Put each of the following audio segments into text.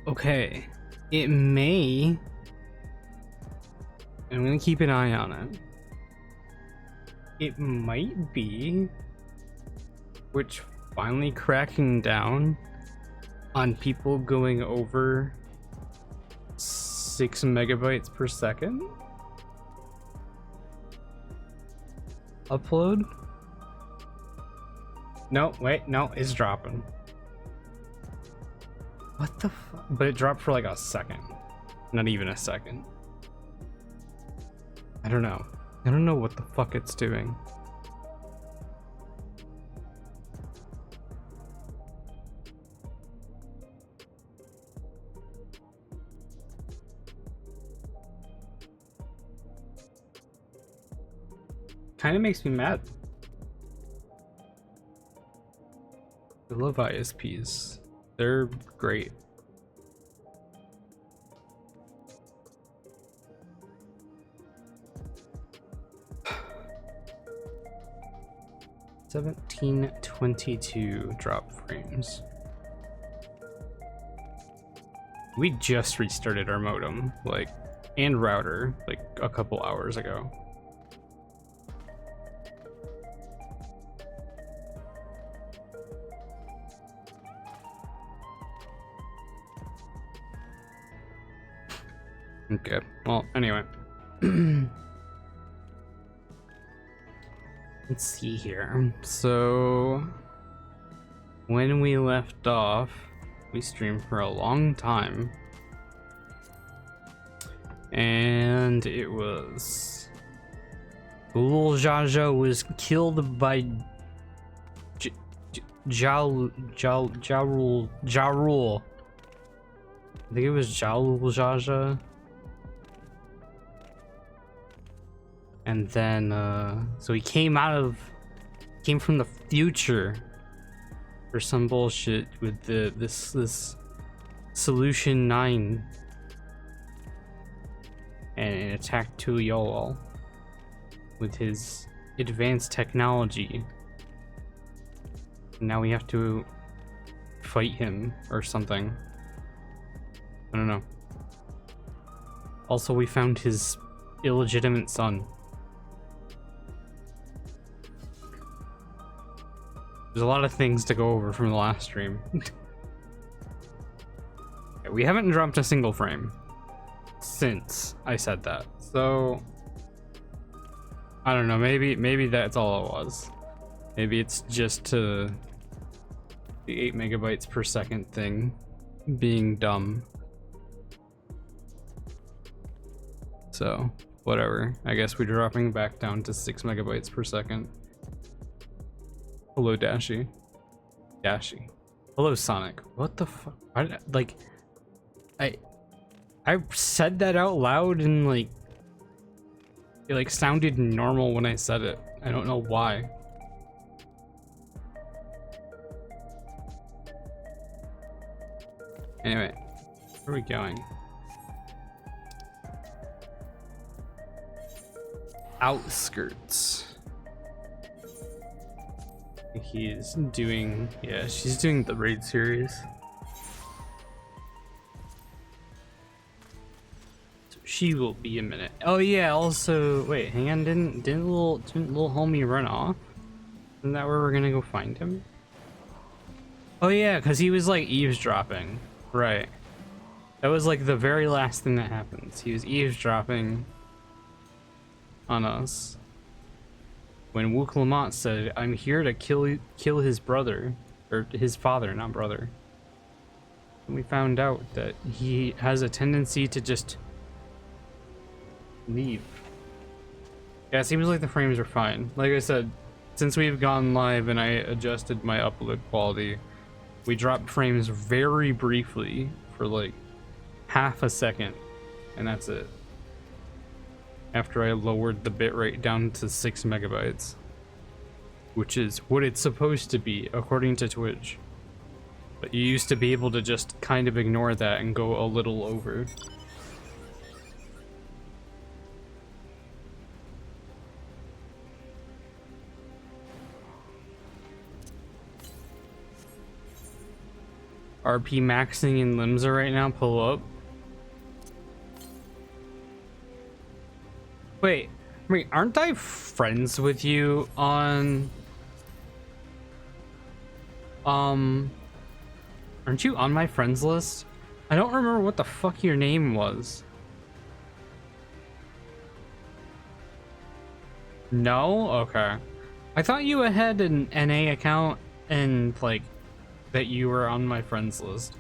Okay, it may. I'm gonna keep an eye on it. It might be Twitch finally cracking down on people going over 6 megabytes per second upload. No, wait, no, it's dropping. What the fuck? But it dropped for like a second. Not even a second. I don't know. I don't know what the fuck it's doing. Kind of makes me mad. I love ISPs. They're great. $17.22 drop frames. We just restarted our modem, like, and router, like a couple hours ago. Okay, well, anyway. Let's see here. So, when we left off, we streamed for a long time. And it was... Zoraal Ja was killed by... Jarul. I think it was Zoraal Ja. And then, so he came from the future for some bullshit with this Solution 9 and attacked two y'all with his advanced technology. Now we have to fight him or something. I don't know. Also, we found his illegitimate son. There's a lot of things to go over from the last stream. We haven't dropped a single frame since I said that. So I don't know, maybe that's all it was. Maybe it's just the 8 megabytes per second thing being dumb. So whatever. I guess we're dropping back down to 6 megabytes per second. Hello, Dashy. Dashy. Hello, Sonic. What the fuck? I said that out loud and like it like sounded normal when I said it. I don't know why. Anyway, where are we going? Outskirts. He's doing, yeah, she's doing the raid series. So she will be a minute. Oh yeah, also, wait, hang on, didn't little homie run off? Isn't that where we're gonna go find him? Oh yeah, because he was like eavesdropping. Right. That was like the very last thing that happens. He was eavesdropping on us. When Wu Clement said, "I'm here to kill his brother," or his father, not brother. And we found out that he has a tendency to just leave. Yeah, it seems like the frames are fine. Like I said, since we've gone live and I adjusted my upload quality, we dropped frames very briefly for like half a second, and that's it. After I lowered the bitrate down to 6 megabytes, which is what it's supposed to be according to Twitch. But you used to be able to just kind of ignore that and go a little over. RP maxing in Limsa right now. Pull up. Wait, aren't I friends with you on... Aren't you on my friends list? I don't remember what the fuck your name was. No? Okay. I thought you had an NA account and, like, that you were on my friends list.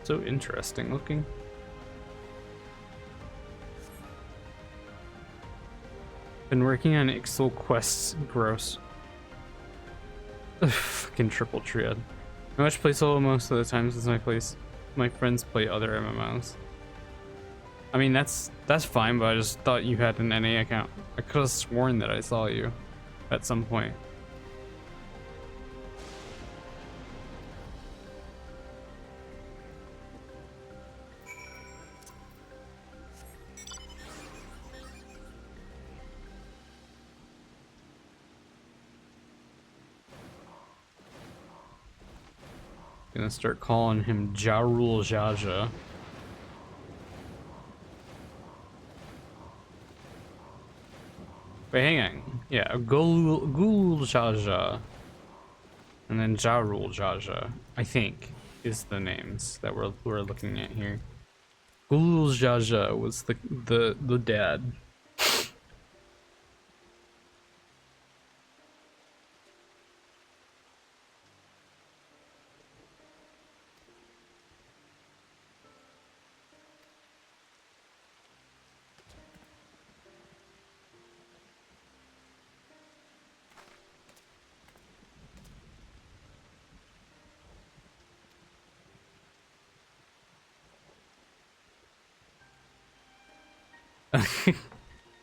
So interesting looking. Been working on XIV quests. Gross. Ugh, fucking triple triad. I much play solo most of the time since my friends play other MMOs. I mean that's fine, but I just thought you had an NA account. I could have sworn that I saw you at some point. Gonna start calling him Zoraal Ja. Wait, hang on. Yeah, Gul Ja. And then Zoraal Ja, I think, is the names that we're looking at here. Gul Ja was the dad.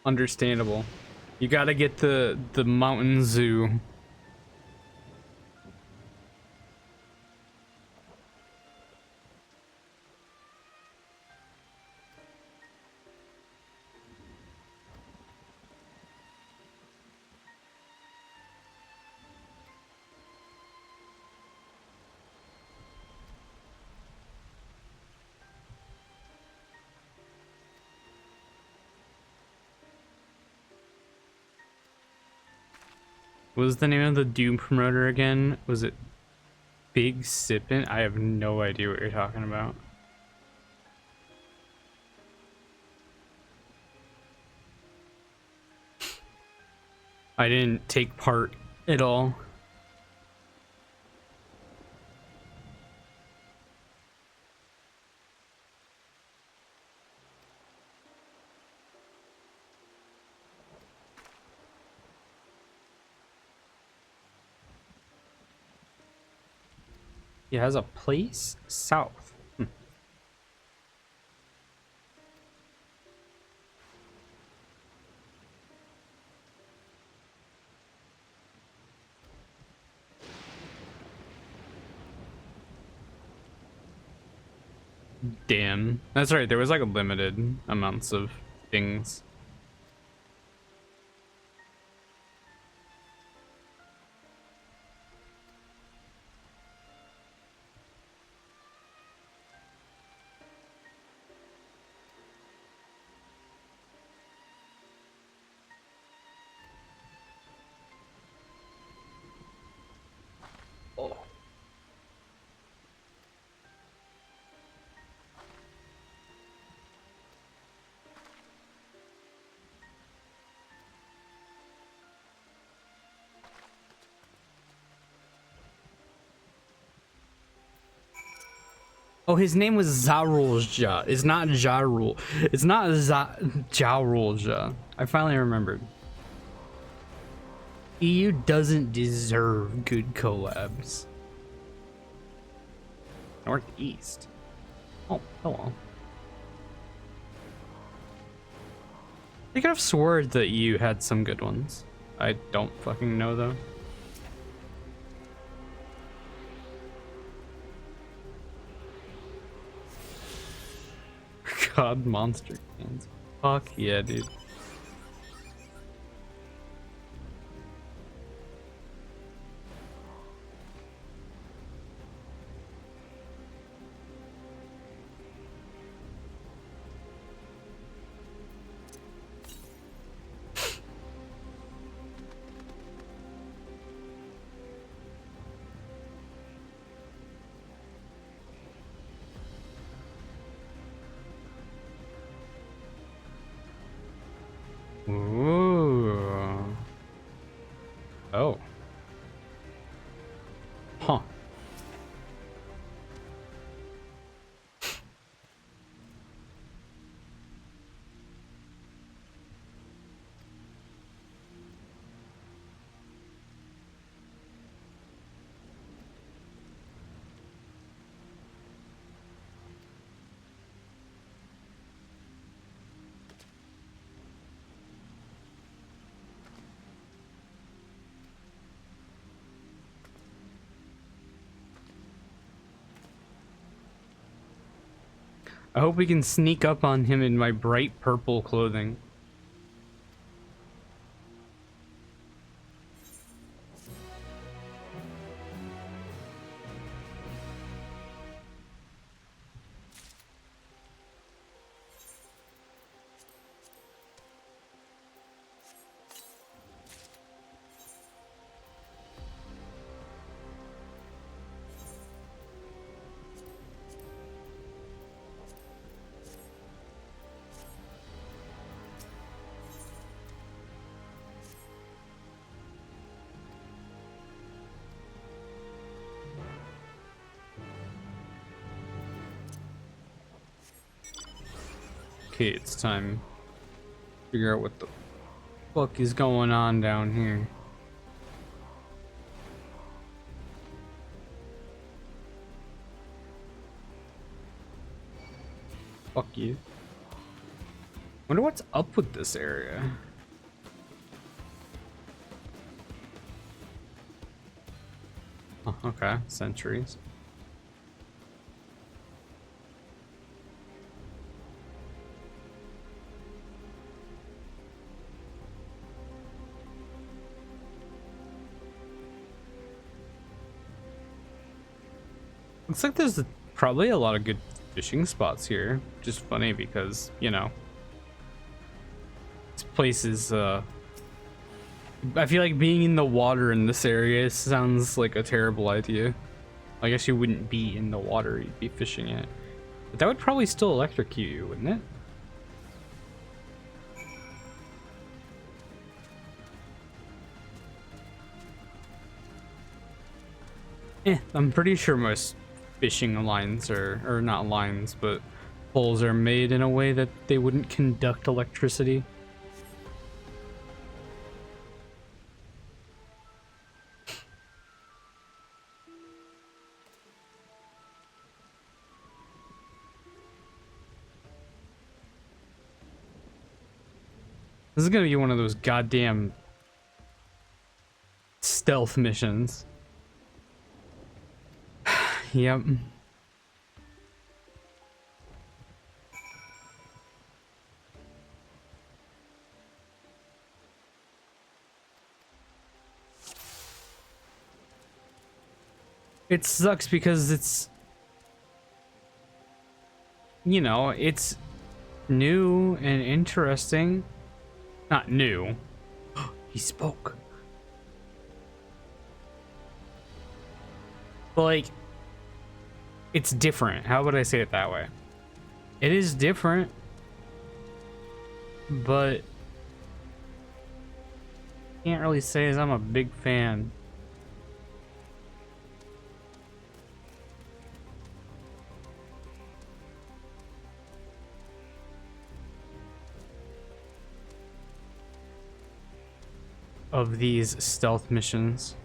Understandable. You gotta get the mountain zoo. What was the name of the Doom promoter again? Was it Big Sippin'? I have no idea what you're talking about. I didn't take part at all. It has a place south. Damn. That's right, there was like a limited amounts of things. Oh. Oh, his name was Zoraal Ja. It's not Jarul. It's not Zoraal Ja. I finally remembered. EU doesn't deserve good collabs. Northeast. Oh, hello. I could have swore that you had some good ones. I don't fucking know though. God, monster cans. Fuck yeah, dude. Ooh. Oh. Huh. I hope we can sneak up on him in my bright purple clothing. Okay, it's time to figure out what the fuck is going on down here. Fuck you. Wonder what's up with this area. Oh, okay, centuries. Looks like there's probably a lot of good fishing spots here. Just funny because, you know, this place is, I feel like being in the water in this area sounds like a terrible idea. I guess you wouldn't be in the water, you'd be fishing it. But that would probably still electrocute you, wouldn't it? I'm pretty sure most fishing lines or not lines, but poles are made in a way that they wouldn't conduct electricity. This is gonna be one of those goddamn stealth missions. Yep. It sucks because it's, you know, it's new and interesting. Not new. He spoke. But like, it's different. How would I say it that way? It is different, but can't really say as I'm a big fan. Of these stealth missions.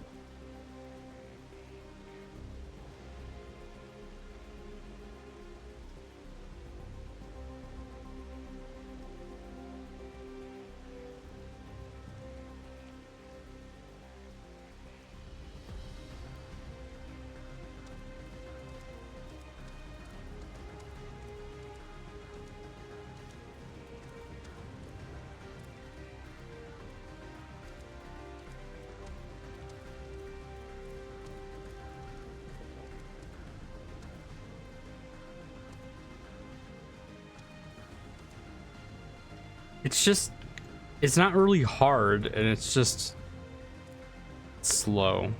it's not really hard, and it's just slow.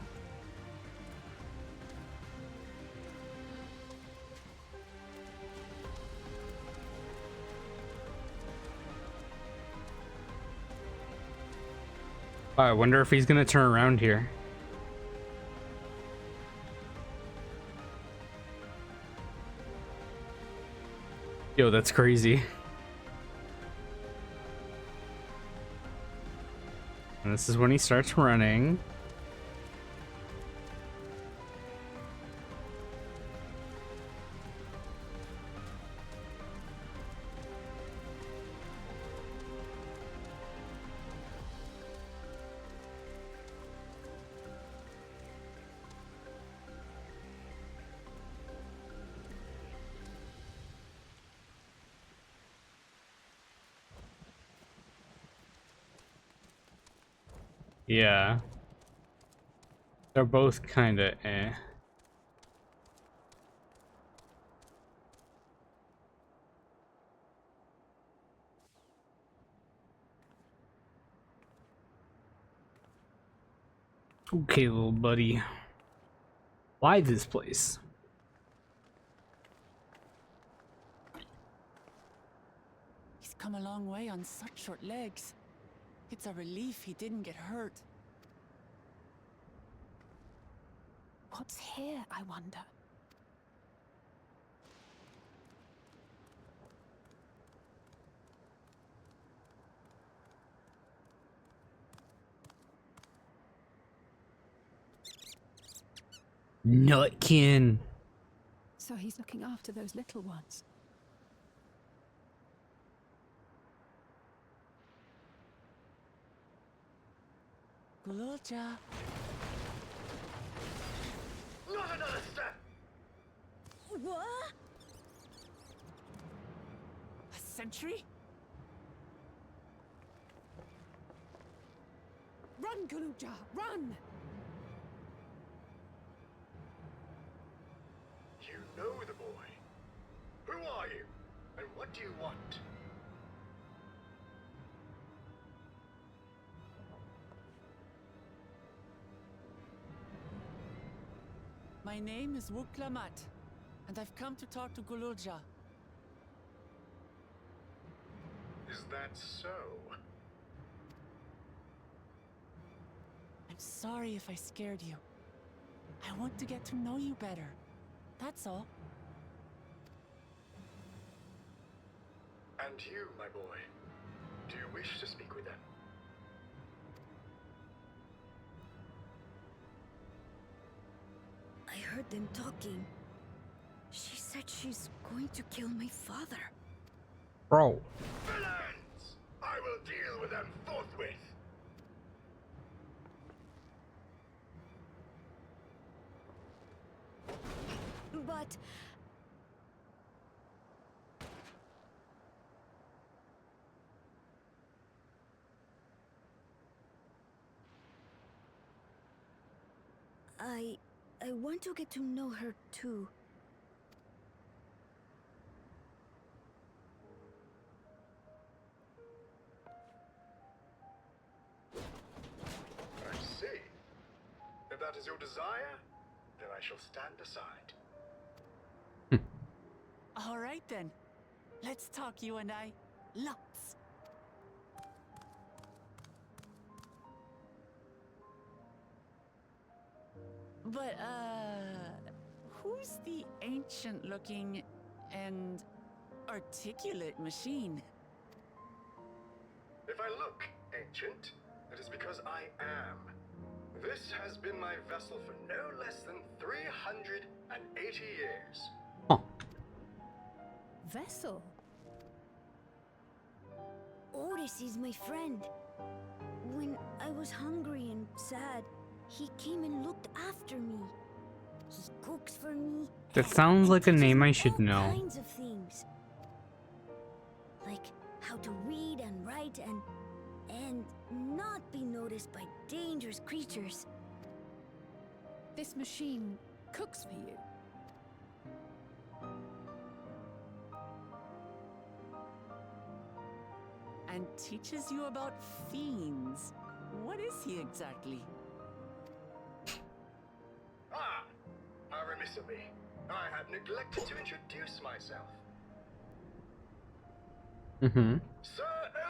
I wonder if he's gonna turn around here. Yo, that's crazy. And this is when he starts running. Yeah. They're both kinda eh. Okay, little buddy. Why this place? He's come a long way on such short legs. It's a relief he didn't get hurt. What's here, I wonder? Nutkin. So he's looking after those little ones. Zoraal Ja. Not another step! What? A sentry? Run, Zoraal Ja, run! You know the boy. Who are you? And what do you want? My name is Wuklamat, and I've come to talk to Zoraal Ja. Is that so? I'm sorry if I scared you. I want to get to know you better. That's all. And you, my boy, do you wish to speak with them? I heard them talking. She said she's going to kill my father. Bro. Villains! I will deal with them forthwith! But I want to get to know her too. I see. If that is your desire, then I shall stand aside. All right then. Let's talk, you and I. Lots. But, who's the ancient-looking and articulate machine? If I look ancient, it is because I am. This has been my vessel for no less than 380 years. Huh. Vessel? Otis is my friend. When I was hungry and sad, he came and looked after me. He cooks for me. That sounds like a and name I teaches me should all know. kinds of things. Like how to read and write and not be noticed by dangerous creatures. This machine cooks for you. and teaches you about fiends. What is he exactly? Ah, how remiss of me. I had neglected to introduce myself. Sir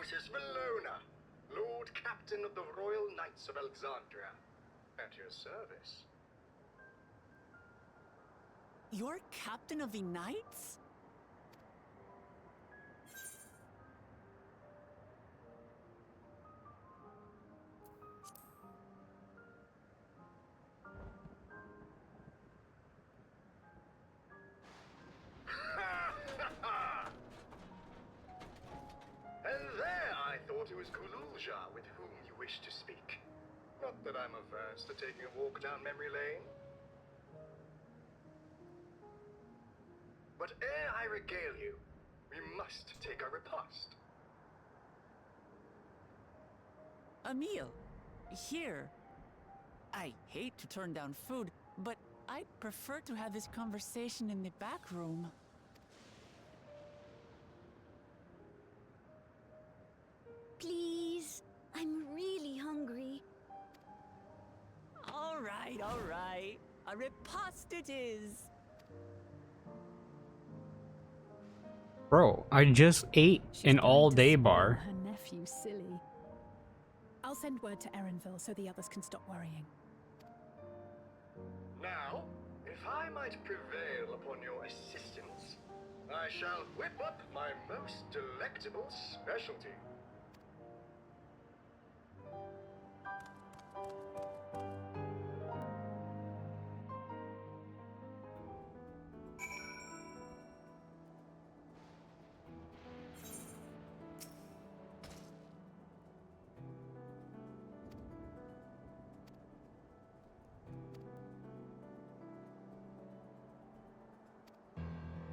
Otis Valona, Lord Captain of the Royal Knights of Alexandria. At your service. You're captain of the knights? And there I thought it was Zoraal Ja with whom you wish to speak. Not that I'm averse to taking a walk down memory lane. But ere I regale you, we must take a repast. A meal. Here. I hate to turn down food, but I'd prefer to have this conversation in the back room. Please, I'm really hungry. All right, all right. A repast it is. Bro, I just ate an all-day bar. Her nephew silly. I'll send word to Erenville so the others can stop worrying. Now, if I might prevail upon your assistance, I shall whip up my most delectable specialty.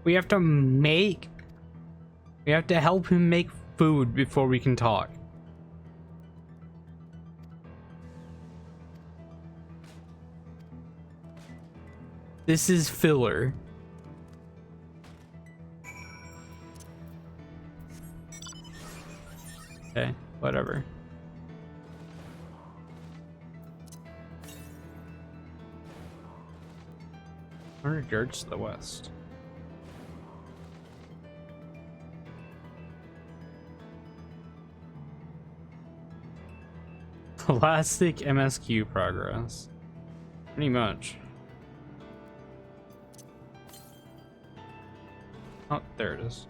We have to help him make food before we can talk. This is filler. Okay, whatever. Hundred yards to the west. Classic MSQ progress. Pretty much. Oh, there it is.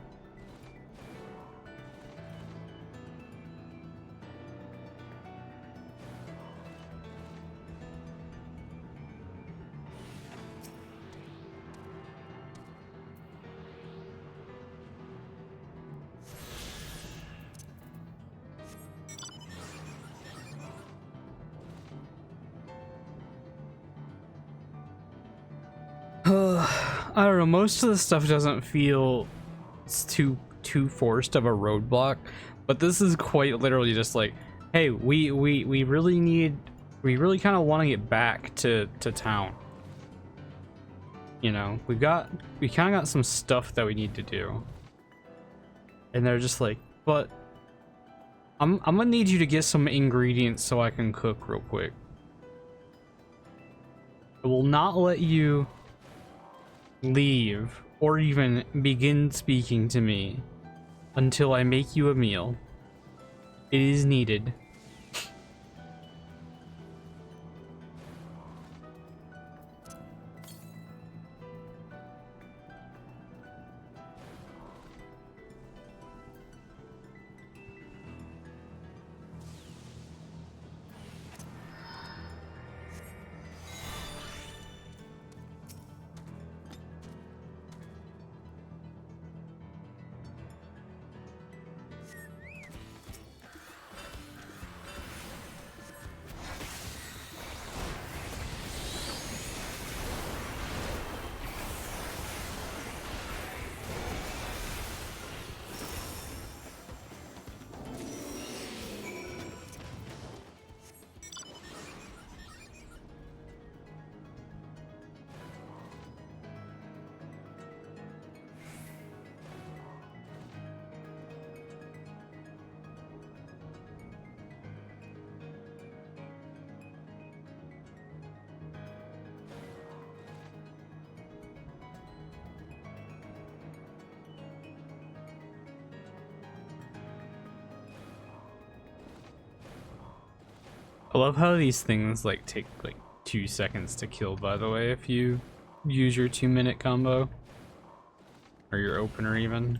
I don't know, most of the stuff doesn't feel it's too forced of a roadblock, but this is quite literally just like, hey, we really kind of want to get back to town. You know, we kind of got some stuff that we need to do. And they're just like, but I'm gonna need you to get some ingredients so I can cook real quick. I will not let you leave or even begin speaking to me until I make you a meal. It is needed. I love how these things like take like 2 seconds to kill, by the way, if you use your 2-minute combo. Or your opener even.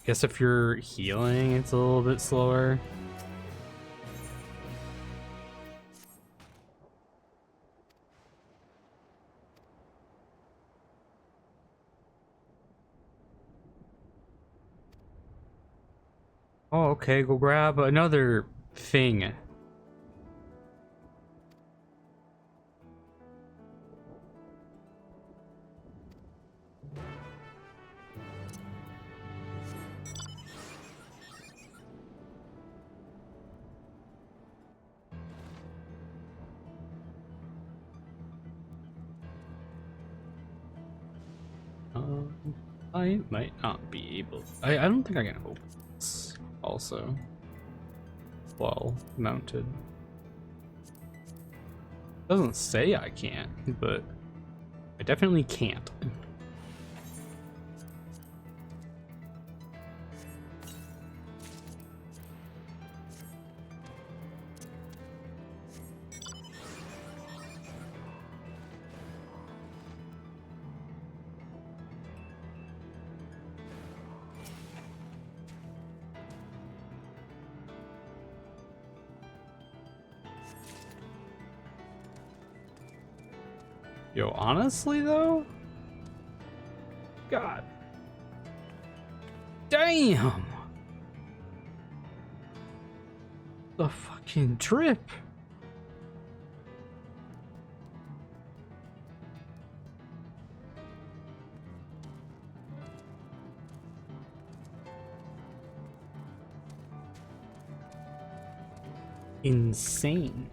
Guess if you're healing, it's a little bit slower. Oh, okay, go grab another thing. I might not be able. I don't think I can open this also. Well, mounted. Doesn't say I can't, but I definitely can't. Yo, honestly though? God. Damn! The fucking trip. Insane.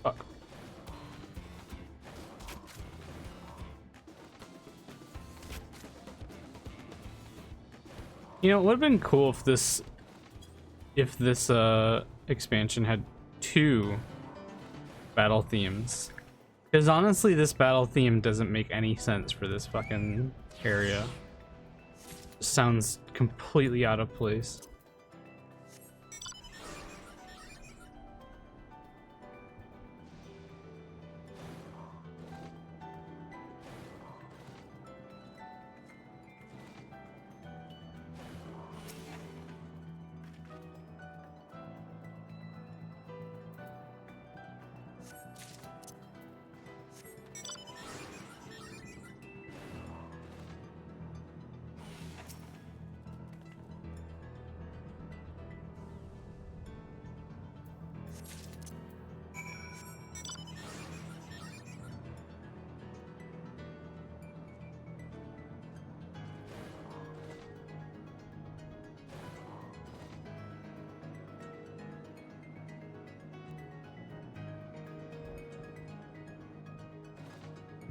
Fuck. You know, it would have been cool if this expansion had 2 battle themes. Because honestly, this battle theme doesn't make any sense for this fucking area. Sounds completely out of place.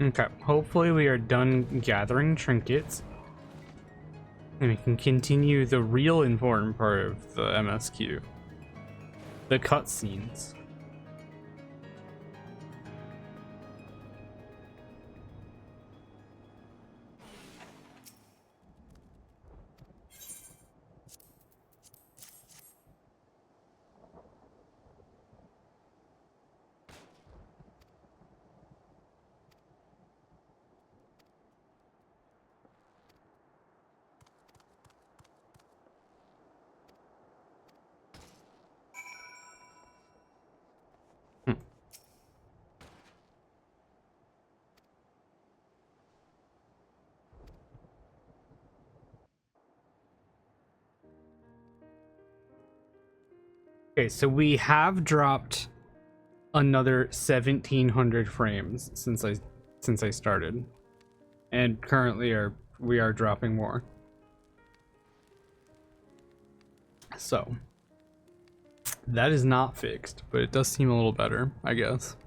Okay, hopefully we are done gathering trinkets. And we can continue the real important part of the MSQ. The cutscenes. Okay, so we have dropped another 1,700 frames since I started, and currently we are dropping more. So that is not fixed, but it does seem a little better, I guess.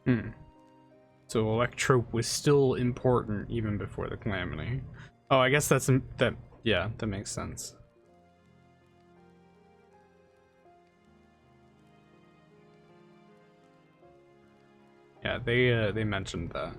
Hmm. So Electrope was still important even before the Calamity. Oh, I guess that. Yeah, that makes sense. Yeah, they mentioned that.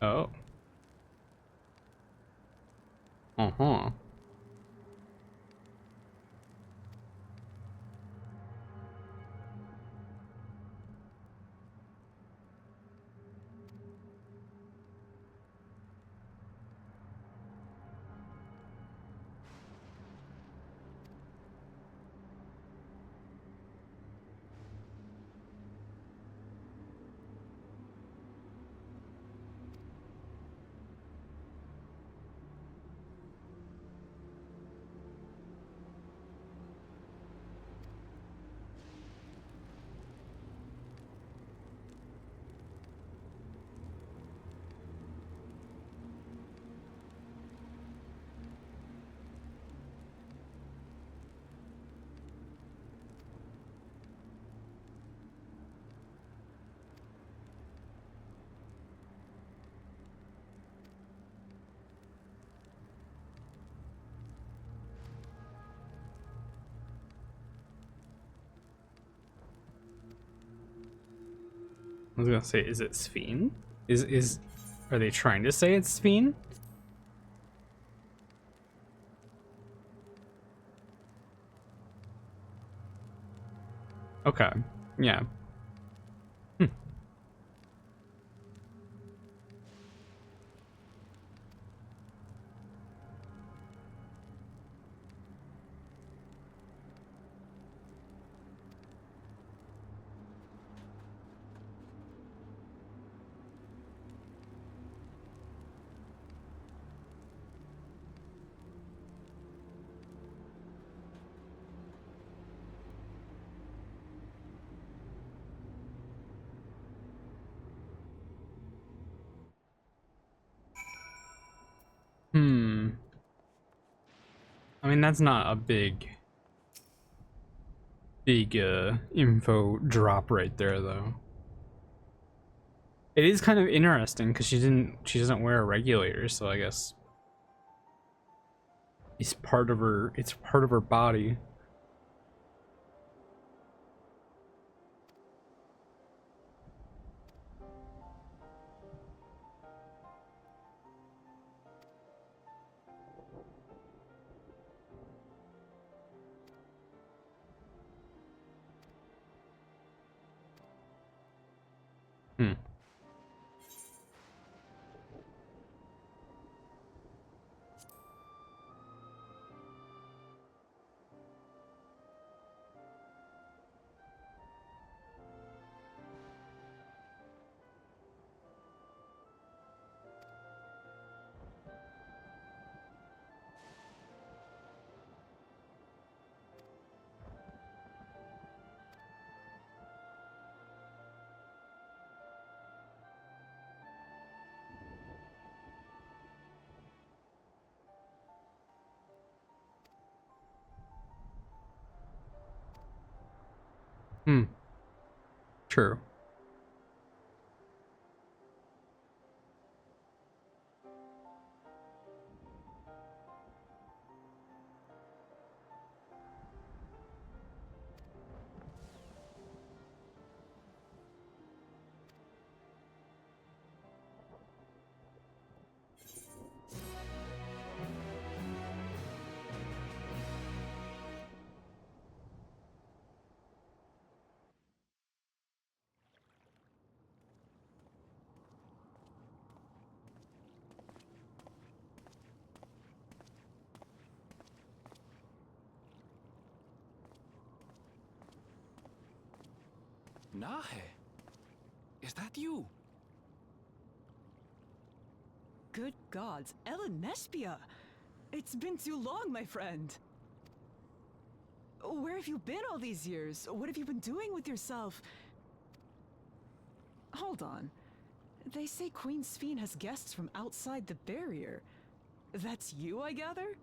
Oh. Uh-huh. I was gonna say, is it Sphene? Is are they trying to say it's Sphene? Okay. Yeah. Hmm. I mean, that's not a big big info drop right there, though. It is kind of interesting because she doesn't wear a regulator, so I guess it's part of her body. Hmm. Hmm. True. Nahe, is that you? Good gods, Nespia! It's been too long, my friend. Where have you been all these years? What have you been doing with yourself? Hold on. They say Queen Sphene has guests from outside the barrier. That's you, I gather?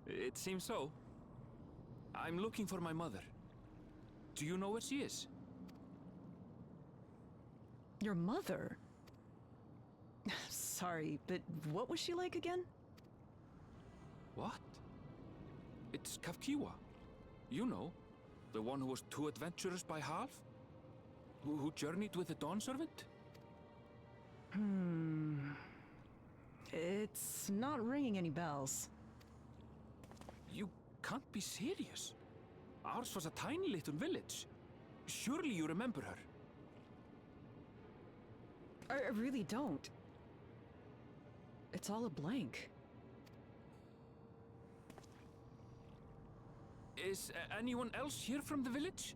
It seems so. I'm looking for my mother. Do you know where she is? Your mother? Sorry, but what was she like again? What? It's Kafkiwa. You know, the one who was too adventurous by half? Who journeyed with the Dawn Servant? It's not ringing any bells. You can't be serious. Ours was a tiny little village. Surely you remember her. I really don't. It's all a blank. Is anyone else here from the village?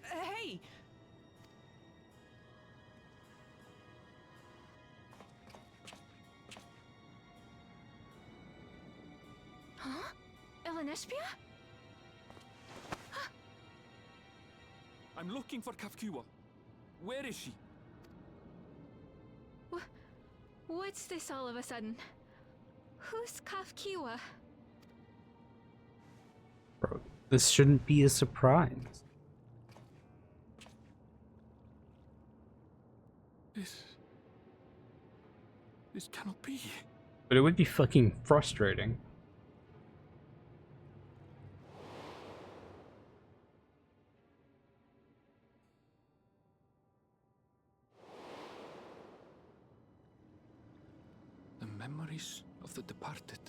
Hey! Huh? Nespia? I'm looking for Kafkiwa. Where is she? What's this all of a sudden? Who's Kafkiwa? Bro, this shouldn't be a surprise. This cannot be. But it would be fucking frustrating. The memories of the departed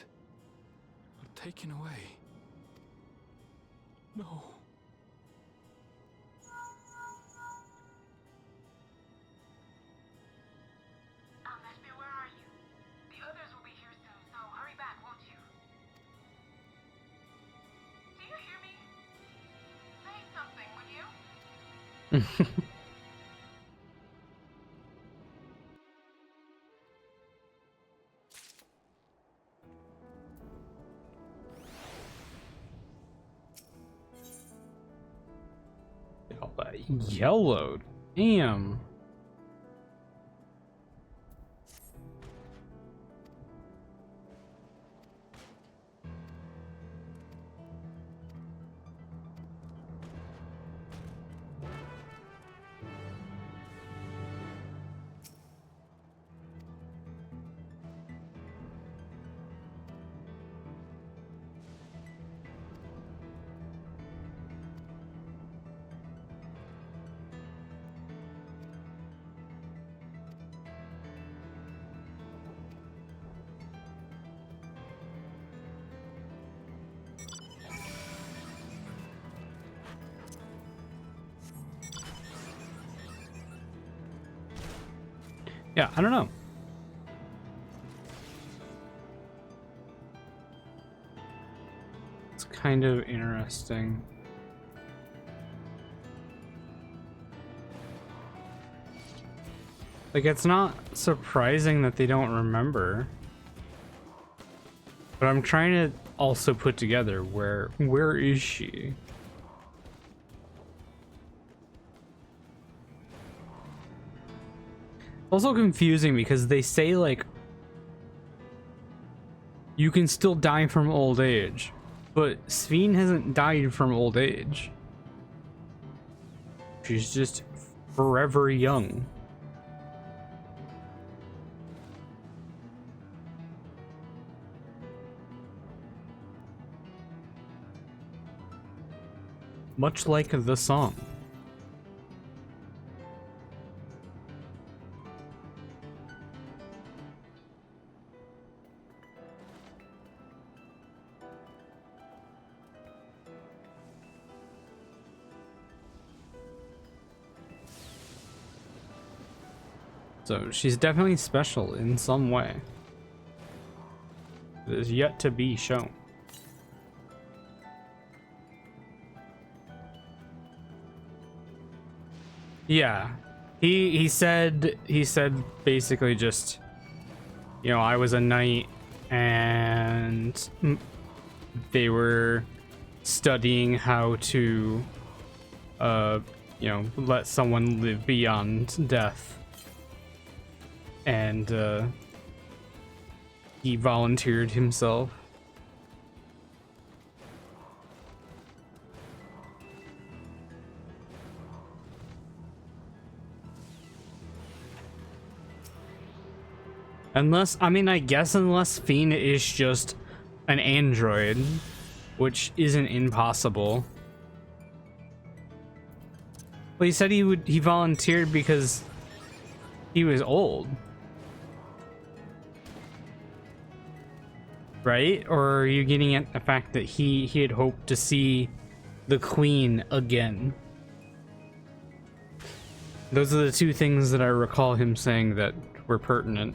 are taken away. No. Nespia, where are you? The others will be here soon, so hurry back, won't you? Do you hear me? Say something, would you? yellow. Damn. Yeah, I don't know. It's kind of interesting. Like, it's not surprising that they don't remember. But I'm trying to also put together where is she? Also confusing because they say like you can still die from old age, but Sphene hasn't died from old age. She's just forever young. Much like the song. So she's definitely special in some way. It is yet to be shown. Yeah, he said basically just, you know, I was a knight and they were studying how to you know, let someone live beyond death. And he volunteered himself. Unless, I mean, I guess unless Sphene is just an android, which isn't impossible. Well, he said he volunteered because he was old. Right? Or are you getting at the fact that he had hoped to see the queen again? Those are the two things that I recall him saying that were pertinent.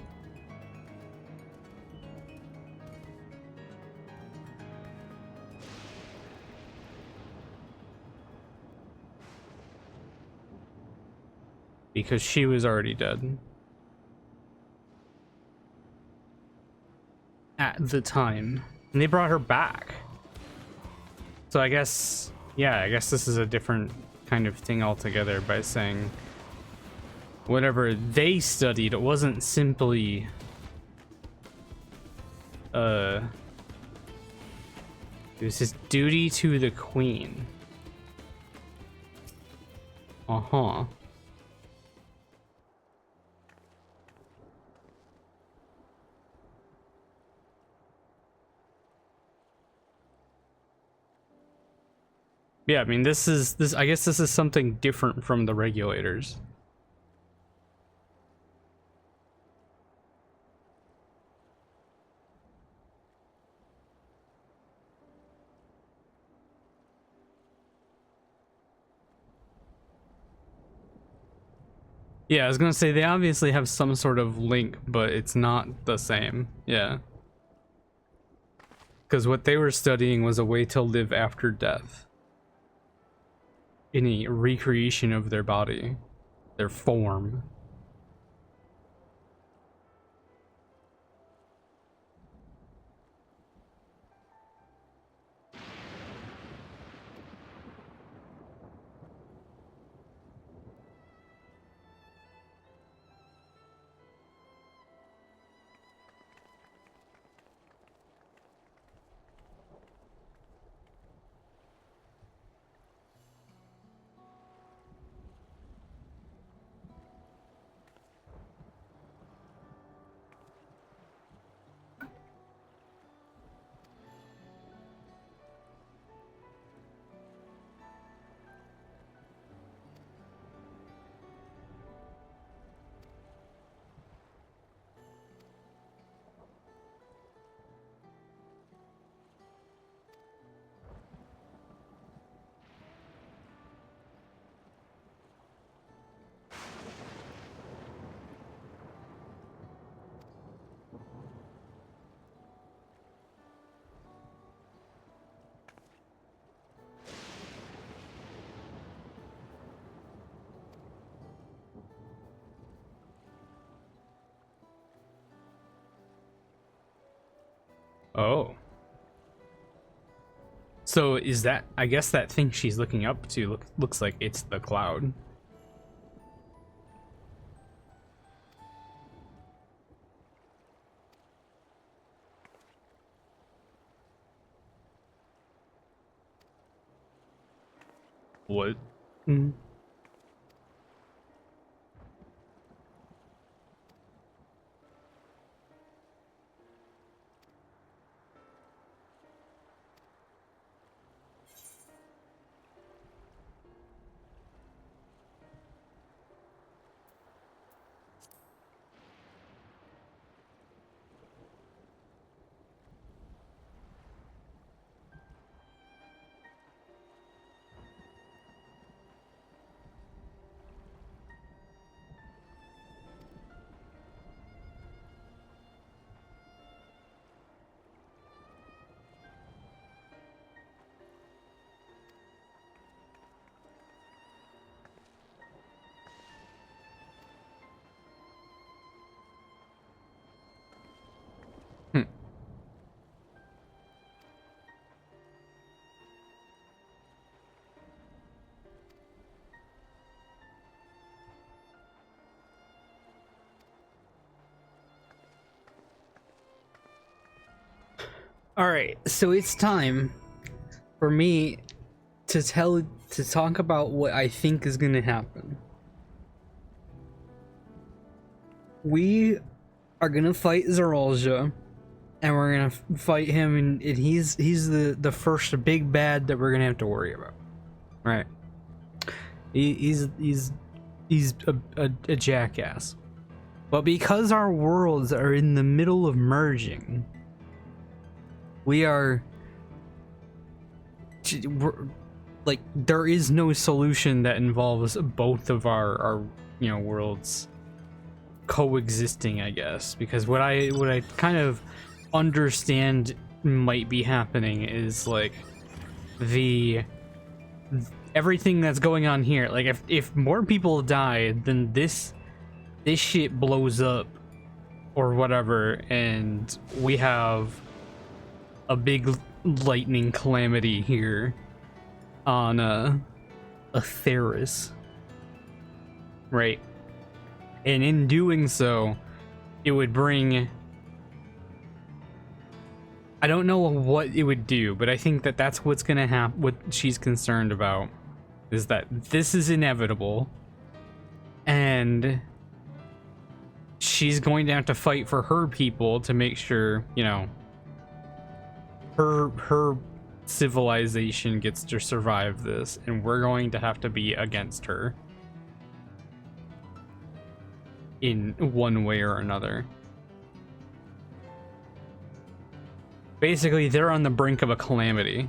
Because she was already dead. At the time. And they brought her back. So I guess, yeah, I guess this is a different kind of thing altogether by saying whatever they studied, it wasn't simply it was his duty to the queen. Uh-huh. Yeah, I mean, this I guess this is something different from the regulators. Yeah, I was gonna say they obviously have some sort of link, but it's not the same. Yeah. Because what they were studying was a way to live after death. In a recreation of their body, their form. Oh. So is that, I guess that thing she's looking up to looks like it's the cloud. What? Mm. Hmm. All right, so it's time for me to talk about what I think is going to happen. We are going to fight Zoraal Ja, and we're going to fight him, and he's the first big bad that we're going to have to worry about. Right. He's a jackass. But because our worlds are in the middle of merging, we're like, there is no solution that involves both of our worlds coexisting, I guess, because what I kind of understand might be happening is like everything that's going on here, like if more people die, then this shit blows up or whatever, and we have a big lightning calamity here on Theris, right? And in doing so, it would bring, I don't know what it would do, but I think that that's what's gonna happen. What she's concerned about is that this is inevitable, and she's going to have to fight for her people to make sure, you know, her civilization gets to survive this, and we're going to have to be against her in one way or another. Basically, they're on the brink of a calamity,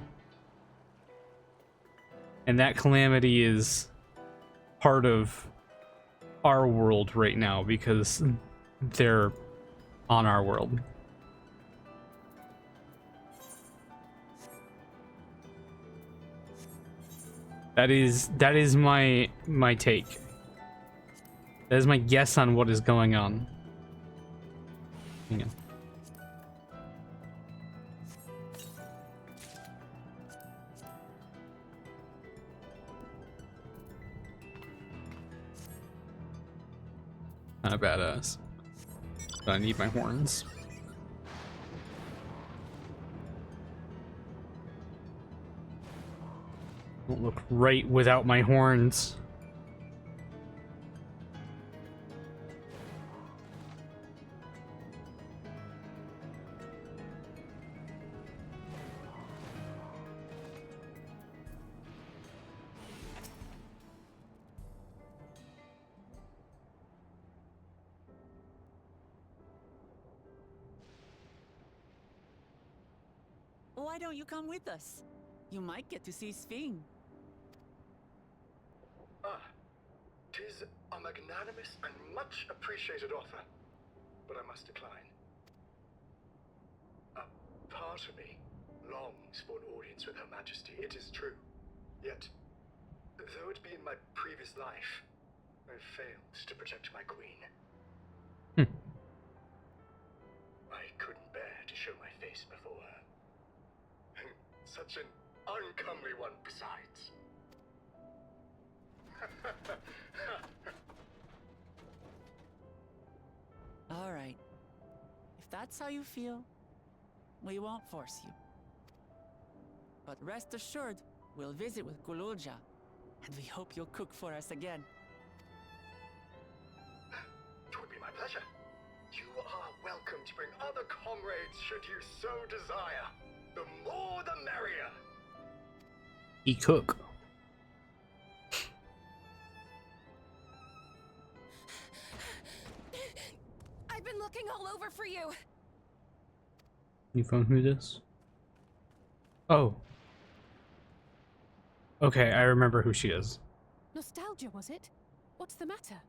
and that calamity is part of our world right now because they're on our world. That is my take. That is my guess on what is going on. Hang on. Not a badass. But I need my horns. Don't look right without my horns. Why don't you come with us? You might get to see Sphinx. Tis a magnanimous and much appreciated offer, but I must decline. A part of me longs for an audience with Her Majesty, it is true. Yet, though it be in my previous life, I failed to protect my queen. I couldn't bear to show my face face before her. And such an uncomely one besides. All right. If that's how you feel, we won't force you. But rest assured, we'll visit with Zoraal Ja, and we hope you'll cook for us again. It would be my pleasure. You are welcome to bring other comrades should you so desire. The more the merrier. He cook. I've been looking all over for you. You found who this? Oh. Okay, I remember who she is. Nostalgia, was it? What's the matter?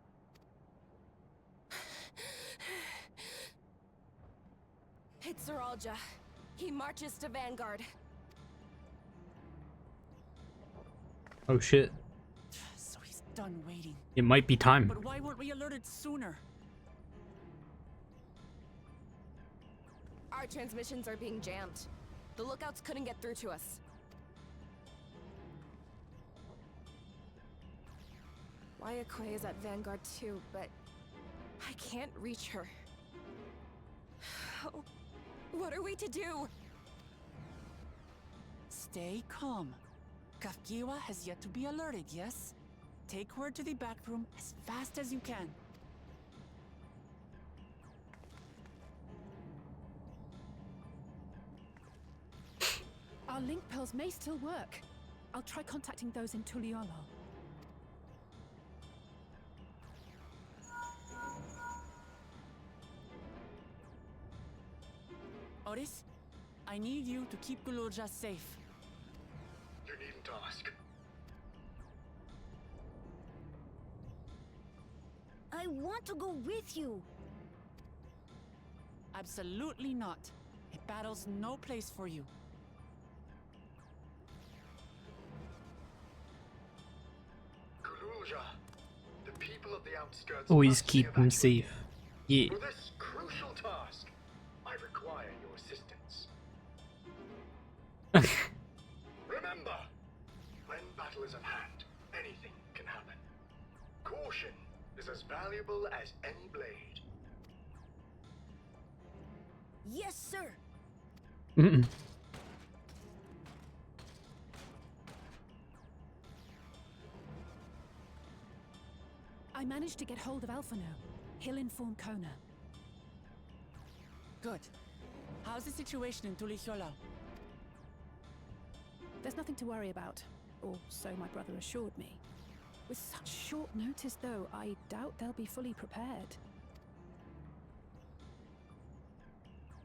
It's Zoraal Ja. He marches to Vanguard. Oh shit. So he's done waiting. It might be time. But why weren't we alerted sooner? Our transmissions are being jammed. The lookouts couldn't get through to us. Wayakwe is at Vanguard too, but I can't reach her. Oh, what are we to do? Stay calm. Kafkiwa has yet to be alerted, yes? Take her to the back room as fast as you can. Our link pearls may still work. I'll try contacting those in Tuliolo. Oris, I need you to keep Zoraal Ja safe. You needn't ask. I want to go with you. Absolutely not. A battle's no place for you. Zoraal Ja, the people of the outskirts Always must keep hear him that you- safe. Yeah. For this crucial task, I require your assistance. Remember, when battle is at hand, anything can happen. Caution is as valuable as any blade. Yes, sir. Mm-mm. I managed to get hold of Alphano. He'll inform Kona. Good. How's the situation in Tulichola? There's nothing to worry about, or so my brother assured me. With such short notice, though, I doubt they'll be fully prepared.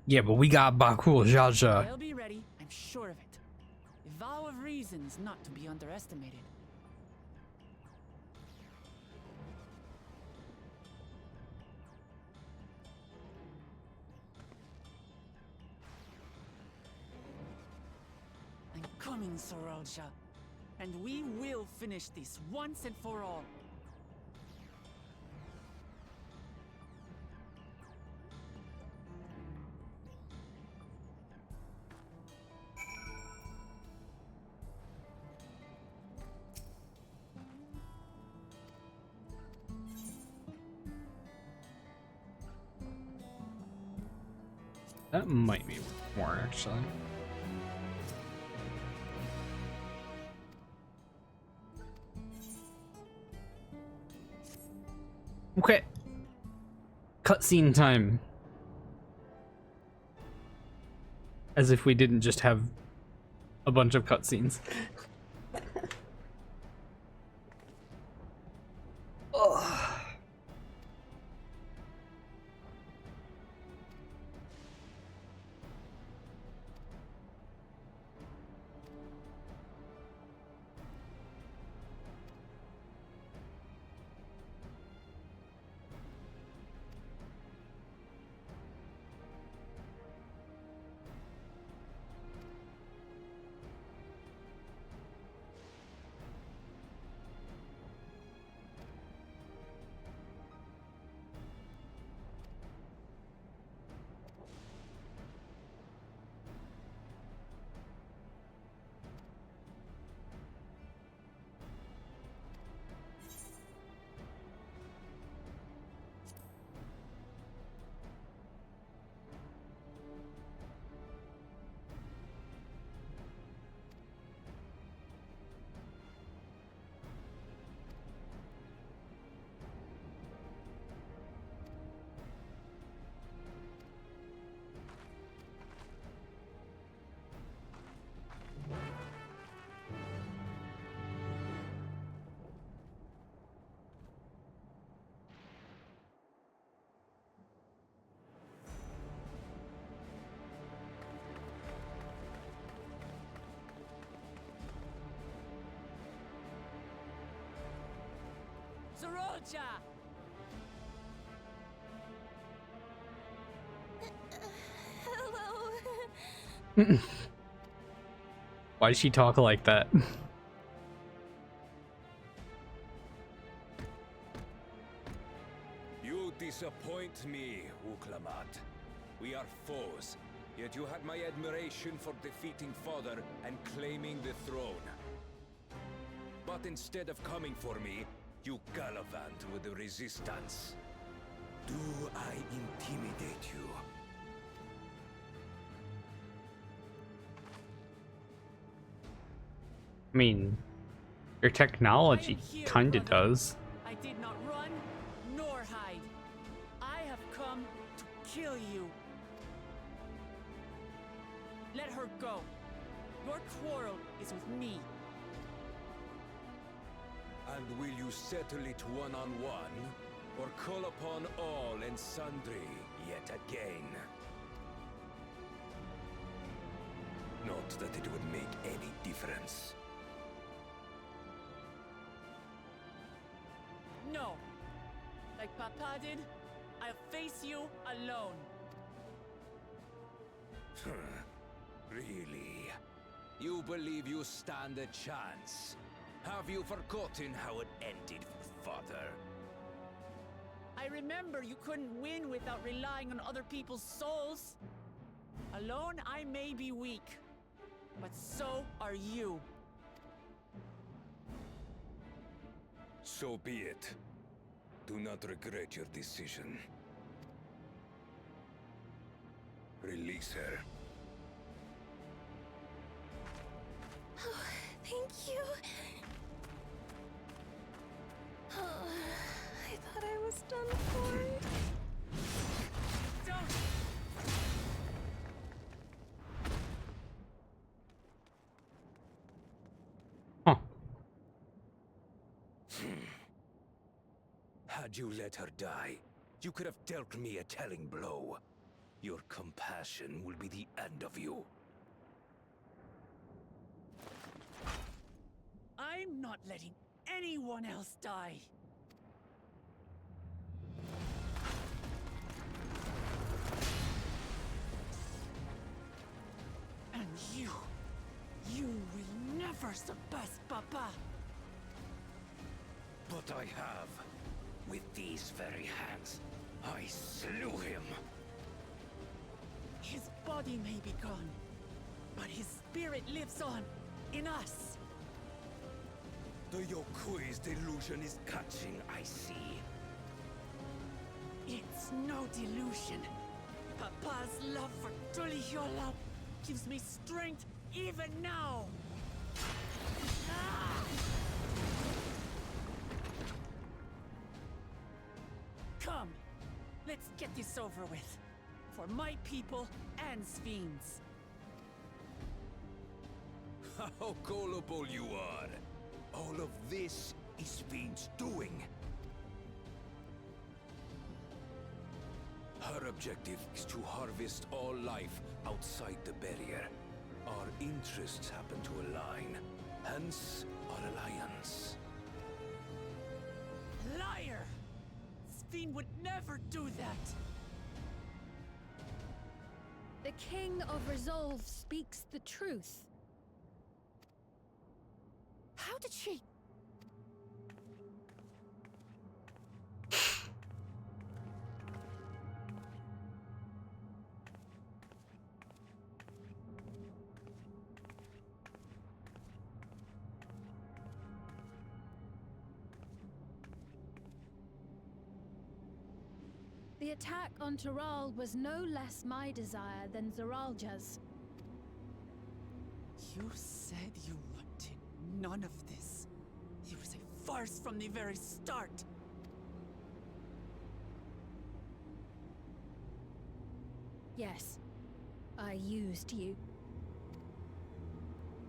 Yeah, but we got Bakul Jaja. They'll be ready, I'm sure of it. A vow of reasons not to be underestimated. I'm coming, Zoraal Ja, and we will finish this once and for all. That might be more, actually. Okay. Cutscene time. As if we didn't just have a bunch of cutscenes. Zoraal Ja! Hello. Why does she talk like that? You disappoint me, Uklamat. We are foes, yet you had my admiration for defeating Father and claiming the throne. But instead of coming for me, you gallivant with the resistance. Do I intimidate you? I mean, your technology kinda does. I did not run nor hide. I have come to kill you. Let her go. Your quarrel is with me. And will you settle it one-on-one, or call upon all and sundry yet again? Not that it would make any difference. No. Like Papa did, I'll face you alone. Really? You believe you stand a chance? Have you forgotten how it ended with Father? I remember you couldn't win without relying on other people's souls. Alone, I may be weak, but so are you. So be it. Do not regret your decision. Release her. Oh, thank you. Oh, I thought I was done for. Don't! Huh. Had you let her die, you could have dealt me a telling blow. Your compassion will be the end of you. I'm not letting anyone else die. And you will never surpass Papa. But I have. With these very hands, I slew him. His body may be gone, but his spirit lives on in us. The Yokui's delusion is catching, I see. It's no delusion. Papa's love for Tulihiola gives me strength even now. Ah! Come, let's get this over with. For my people and Sphinx. How gullible you are! All of this is Fiend's doing. Her objective is to harvest all life outside the barrier. Our interests happen to align, hence our alliance. Liar! Sphinx would never do that. The King of Resolve speaks the truth. How did she... The attack on Zoraal was no less my desire than Zoraal Ja's. You said you wanted none of this. It was a farce from the very start. Yes, I used you.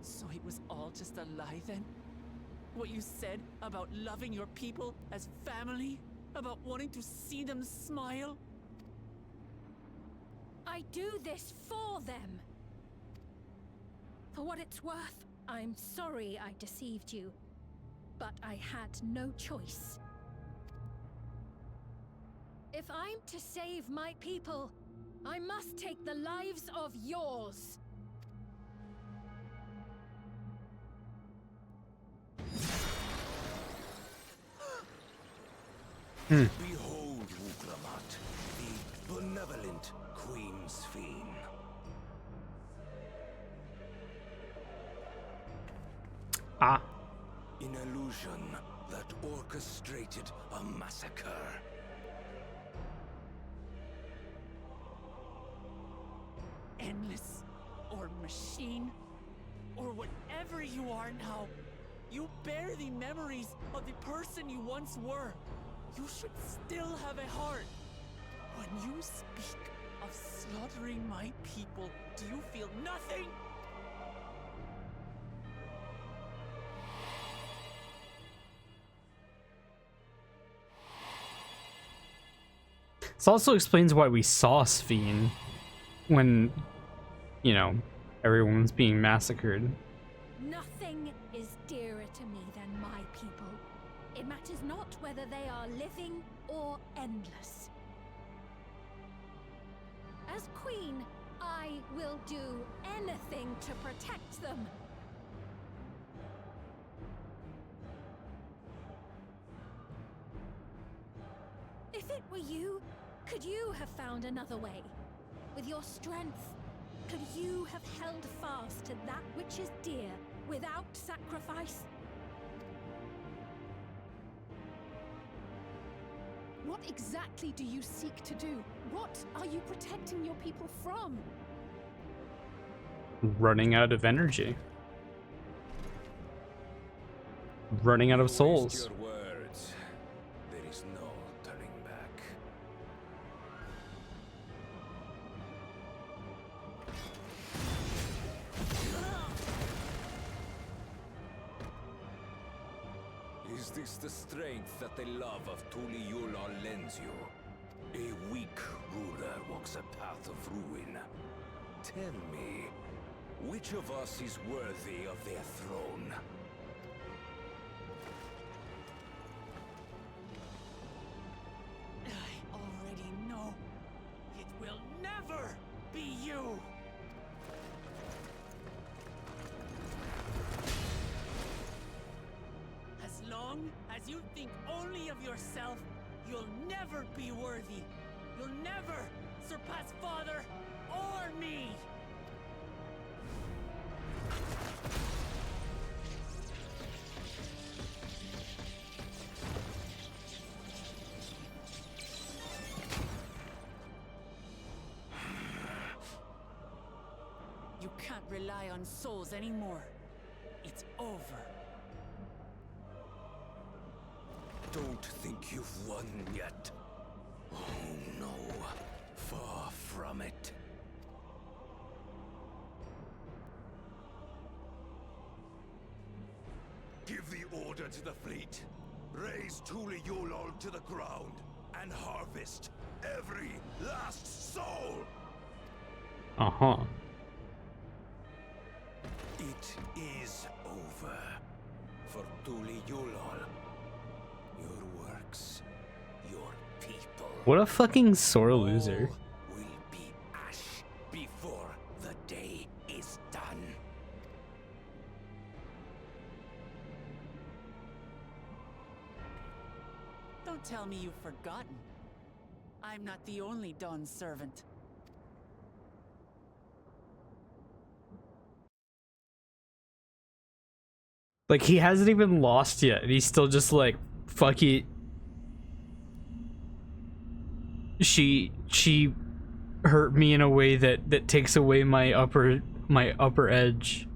So it was all just a lie then? What you said about loving your people as family? About wanting to see them smile? I do this for them. For what it's worth, I'm sorry I deceived you. But I had no choice. If I'm to save my people, I must take the lives of yours. Behold, Wuklamat, the benevolent Queen's Fiend. Ah. An illusion that orchestrated a massacre. Endless, or machine, or whatever you are now, you bear the memories of the person you once were. You should still have a heart. When you speak of slaughtering my people, do you feel nothing? This also explains why we saw Sphene when, you know, everyone's being massacred. Nothing is dearer to me than my people. It matters not whether they are living or endless. As queen, I will do anything to protect them. If it were you, could you have found another way? With your strength, could you have held fast to that which is dear without sacrifice? What exactly do you seek to do? What are you protecting your people from? Running out of energy. Running out of souls. Waste your words. There is no turning back. Is this the strength that the love of Tuliyola lends you? A weak ruler walks a path of ruin. Tell me, which of us is worthy of their throne? I already know. It will never be you! As long as you think only of yourself, you'll never be worthy. You'll never surpass Father or me! You can't rely on souls anymore. It's over. Don't think you've won yet. Oh no, far from it. Give the order to the fleet. Raise Tuliyola to the ground and harvest every last soul. Uh-huh. It is over for Tuliyola. Your works, your people. What a fucking sore loser. All will be ash before the day is done. Don't tell me you've forgotten. I'm not the only Dawn's servant. Like, he hasn't even lost yet, and he's still just like, fuck it. She hurt me in a way that takes away my upper edge.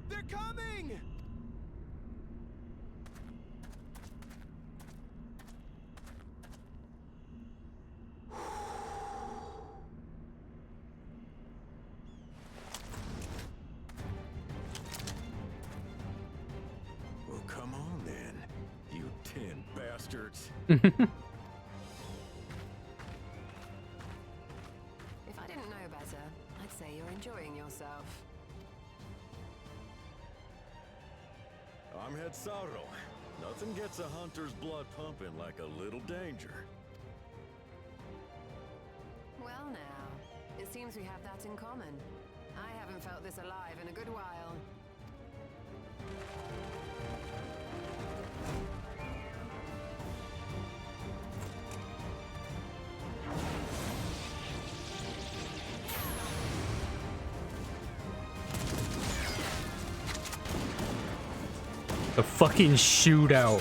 They're coming! bastards. If I didn't know better, I'd say you're enjoying yourself. I'm head Zoraal. Nothing gets a hunter's blood pumping like a little danger. Well now, it seems we have that in common. I haven't felt this alive in a good while. The fucking shootout.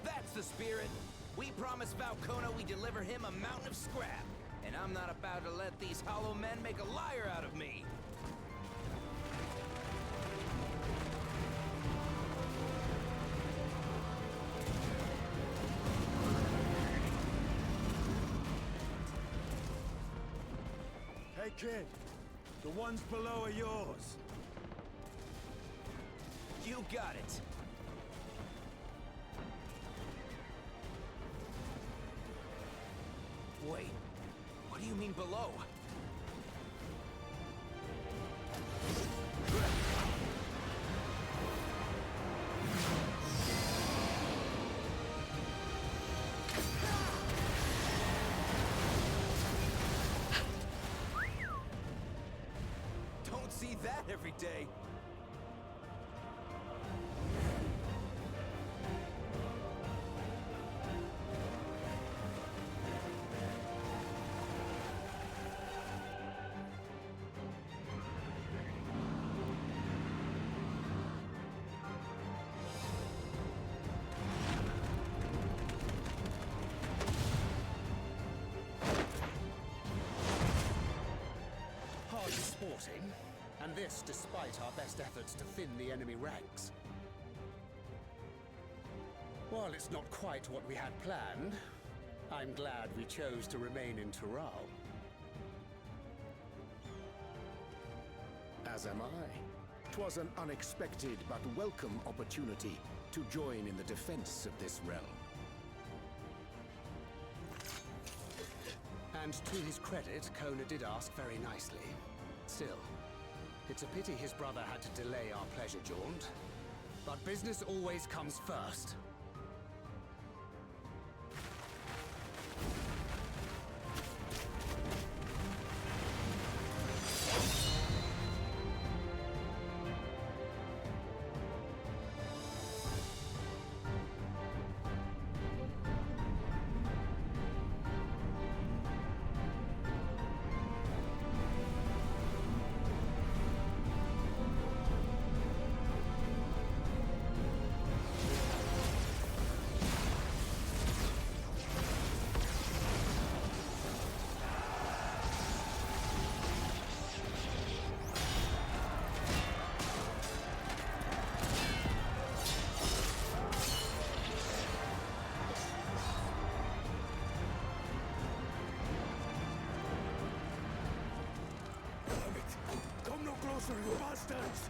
That's the spirit. We promised Valkona we deliver him a mountain of scrap. And I'm not about to let these hollow men make a liar out of me. Hey kid, the ones below are yours. You got it. Wait, what do you mean below? Don't see that every day. Hardly sporting, and this despite our best efforts to thin the enemy ranks. While it's not quite what we had planned, I'm glad we chose to remain in Tural. As am I. 'Twas an unexpected but welcome opportunity to join in the defense of this realm. And to his credit, Kona did ask very nicely. Still, it's a pity his brother had to delay our pleasure jaunt. But business always comes first. Come no closer, you bastards!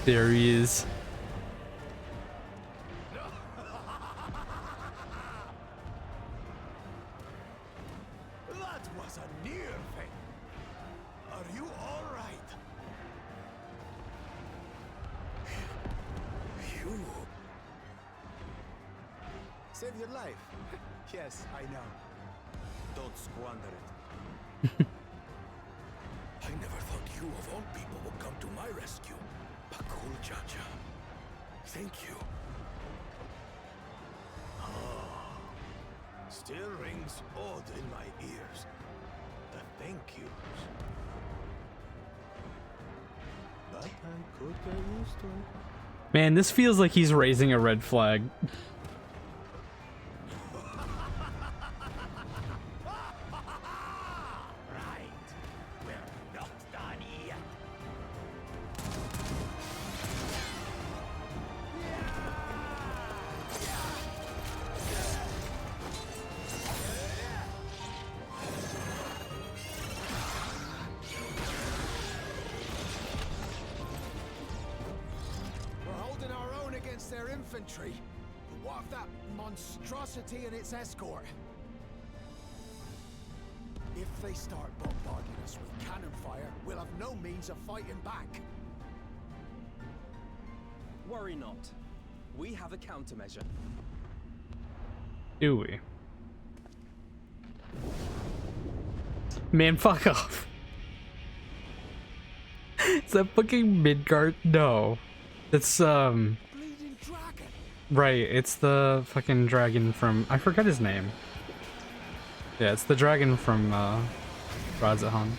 There he is. That was a near thing. Are you all right? You Save your life. Yes, I know. Don't squander it. I never thought you of all people would come to my rescue. Zoraal Ja. Thank you. Ah, still rings odd in my ears. The thank yous. But I could get used to it. Man, this feels like he's raising a red flag. Right. We're not done. infantry. But what of that monstrosity and its escort? If they start bombarding us with cannon fire, we'll have no means of fighting back. Worry not. We have a countermeasure. Do we? Man, fuck off. Is that fucking Midgard? No. It's, Bleeding dragon. right, it's the fucking dragon from, I forgot his name. Yeah, it's the dragon from, Radzahan.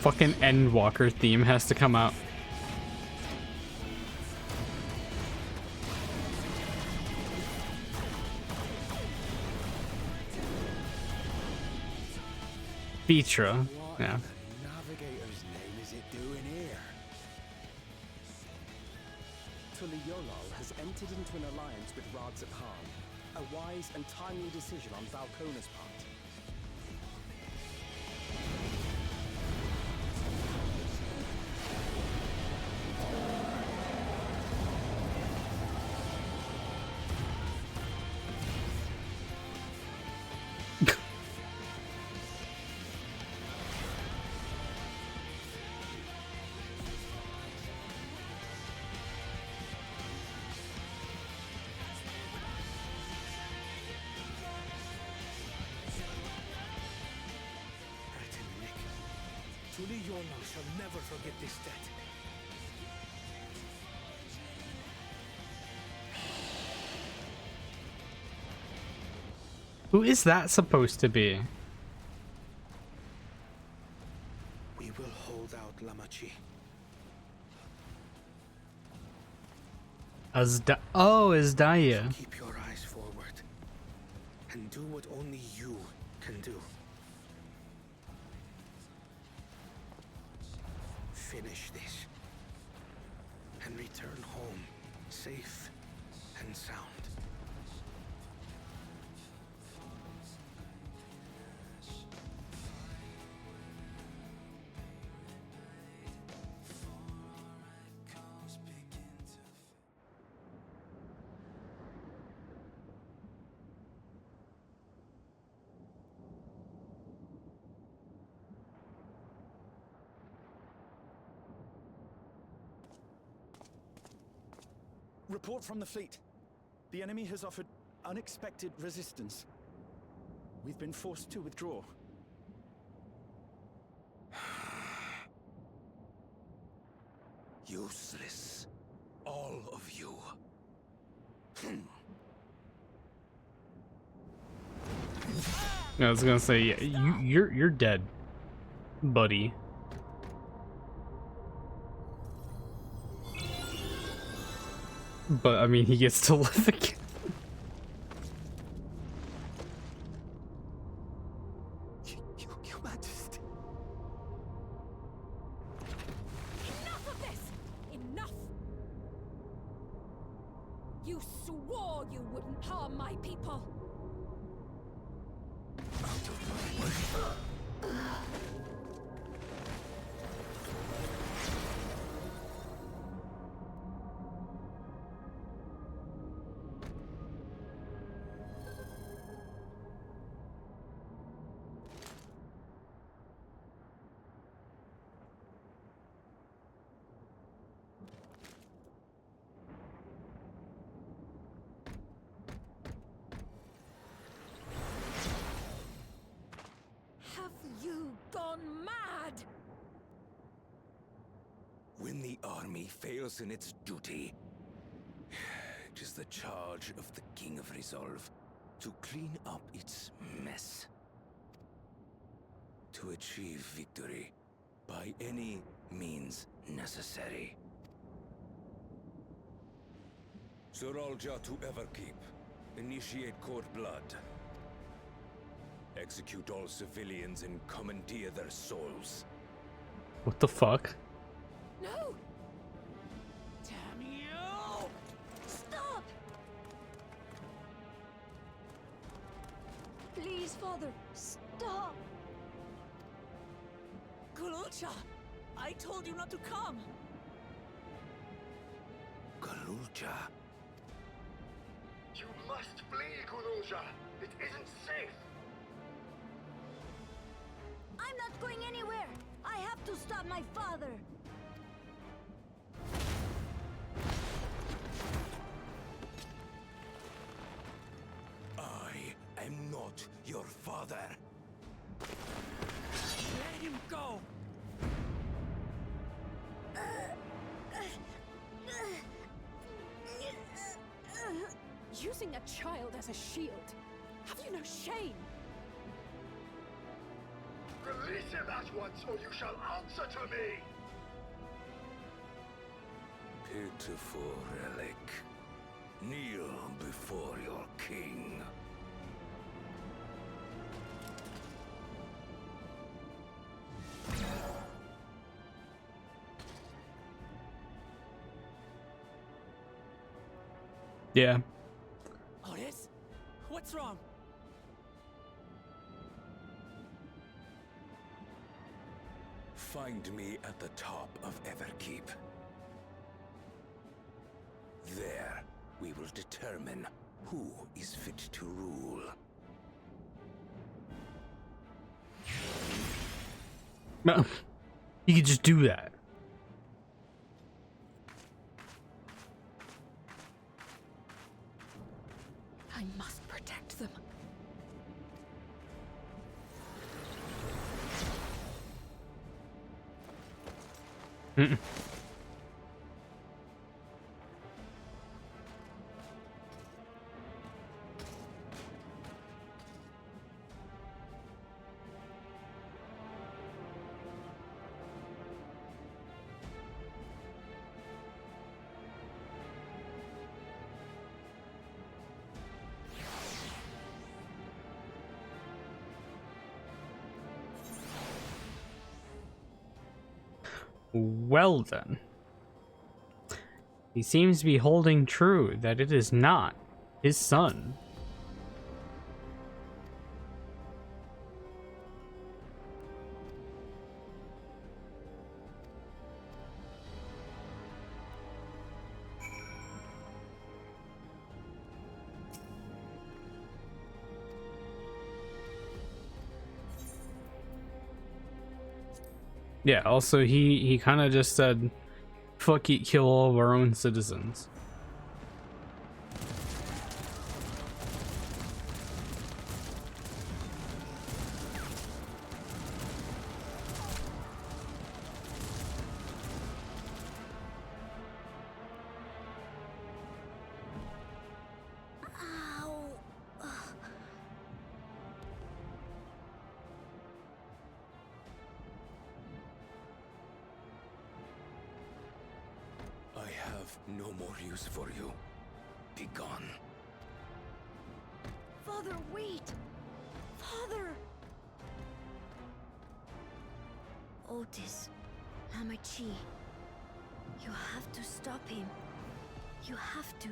Fucking Endwalker theme has to come out. Vitra, yeah. Navigator's name is it doing here? Tuliolol has entered into an alliance with Radzahan. A wise and timely decision on Valkona's part. Tuliolol shall never forget this debt. Who is that supposed to be? We will hold out, Lamachi. Asdaya. Keep your eyes forward and do what only you can do. Finish this and return home safe and sound. Report from the fleet. The enemy has offered unexpected resistance. We've been forced to withdraw. Useless. All of you. I was gonna say, yeah, you're dead, buddy. But I mean, he gets to live again. Your Majesty. Enough of this! Enough! You swore you wouldn't harm my people. Have you gone mad? When the army fails in its duty, it is the charge of the King of Resolve to clean up its mess. To achieve victory by any means necessary. Zoraal Ja to Everkeep. Initiate court blood. Execute all civilians and commandeer their souls. What the fuck? No! Damn you! Stop! Please, Father, stop! Zoraal Ja! I told you not to come! Zoraal Ja. You must flee, Zoraal Ja. It isn't safe. I'm not going anywhere. I have to stop my father. I am not your father. Let him go! Using a child as a shield. Have you no shame? Release him at once, or you shall answer to me! Pitiful relic. Kneel before your king. Yeah. Otis? What's wrong? Find me at the top of Everkeep. There, we will determine who is fit to rule. No. You could just do that. I must protect them. Mm-mm. Well then. He seems to be holding true that it is not his son. Yeah, also he kind of just said, fuck it, kill all of our own citizens. I have no more use for you. Be gone. Father, wait! Father! Otis, Hamachi, you have to stop him. You have to.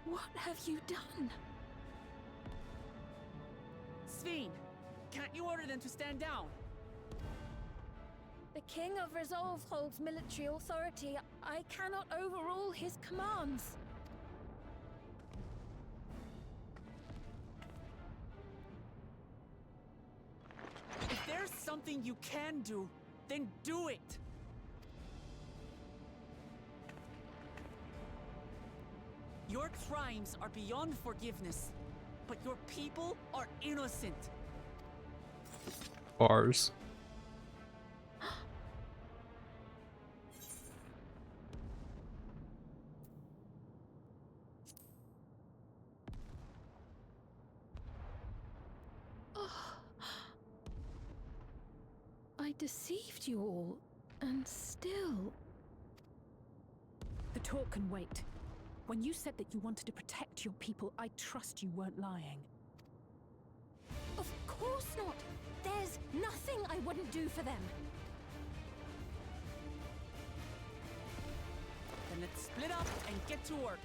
What have you done? Sveen, can't you order them to stand down? The King of Resolve holds military authority. I cannot overrule his commands. If there's something you can do, then do it! Your crimes are beyond forgiveness, but your people are innocent. Bars. I deceived you all, and still... The talk can wait. When you said that you wanted to protect your people, I trust you weren't lying. Of course not! There's nothing I wouldn't do for them! Then let's split up and get to work.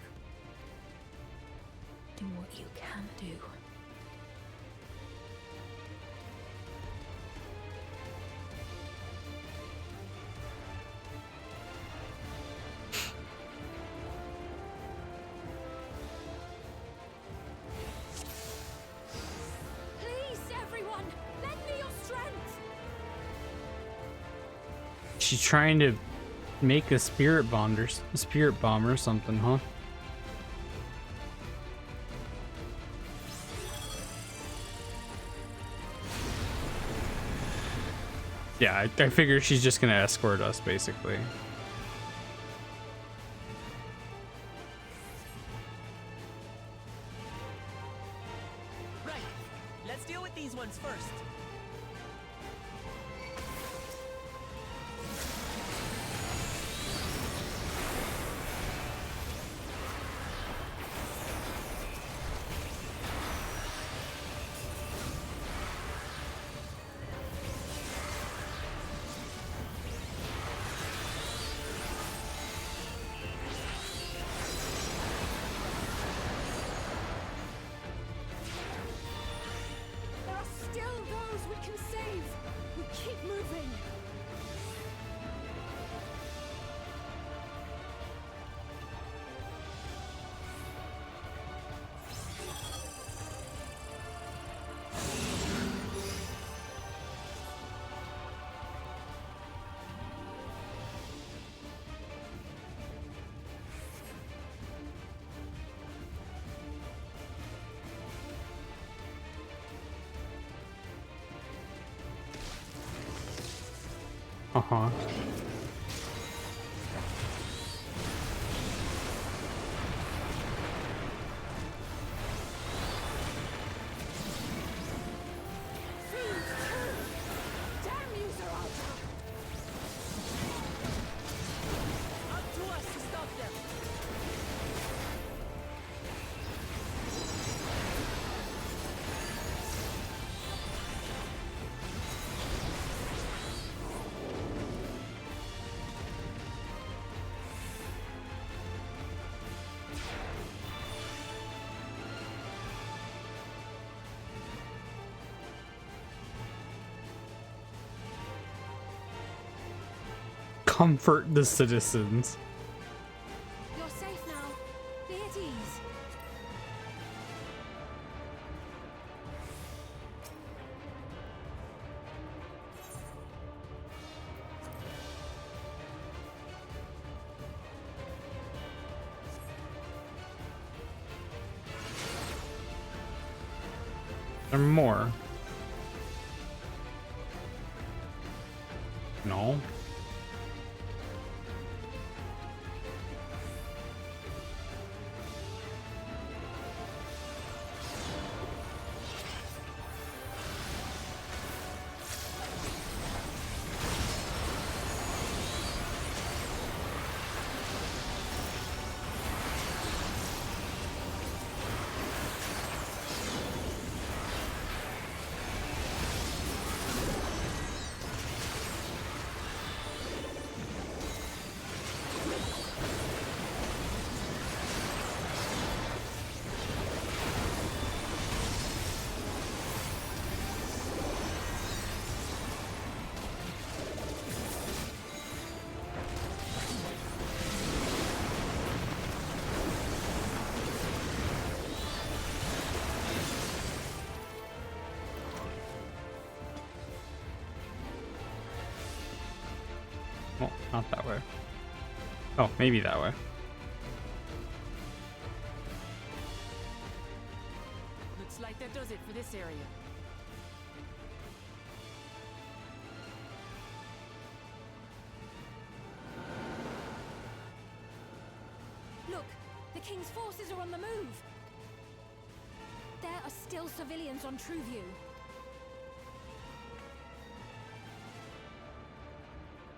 Do what you can do. She's trying to make a spirit bomb or something, huh? Yeah, I figure she's just gonna escort us, basically. Right. Let's deal with these ones first. Uh-huh. Damn you, Zoraal Ja! Up to us to stop them. Comfort the citizens. You're safe now. Be at ease. There are more. No. Well, not that way. Oh, maybe that way. Looks like that does it for this area. The King's forces are on the move! There are still civilians on Trueview.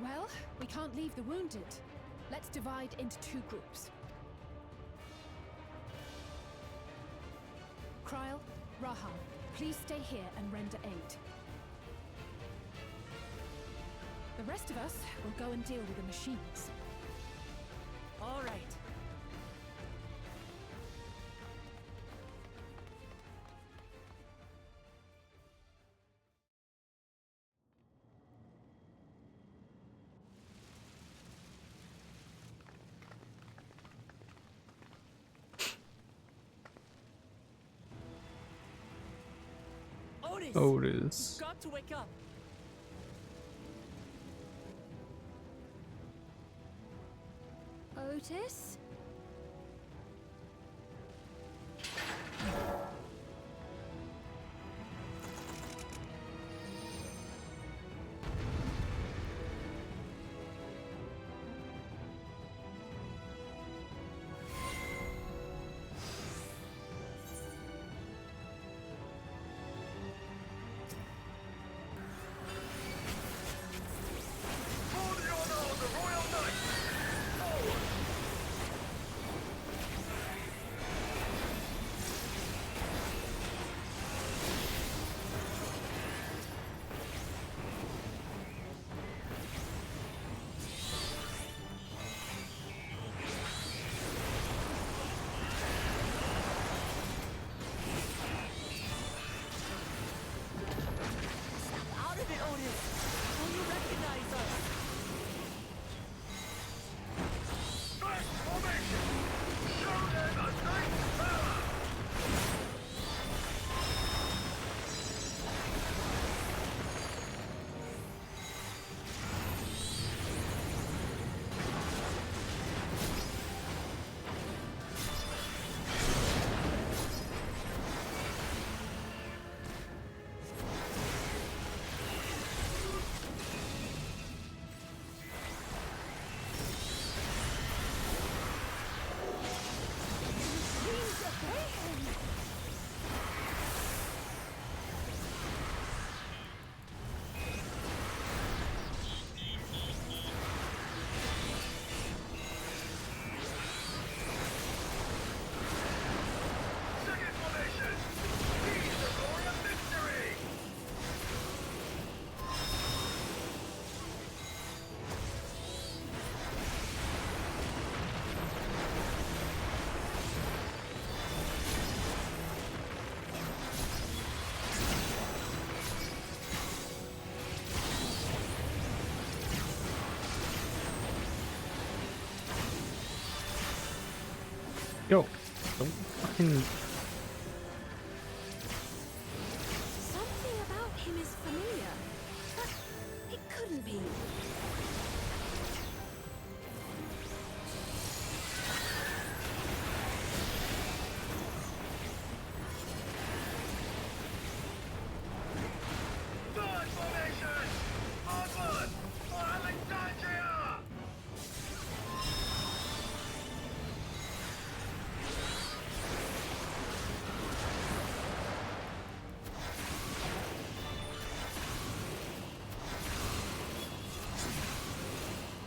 Well, we can't leave the wounded. Let's divide into 2 groups. Kryl, Raham, please stay here and render aid. The rest of us will go and deal with the machines. All right. Otis. Got to wake up. Otis? Yo, don't fucking... Something about him is familiar, but it couldn't be. Third formation! Onward! For Alexandria!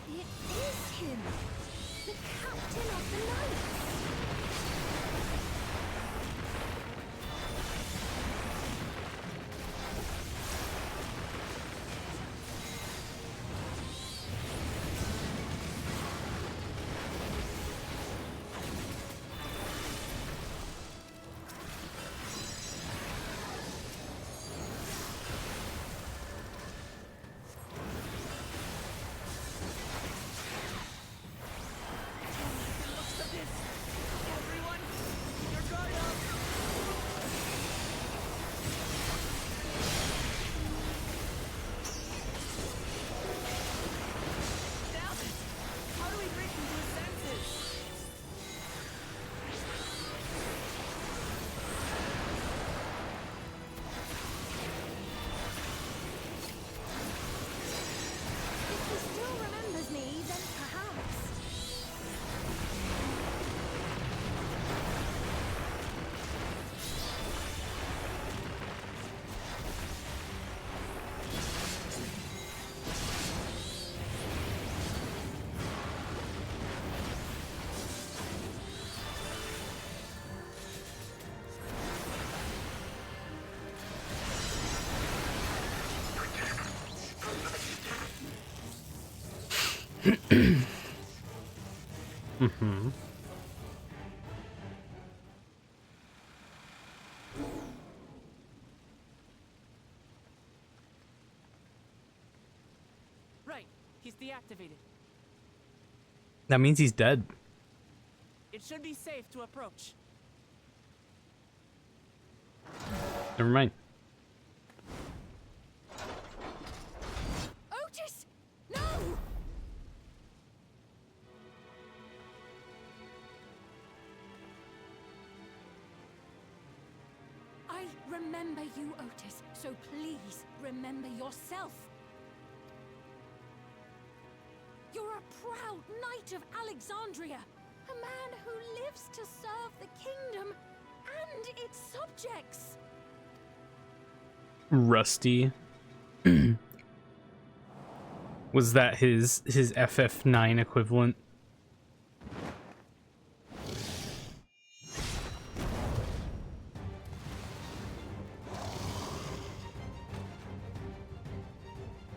It is him! The Captain of the Knights! Mm-hmm. Right. He's deactivated. That means he's dead. It should be safe to approach. Never mind. Otis! No! I remember you, Otis, so please remember yourself. You're a proud knight of Alexandria, a man who lives to serve the kingdom and its subjects. Rusty. Was that his FF9 equivalent?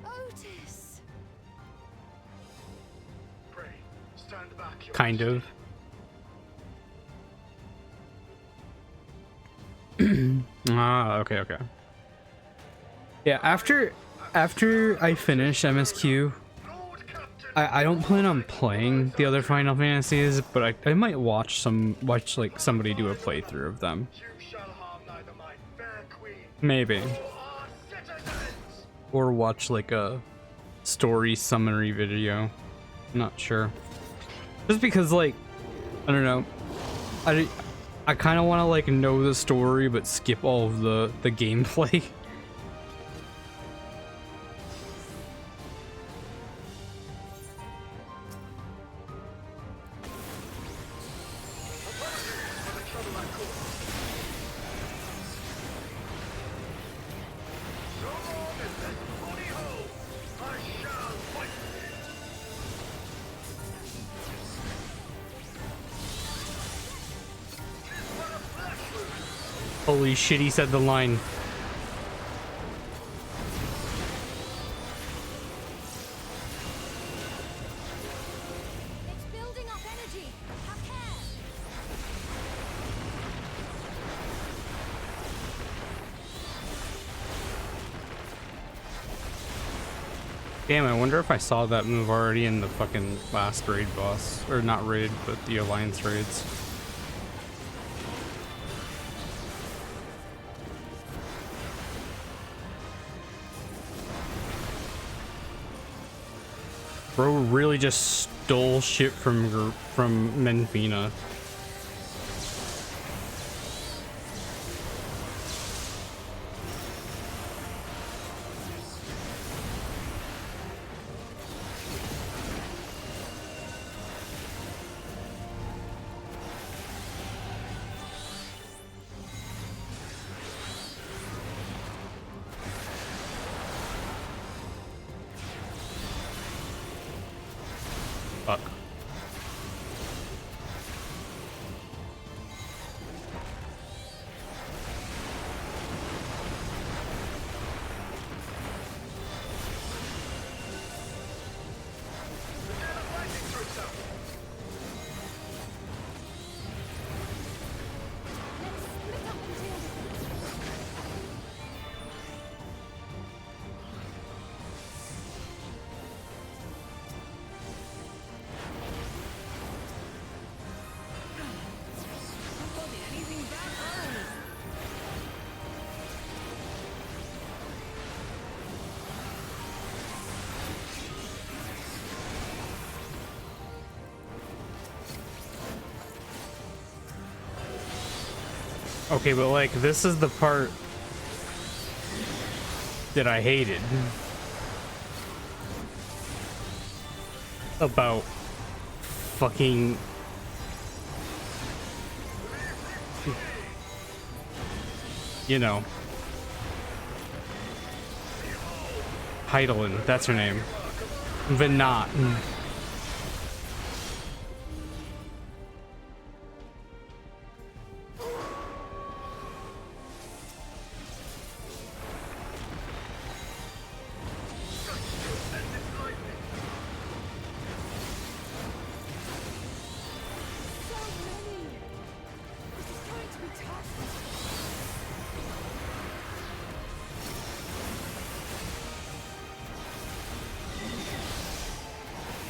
Otis. Pray, stand back, Your Kind of. Okay. Yeah, after I finish MSQ, I don't plan on playing the other Final Fantasies, but I might watch like somebody do a playthrough of them. Maybe. Or watch like a story summary video. I'm not sure. Just because, like, I don't know. I kind of want to like know the story but skip all of the gameplay. Holy shit, he said the line. It's building up energy. Have care. Damn, I wonder if I saw that move already in the fucking last raid boss. Or not raid, but the Alliance raids. Bro really just stole shit from Menfina. Fuck. Okay, but like, this is the part that I hated about fucking Heidelin, that's her name. Venat.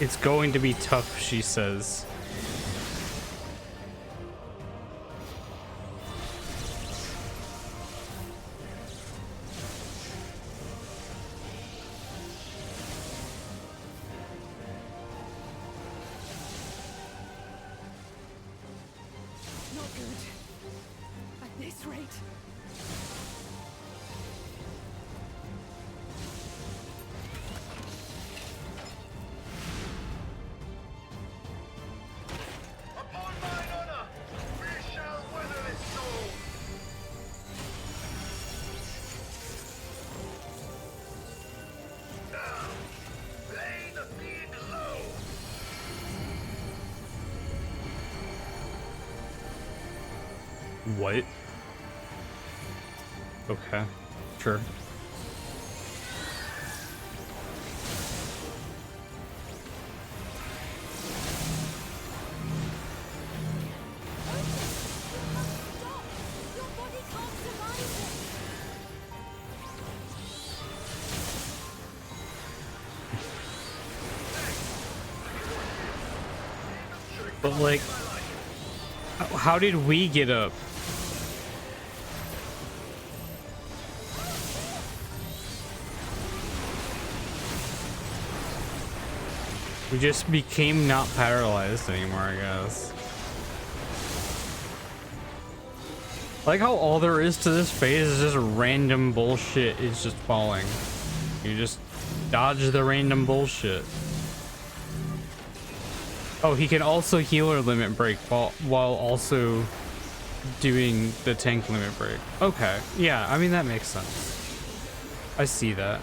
It's going to be tough, she says. Not good. At this rate. Upon mine honor, we shall weather this storm. Now, lay the fiend low. What? Okay, sure. But like, how did we get up? We just became not paralyzed anymore, I guess. I like how all there is to this phase is just random bullshit is just falling. You just dodge the random bullshit. Oh, he can also healer limit break while also doing the tank limit break. Okay, yeah, I mean that makes sense. I see that.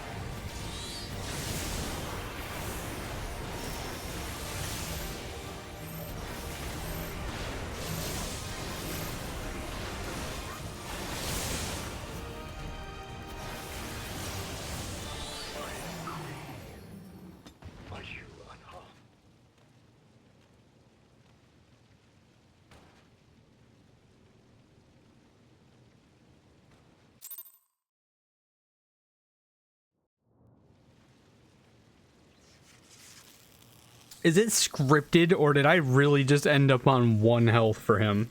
Are you unharmed? Is it scripted or did I really just end up on 1 health for him?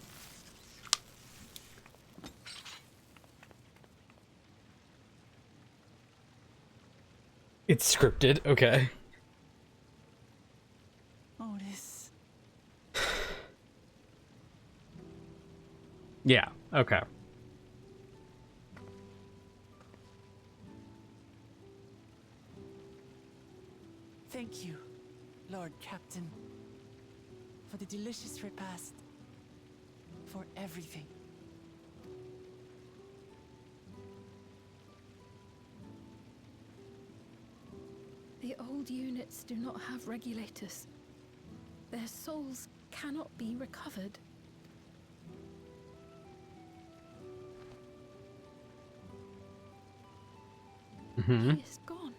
It's scripted, okay. Otis. Yeah, okay. Thank you, Lord Captain, for the delicious repast, for everything. The old units do not have regulators. Their souls cannot be recovered. Mm-hmm. He is gone.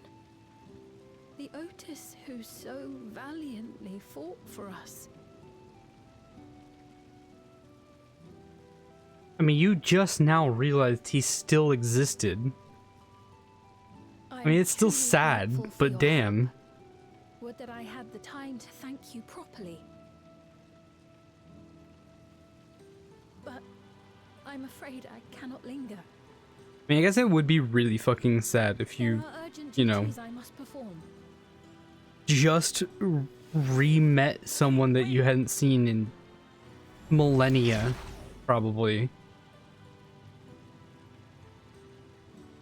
The Otis who so valiantly fought for us. I mean, you just now realized he still existed. I mean, it's still sad, but damn. Would that I had the time to thank you properly. But I'm afraid I cannot linger. I mean, I guess it would be really fucking sad if you, There are urgent you know, duties I must perform. just re-met someone that you hadn't seen in millennia, probably.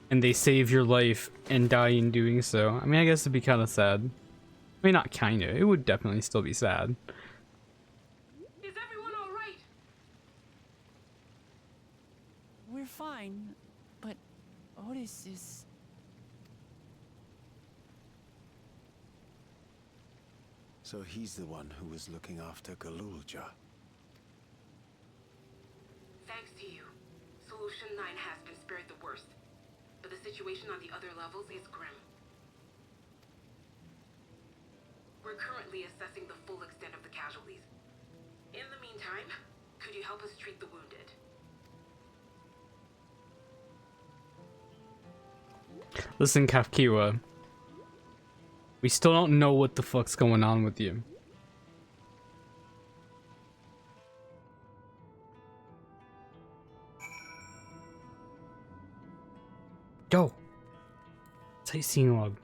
And they save your life and die in doing so. I mean, I guess it'd be kind of sad. I mean, not kind of. It would definitely still be sad. Is everyone all right? We're fine, but Otis is... So he's the one who was looking after Zoraal Ja. Thanks to you, Solution 9 has been spared the worst. But the situation on the other levels is grim. We're currently assessing the full extent of the casualties. In the meantime, could you help us treat the wounded? Listen, Kafkiwa. We still don't know what the fuck's going on with you. Go. Sightseeing log.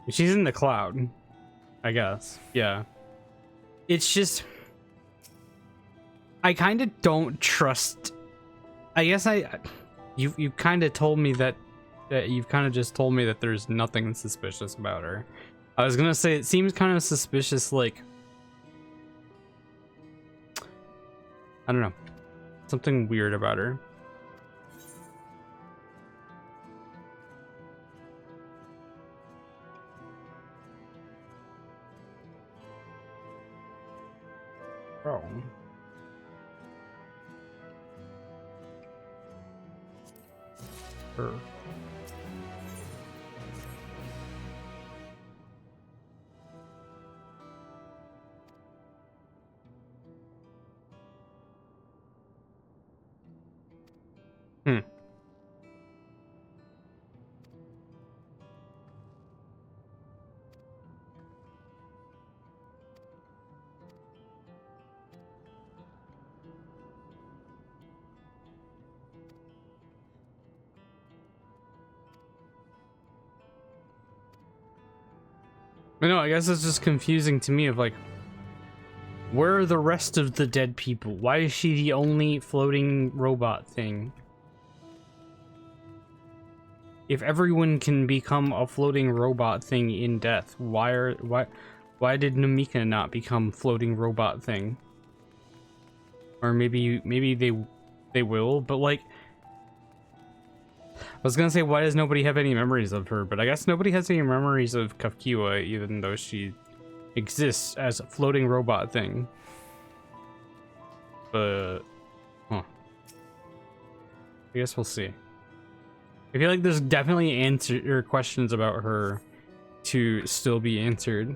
She's in the cloud, I guess. Yeah. It's just, I kind of don't trust. I guess you kind of told me that you've kind of just told me that there's nothing suspicious about her. I was gonna say it seems kind of suspicious, like, I don't know, something weird about her. Oh. Her. Hmm. I know, I guess it's just confusing to me of like, where are the rest of the dead people? Why is she the only floating robot thing? If everyone can become a floating robot thing in death, why did Namika not become floating robot thing? Or maybe they will, but like, I was gonna say, why does nobody have any memories of her? But I guess nobody has any memories of Kafkiwa, even though she exists as a floating robot thing. But, huh. I guess we'll see. I feel like there's definitely questions about her to still be answered.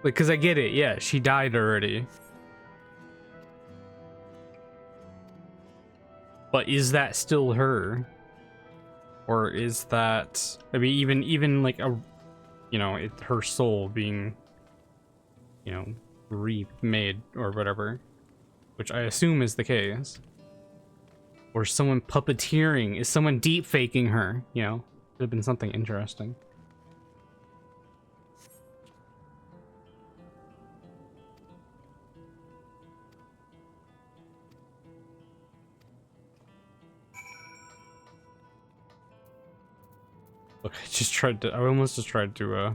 Like, cause I get it, yeah, she died already. But is that still her? Or is that, I mean, even like a, you know, her soul being, you know, remade or whatever, which I assume is the case. Or someone puppeteering, is someone deep faking her, you know? Could have been something interesting. Look, I almost just tried to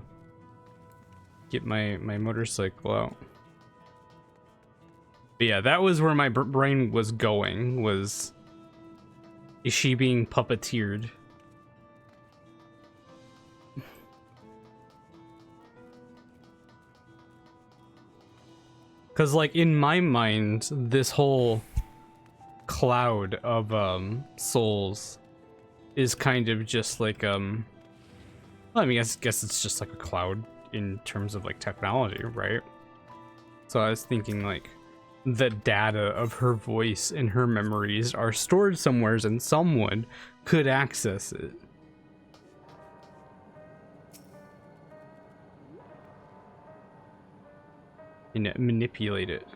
get my motorcycle out. But yeah, that was where my brain was going, was, is she being puppeteered? Cause like in my mind, this whole cloud of souls is kind of just like well, I mean, I guess it's just like a cloud in terms of like technology, right? So I was thinking like the data of her voice and her memories are stored somewhere and someone could access it. And manipulate it.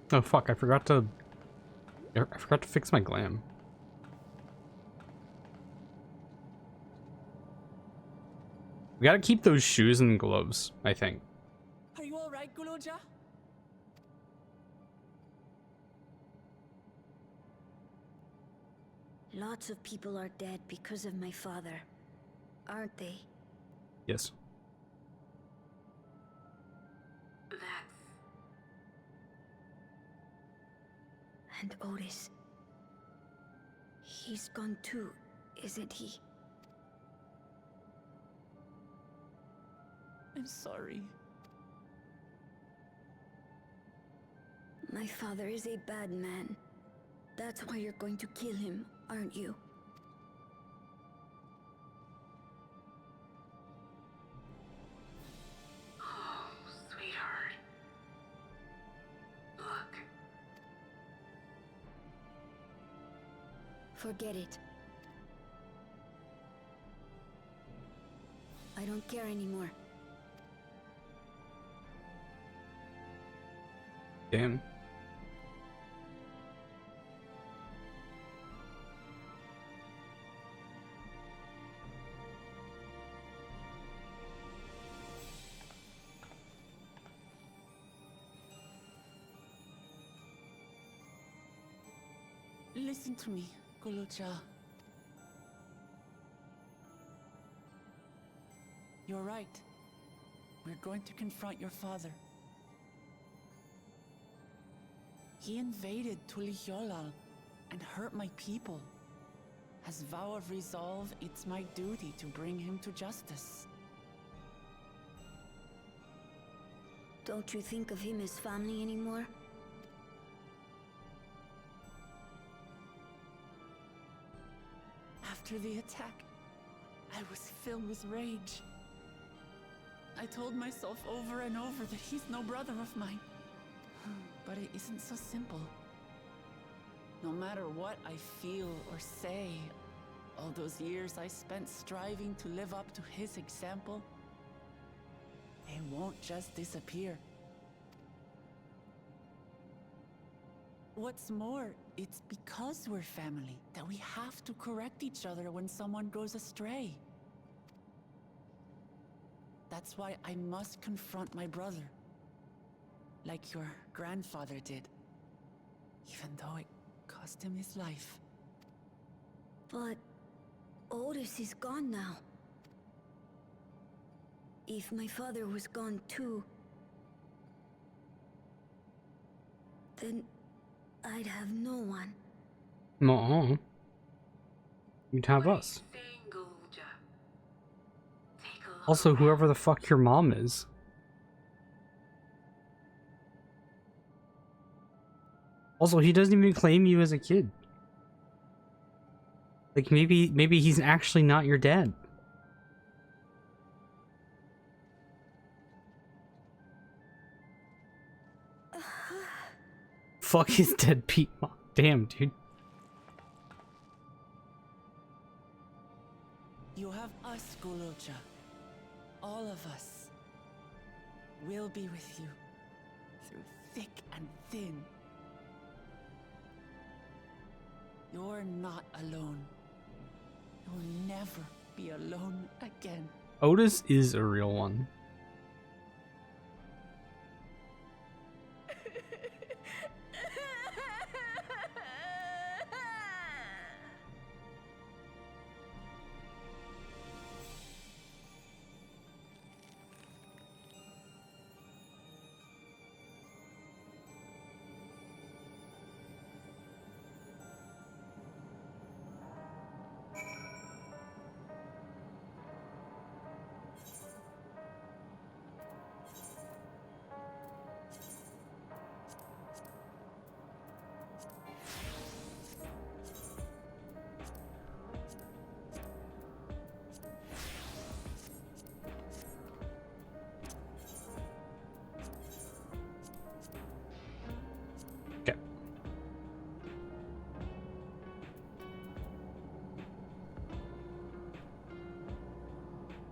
Oh fuck, I forgot to fix my glam. We gotta keep those shoes and gloves, I think. Are you all right, Zoraal Ja? Lots of people are dead because of my father, aren't they? Yes. That's... And Otis. He's gone too, isn't he? I'm sorry. My father is a bad man. That's why you're going to kill him, aren't you? Oh, sweetheart. Look. Forget it. I don't care anymore. Damn. Listen to me, Zoraal Ja. You're right. We're going to confront your father. He invaded Tulihyolal and hurt my people. As vow of resolve, it's my duty to bring him to justice. Don't you think of him as family anymore? After the attack, I was filled with rage. I told myself over and over that he's no brother of mine. But it isn't so simple. No matter what I feel or say, all those years I spent striving to live up to his example, they won't just disappear. What's more, it's because we're family that we have to correct each other when someone goes astray. That's why I must confront my brother. Like your grandfather did. Even though it cost him his life. But Otis is gone now. If my father was gone too, then I'd have no one. No. You'd have us. Also, whoever the fuck your mom is. Also, he doesn't even claim you as a kid. Like, maybe he's actually not your dad. Fuck his dead Pete mom. Damn, dude. You have us, Zoraal Ja. All of us. We'll be with you. Through thick and thin. You're not alone. You'll never be alone again. Otis is a real one.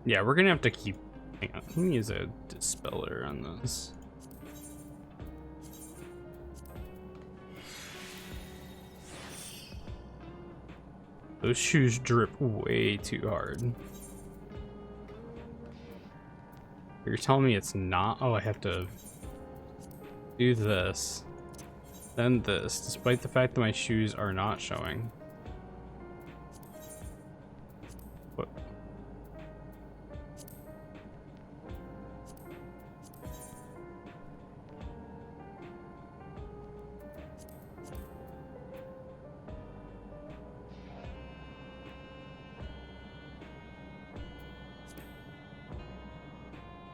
Yeah, we're gonna have to keep... Hang on, let me use a dispeller on this. Those shoes drip way too hard. You're telling me it's not? Oh, I have to do this, then this, despite the fact that my shoes are not showing. What?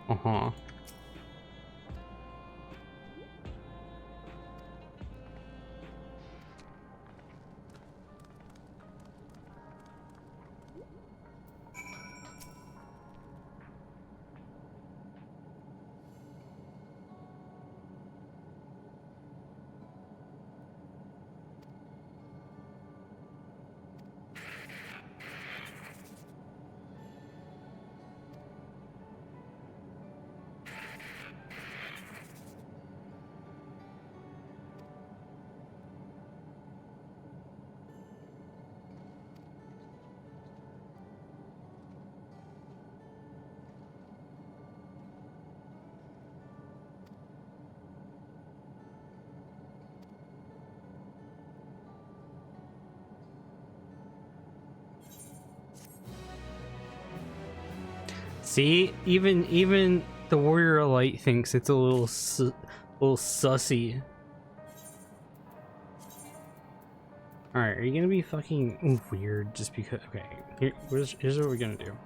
Uh-huh. See, even the Warrior of Light thinks it's a little sussy. All right, are you gonna be fucking weird just because? Okay, here's what we're gonna do.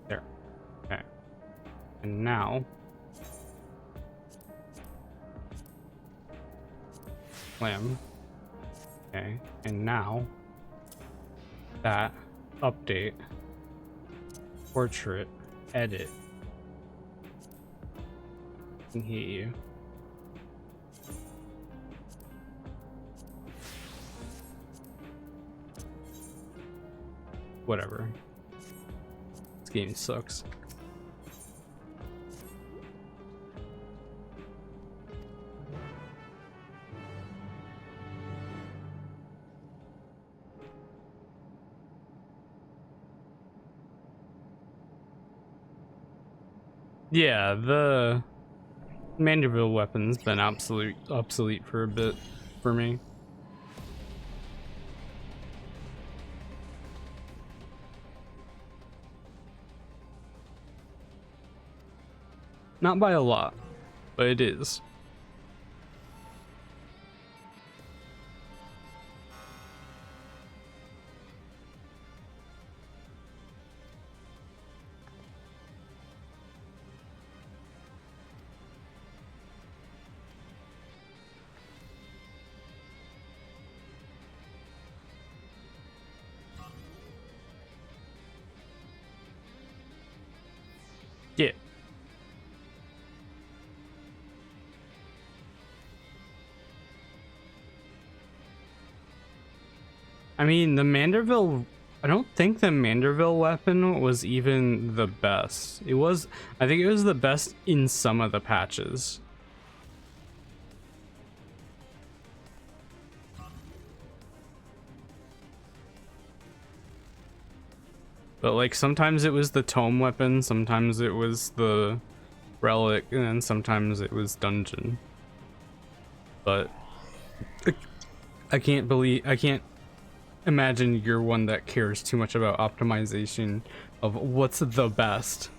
There. Okay. And now, slam. Okay. And now, that. Update, portrait, edit. I can hit you. Whatever. This game sucks. Yeah, the Manderville weapon's been obsolete for a bit for me. Not by a lot, but it is. Yeah. I mean, the Manderville, I don't think the Manderville weapon was even the best. It was, I think it was the best in some of the patches. But like sometimes it was the tome weapon, sometimes it was the relic, and then sometimes it was dungeon. But I can't imagine you're one that cares too much about optimization of what's the best.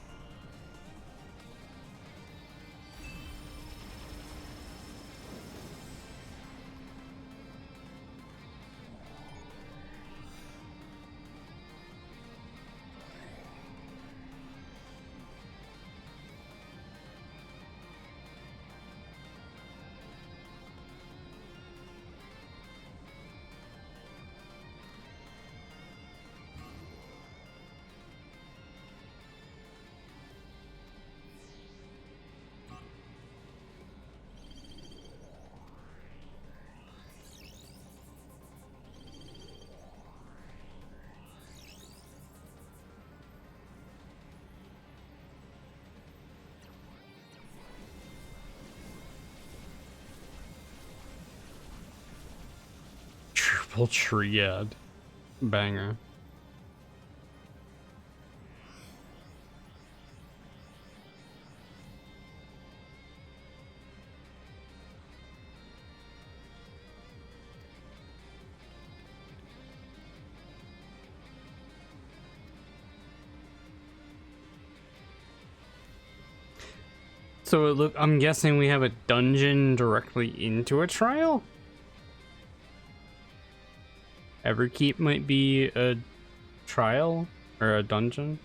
Triple triad. Banger. So I'm guessing we have a dungeon directly into a trial? Everkeep might be a trial or a dungeon.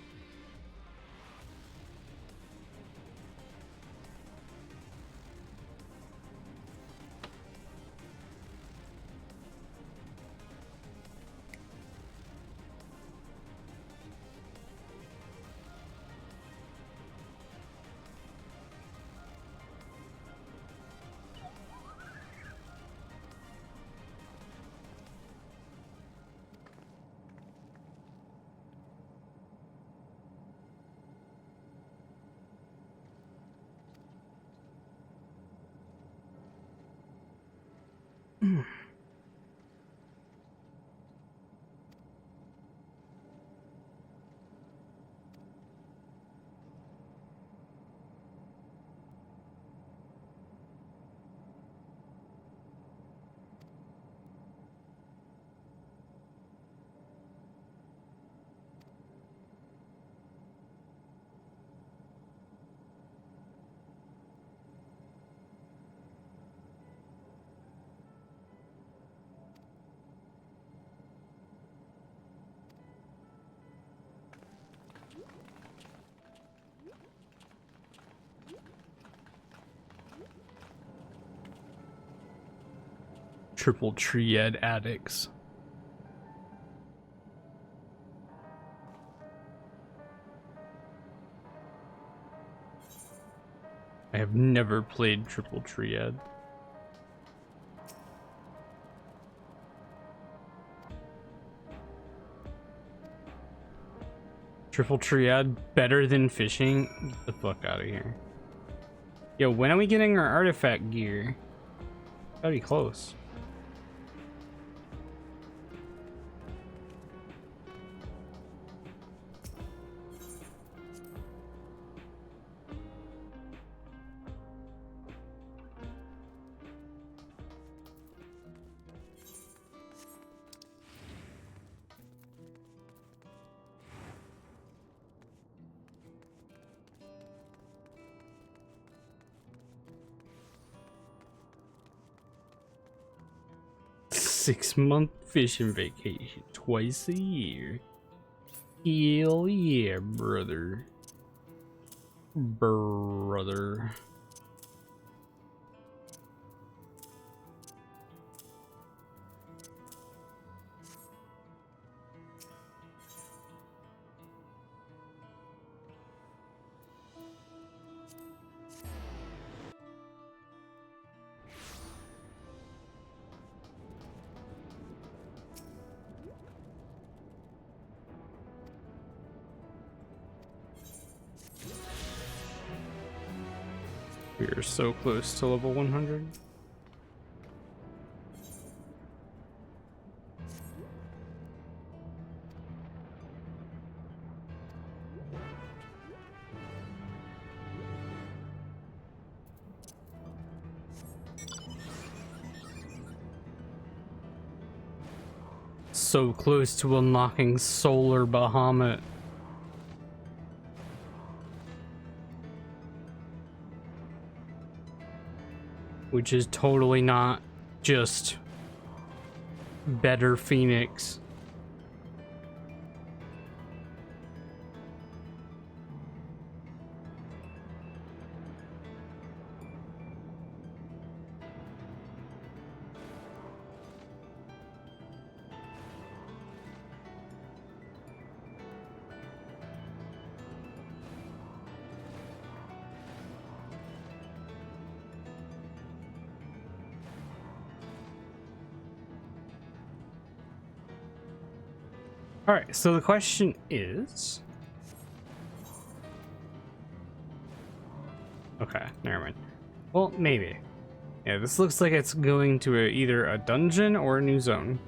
Triple triad addicts. I have never played triple triad. Triple triad better than fishing? Get the fuck out of here. Yo, when are we getting our artifact gear? Gotta be close. Six-month fishing vacation twice a year. Hell yeah, brother. Brother. We are so close to level 100. So close to unlocking Solar Bahamut. Which is totally not just better Phoenix. All right, so the question is... Okay, never mind. Well, maybe. Yeah, this looks like it's going to either a dungeon or a new zone.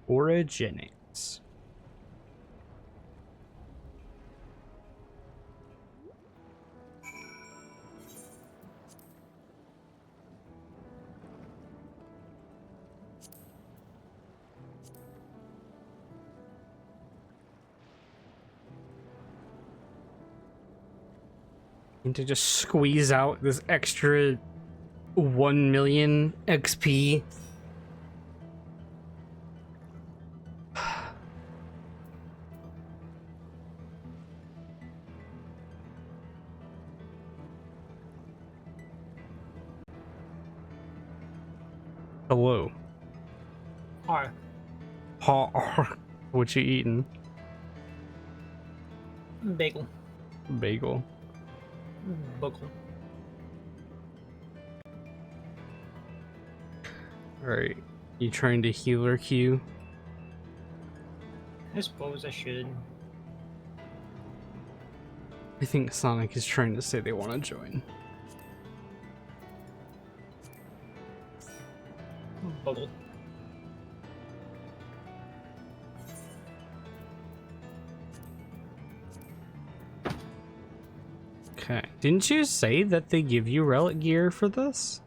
Origenics. And to just squeeze out this extra 1 million XP. Hello. Hi. What you eating? Bagel. Bagel. Bagel. Alright. You trying to healer queue? I suppose I should. I think Sonic is trying to say they want to join. Bubble. Okay. Didn't you say that they give you relic gear for this?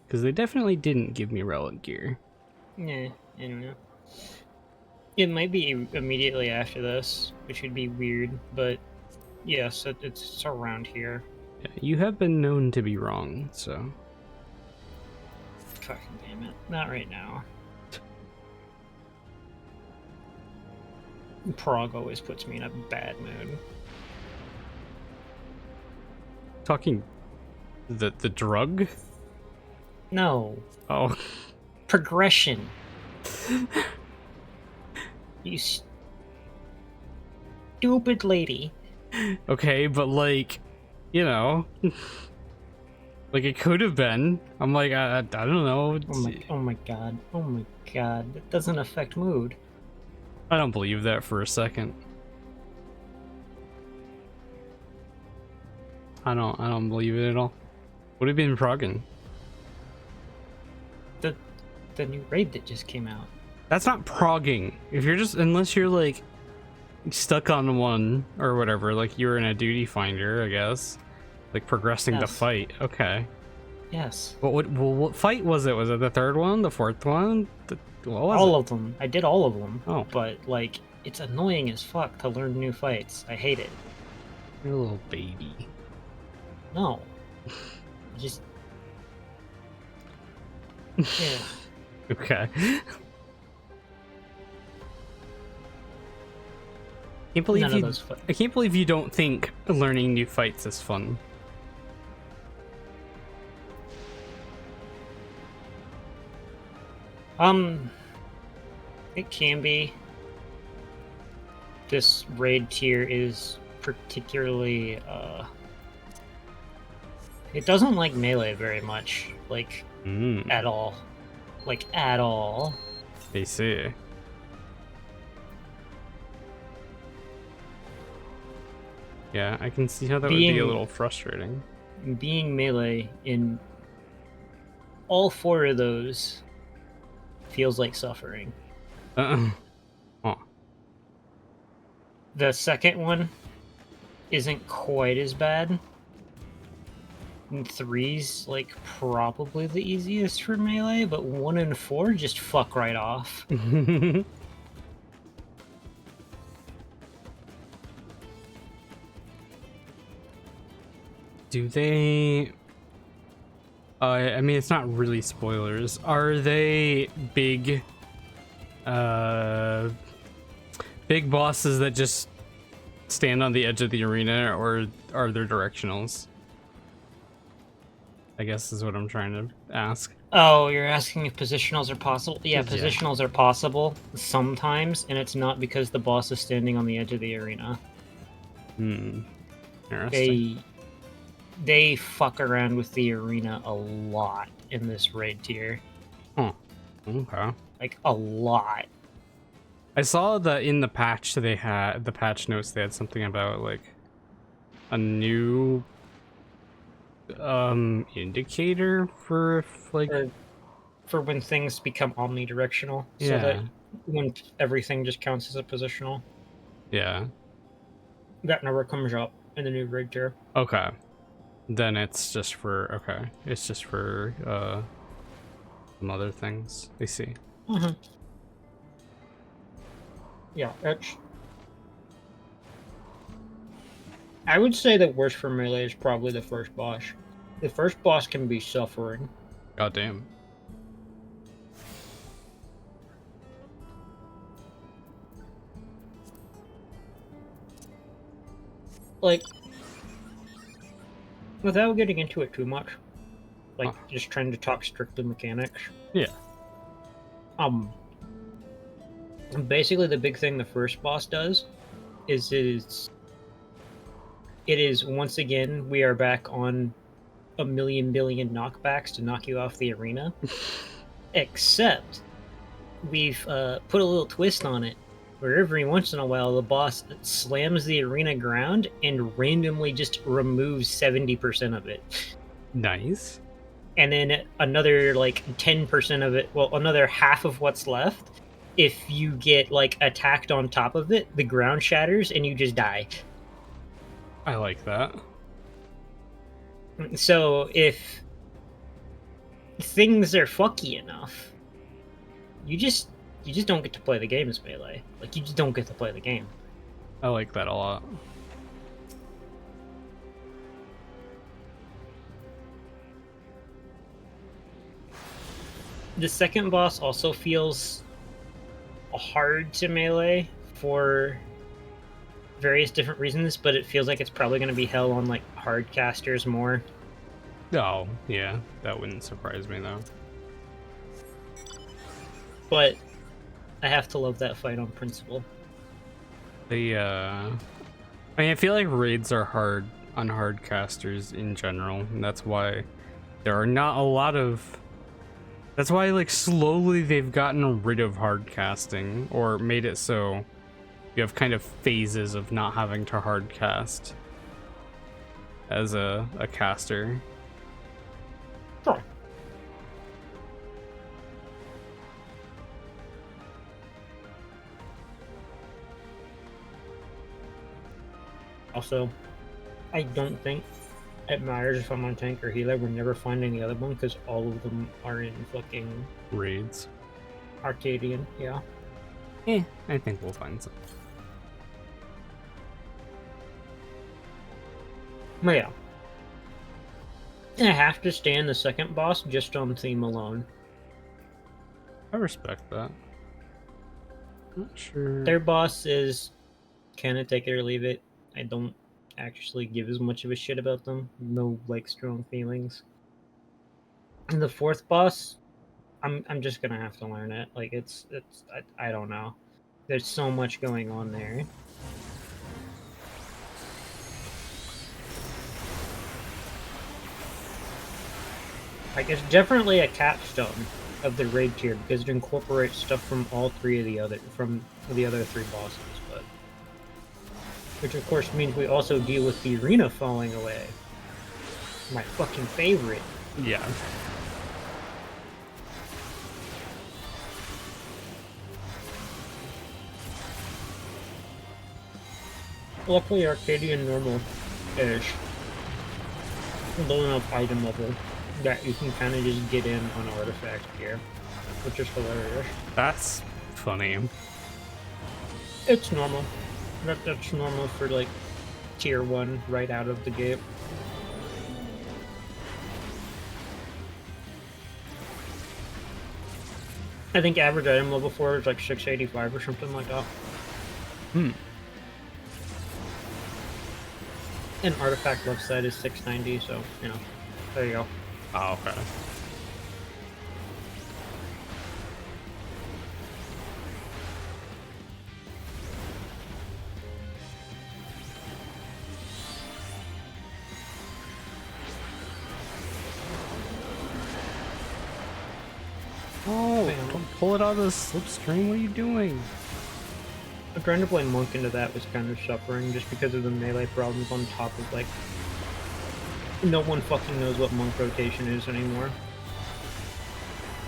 Because they definitely didn't give me relic gear. Yeah, I don't know. It might be immediately after this, which would be weird, but yes, it's around here. Yeah, you have been known to be wrong, so... Fucking damn it. Not right now. Prague always puts me in a bad mood. Talking... the drug? No. Oh. Progression. You stupid lady. Okay, but like, you know, like it could have been. I'm like, I don't know. Oh my god. Oh my god. That doesn't affect mood. I don't believe that for a second. I don't believe it at all. What have you been progging? The new raid that just came out. That's not progging. If you're just, unless you're like stuck on one or whatever, like you were in a duty finder, I guess, like progressing the fight. Okay. Yes. What fight was it? Was it the third one, the fourth one? What was all it? of them. I did all of them. Oh. But like, it's annoying as fuck to learn new fights. I hate it. You're a little baby. No. Just. Yeah. Okay. I can't believe you don't think learning new fights is fun. It can be. This raid tier is particularly, it doesn't like melee very much, like, at all. Like, at all. I see. Yeah, I can see how that would be a little frustrating. Being melee in all 4 of those feels like suffering. Oh. The second one isn't quite as bad. And 3's like probably the easiest for melee, but 1 and 4 just fuck right off. Do they... I mean, it's not really spoilers. Are they big... big bosses that just stand on the edge of the arena, or are there directionals? I guess is what I'm trying to ask. Oh, you're asking if positionals are possible? Yeah, Yeah. positionals are possible sometimes, and it's not because the boss is standing on the edge of the arena. Interesting. They fuck around with the arena a lot in this raid tier. Huh. Okay. Like, a lot. I saw that in the patch they had, the patch notes, they had something about, like, a new, indicator for, like... for when things become omnidirectional, so Yeah. that when everything just counts as a positional. Yeah. That never comes up in the new raid tier. Okay. Then it's just for It's just for some other things. I see. Mm-hmm. Yeah, I would say the worst for melee is probably the first boss. The first boss can be suffering. God damn. Like, without getting into it too much, like just trying to talk strictly mechanics. Yeah. Basically the big thing the first boss does is it is once again we are back on a million billion knockbacks to knock you off the arena. Except we've put a little twist on it where every once in a while the boss slams the arena ground and randomly just removes 70% of it. Nice. And then another like 10% of it, well, another half of what's left, if you get like attacked on top of it, the ground shatters and you just die. I like that. So if things are fucky enough, you just don't get to play the game as melee. Like, you just don't get to play the game. I like that a lot. The second boss also feels hard to melee for various different reasons, but it feels like it's probably going to be hell on like hard casters more. Oh, yeah. That wouldn't surprise me though. But I have to love that fight on principle. I mean, I feel like raids are hard on hard casters in general, and that's why there are not a lot of... That's why, like, slowly they've gotten rid of hard casting, or made it so you have kind of phases of not having to hard cast as a caster. Sure. Also, I don't think it matters if I'm on tank or healer. We're never finding the other one because all of them are in fucking raids. Arcadian, yeah. I think we'll find some. But yeah. I have to stand the second boss just on theme alone. I respect that. Not sure. Their boss is kind of take it or leave it. I don't actually give as much of a shit about them. No, like, strong feelings. And the fourth boss, I'm just gonna have to learn it. Like, I don't know. There's so much going on there. Like, it's definitely a capstone of the raid tier because it incorporates stuff from all three of the other three bosses, but which of course means we also deal with the arena falling away. My fucking favorite. Yeah. Luckily, Arcadian normal-ish. Low enough item level that you can kind of just get in on artifact gear, which is hilarious. That's funny. It's normal. That's normal for, like, tier 1 right out of the gate. I think average item level 4 is like 685 or something like that. And artifact left side is 690, so, you know, there you go. Oh, okay. Oh, don't pull it out of the slipstream. What are you doing? I'm trying to play Monk into that was kind of suffering just because of the melee problems on top of, like, no one fucking knows what Monk rotation is anymore.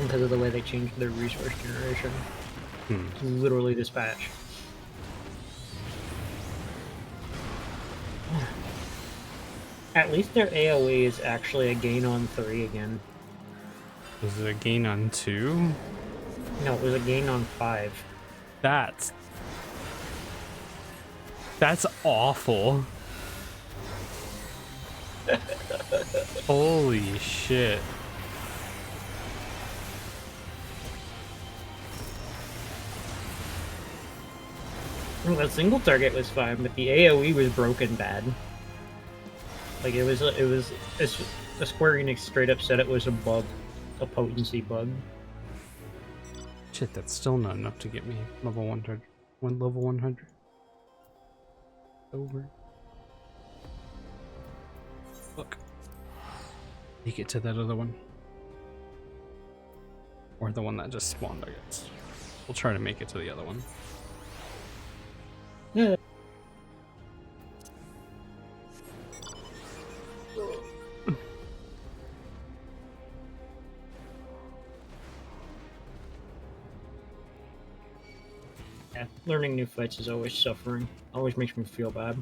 because of the way they changed their resource generation. Literally dispatch. At least their AoE is actually a gain on 3 again. Was it a gain on 2? No, it was a gain on 5. That's awful. Holy shit. The single target was fine, but the AoE was broken bad. Like a Square Enix straight up said it was a bug, a potency bug. Shit, that's still not enough to get me level 100. Level 100. Over. Look. Make it to that other one. Or the one that just spawned, I guess. We'll try to make it to the other one. Yeah. Yeah, learning new fights is always suffering. Always makes me feel bad.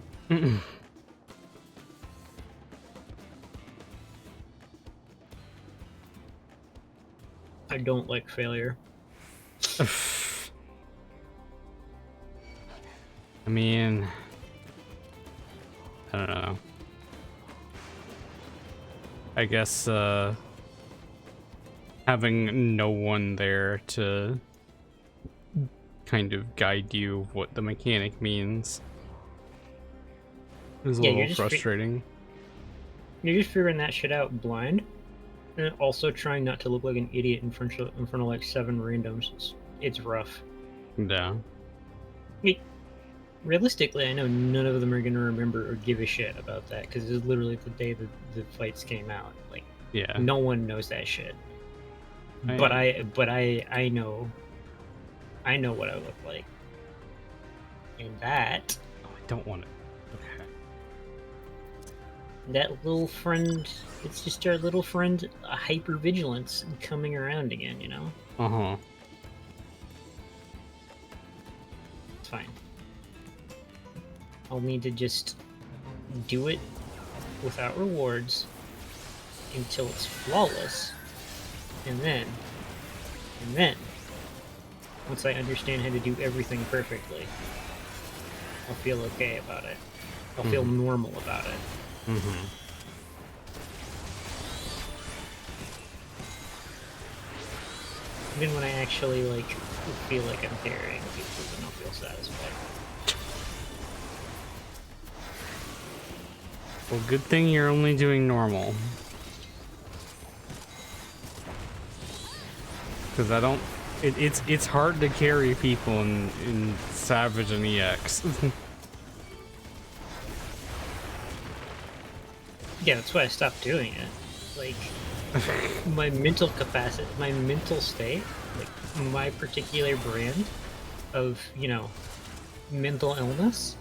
I don't like failure. I mean, I don't know. I guess having no one there to kind of guide you what the mechanic means is a little frustrating. You're just figuring that shit out blind, and also trying not to look like an idiot in front of like 7 randoms. It's rough. Yeah. I mean, realistically, I know none of them are gonna remember or give a shit about that because it's literally the day that the fights came out. Like, yeah, no one knows that shit. I know what I look like, and that. Oh, I don't want it. Okay. That little friend. It's just our little friend, hypervigilance coming around again. You know. It's fine. I'll need to just do it without rewards until it's flawless, and then once I understand how to do everything perfectly, I'll feel okay about it. I'll feel normal about it. Even when I actually like feel like I'm carrying people, then I'll feel satisfied. Well, good thing you're only doing normal. Because I don't... It's hard to carry people in Savage and EX. Yeah, that's why I stopped doing it. Like, my mental capacity, my mental state, like, my particular brand of, you know, mental illness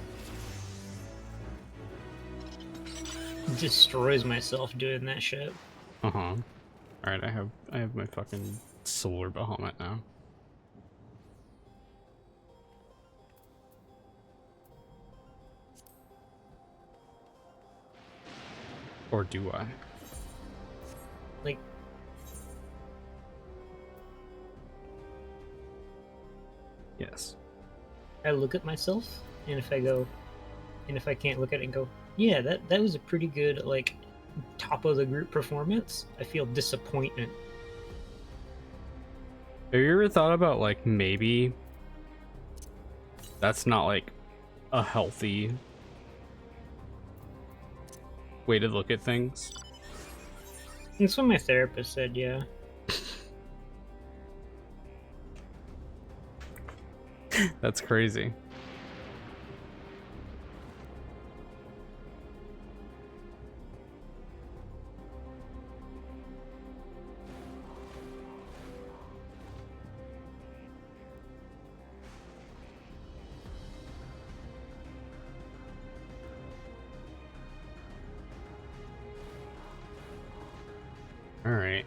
destroys myself doing that shit. Alright, I have my fucking solar Bahamut now. Or do I? Like, yes. I look at myself, and if I can't look at it and go, yeah, that was a pretty good, like, top of the group performance, I feel disappointment. Have you ever thought about, like, maybe that's not, like, a healthy way to look at things? That's what my therapist said, yeah. That's crazy. All right.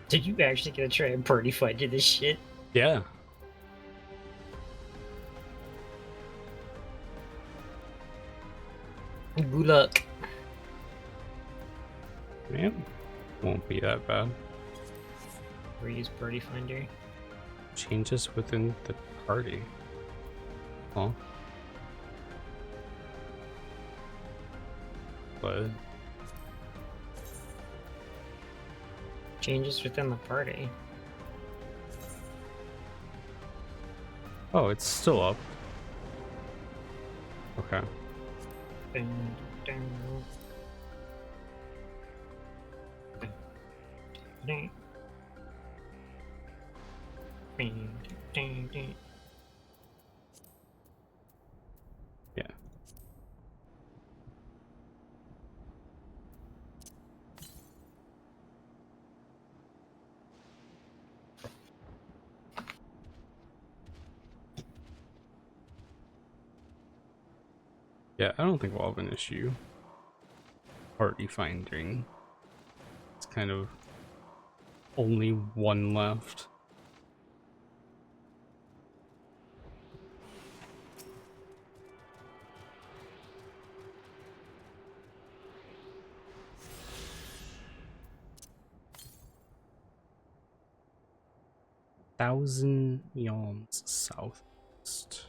Did you actually gonna try and party fight to this shit? Yeah. Good luck. Yep. Won't be that bad. Use party finder. Changes within the party. Huh? What? Changes within the party. Oh, it's still up. Okay. Yeah. Yeah, I don't think we'll have an issue party finding. It's kind of only one left. Thousand Yawns Southwest.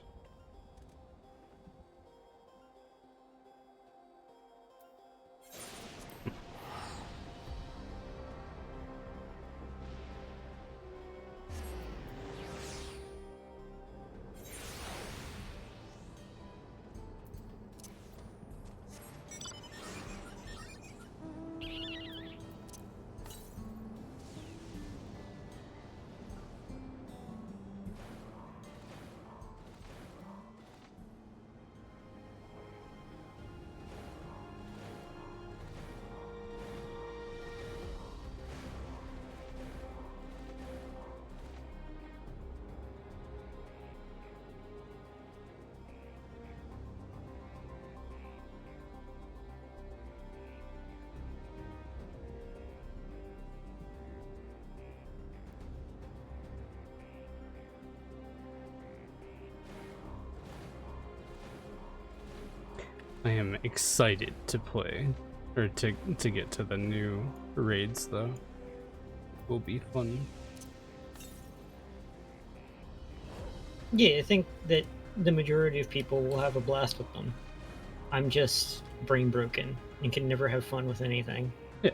I am excited to play, or to get to the new raids though. Will be fun. Yeah, I think that the majority of people will have a blast with them. I'm just brain broken and can never have fun with anything. Yeah.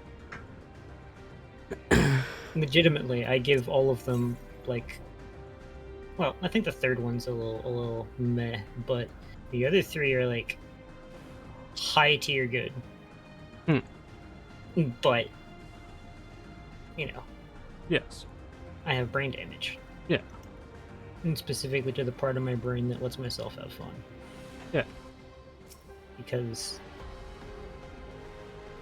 Legitimately, I give all of them like, well, I think the third one's a little meh, but the other three are like high tier good. But you know, yes, I have brain damage. Yeah. And specifically to the part of my brain that lets myself have fun. Yeah. Because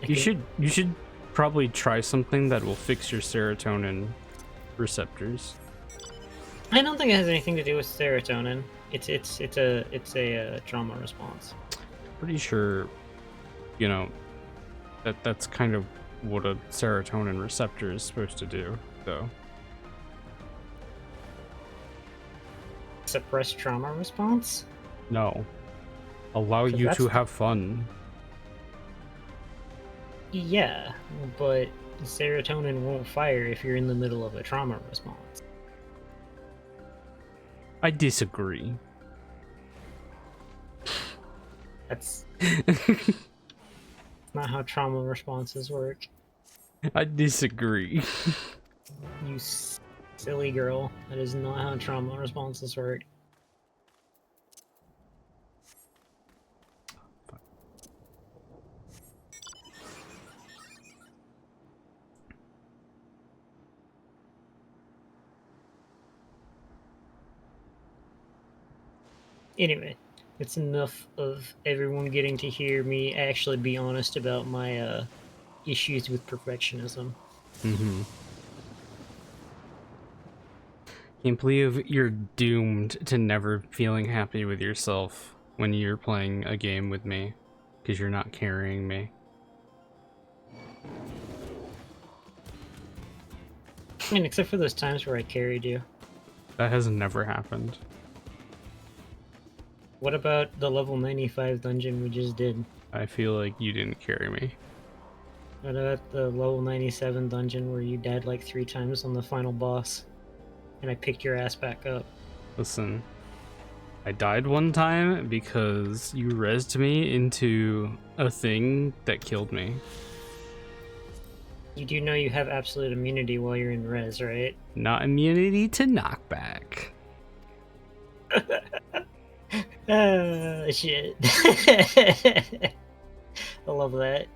you should probably try something that will fix your serotonin receptors. I don't think it has anything to do with serotonin. It's a trauma response. Pretty sure, you know, that's kind of what a serotonin receptor is supposed to do, though. Suppress trauma response? No. Allow you to have fun. Yeah, but serotonin won't fire if you're in the middle of a trauma response. I disagree. That's not how trauma responses work. I disagree. You silly girl. That is not how trauma responses work. Anyway, It's enough of everyone getting to hear me actually be honest about my issues with perfectionism. Mm-hmm. Can't believe you're doomed to never feeling happy with yourself when you're playing a game with me, because you're not carrying me. I mean, except for those times where I carried you. That has never happened. What about the level 95 dungeon we just did? I feel like you didn't carry me. What about the level 97 dungeon where you died like 3 times on the final boss? And I picked your ass back up. Listen, I died one time because you rezzed me into a thing that killed me. You do know you have absolute immunity while you're in res, right? Not immunity to knockback. Shit. I love that.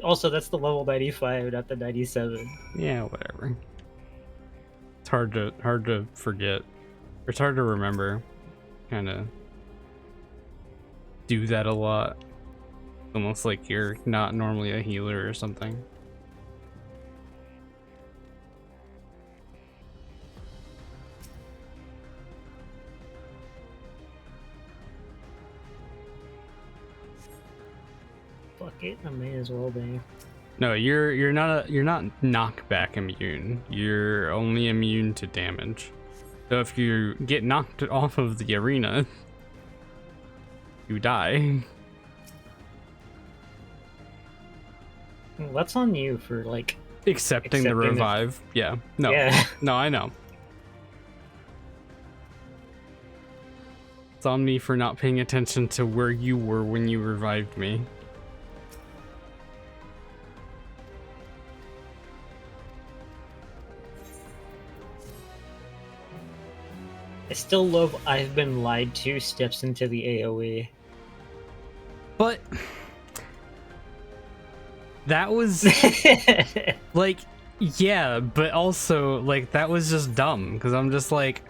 Also, that's the level 95, not the 97. Yeah, whatever. It's hard to forget. It's hard to remember. Kind of do that a lot. Almost like you're not normally a healer or something. Fuck it, I may as well be. No, you're not knockback immune. You're only immune to damage. So if you get knocked off of the arena, you die. Well, that's on you for like accepting the revive. Yeah. No. Yeah. No, I know. It's on me for not paying attention to where you were when you revived me. I still love I've been lied to steps into the AoE. But that was like, yeah, but also like that was just dumb because I'm just like,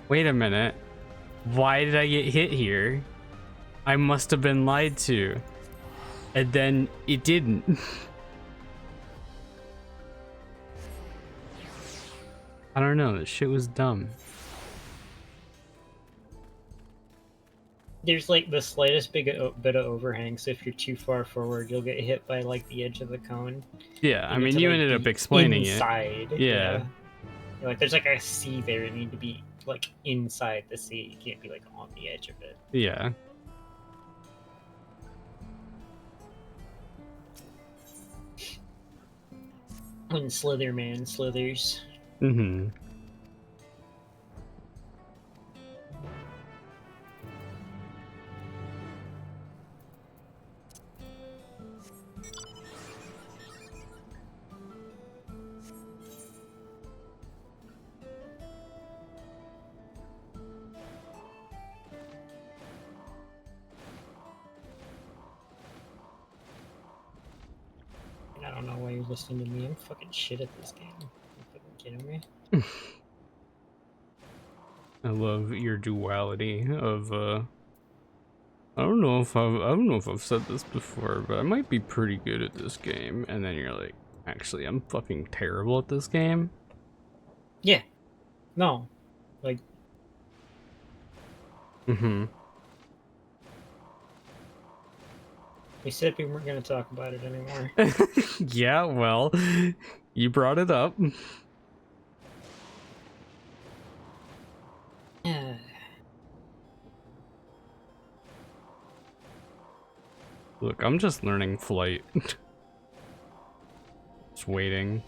wait a minute, why did I get hit here? I must have been lied to, and then it didn't. I don't know, this shit was dumb. There's like the slightest bit of overhang, so if you're too far forward, you'll get hit by like the edge of the cone. Yeah, I mean, you ended up explaining inside. it. Yeah. Like there's like a sea there, you need to be like inside the sea. You can't be like on the edge of it. Yeah. When Slitherman slithers. Mm-hmm. I don't know why you're listening to me. I'm fucking shit at this game. You fucking kidding me? I love your duality of I don't know if I've said this before, but I might be pretty good at this game, and then you're like, actually, I'm fucking terrible at this game. Yeah. No. Like. Mm-hmm. We said we weren't going to talk about it anymore. Yeah, well, you brought it up. Look, I'm just learning flight. Just waiting.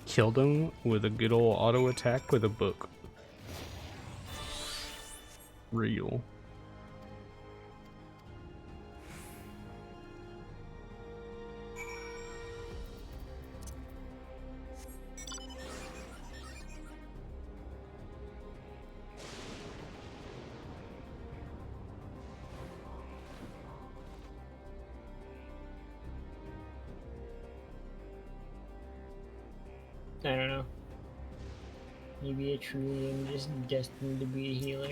Killed him with a good old auto attack with a book. Real. I don't know. Maybe I truly am just destined to be a healer.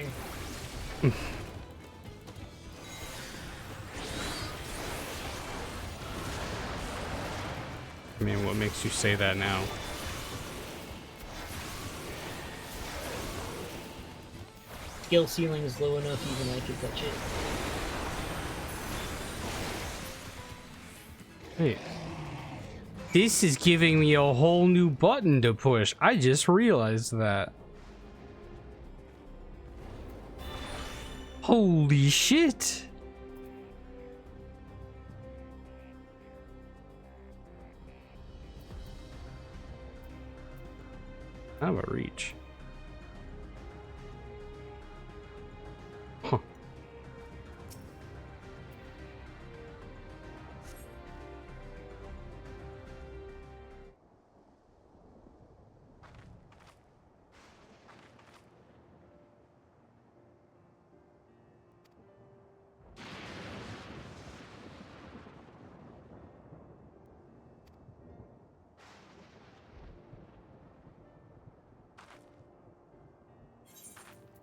I mean, what makes you say that now? Skill ceiling is low enough even I could touch it. Wait. This is giving me a whole new button to push. I just realized that. Holy shit! I have a reach. Huh.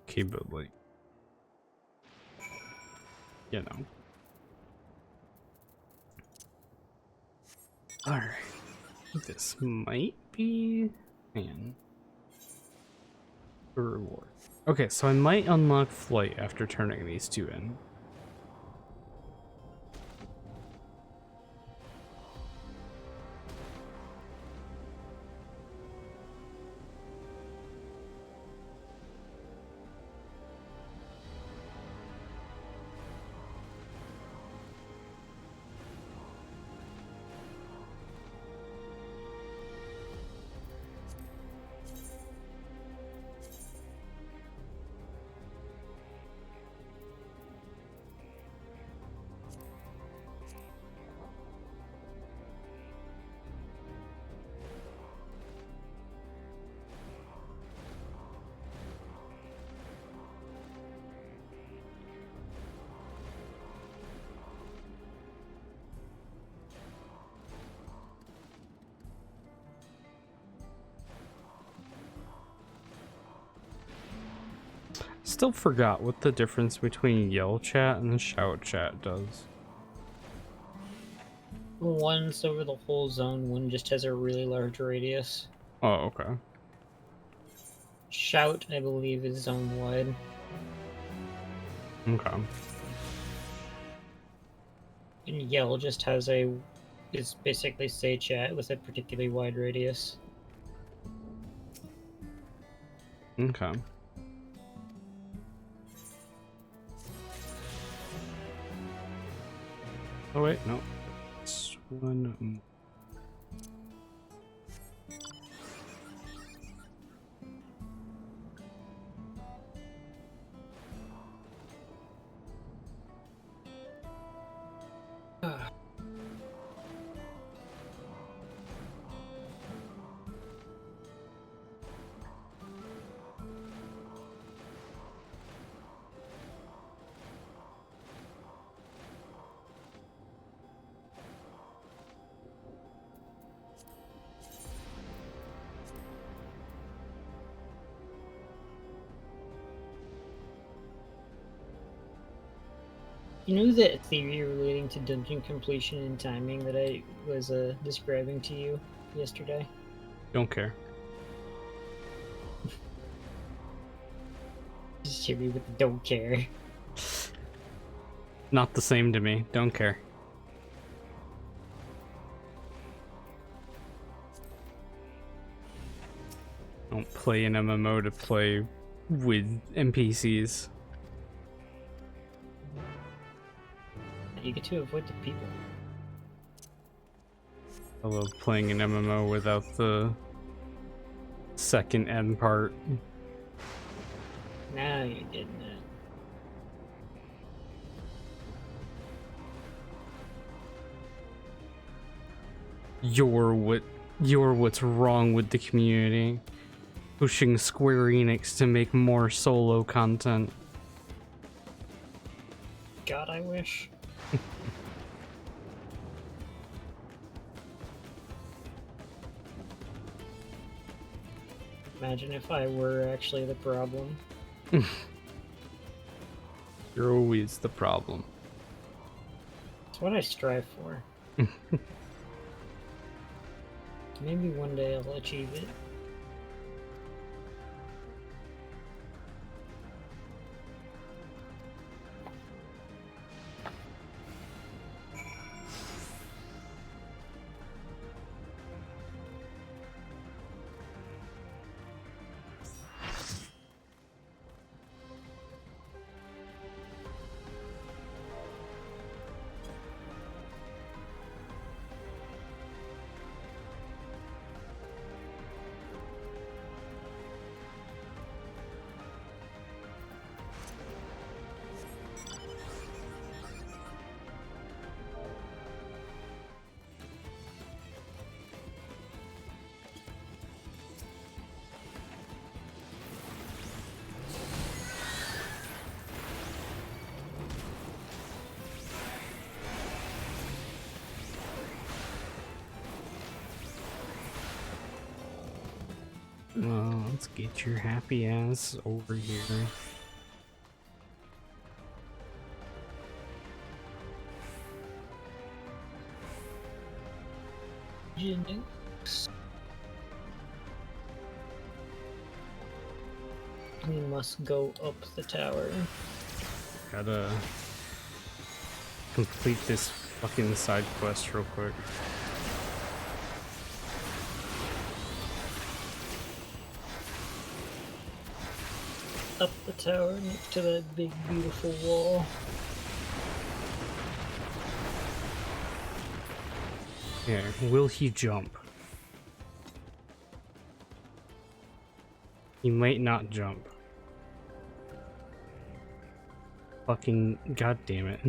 Okay, but like, you know. Alright. This might be a reward. Okay, so I might unlock flight after turning these two in. Still forgot what the difference between yell chat and shout chat does. One's over the whole zone, one just has a really large radius. Oh, okay. Shout, I believe, is zone wide. Okay. And yell just has a... is basically say chat with a particularly wide radius. Okay. Oh wait, no. It's one. You know that theory relating to dungeon completion and timing that I was describing to you yesterday? Don't care. Just hit me with the don't care. Not the same to me. Don't care. Don't play an MMO to play with NPCs. You get to avoid the people. I love playing an MMO without the second end part. No, you didn't. You're what's wrong with the community. Pushing Square Enix to make more solo content. God, I wish. Imagine if I were actually the problem. You're always the problem. It's what I strive for. Maybe one day I'll achieve it. Let's get your happy ass over here. Genix. We must go up the tower. Gotta complete this fucking side quest real quick. Up the tower next to that big beautiful wall. Yeah, will he jump? He might not jump. Fucking goddamn it.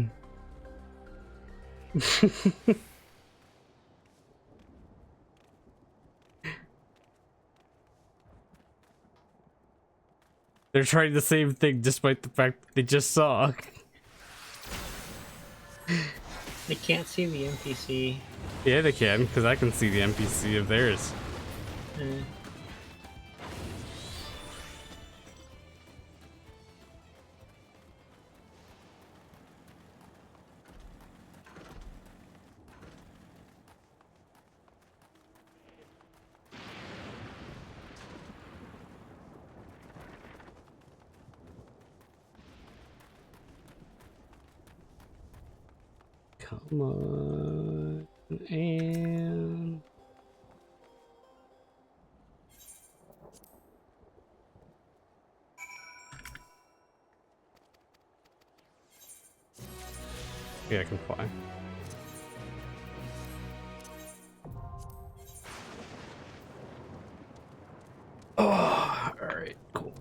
They're trying the same thing despite the fact that they just saw. They can't see the NPC. Yeah, they can, because I can see the NPC of theirs. Come on, and yeah, I can fly. Oh, all right, cool.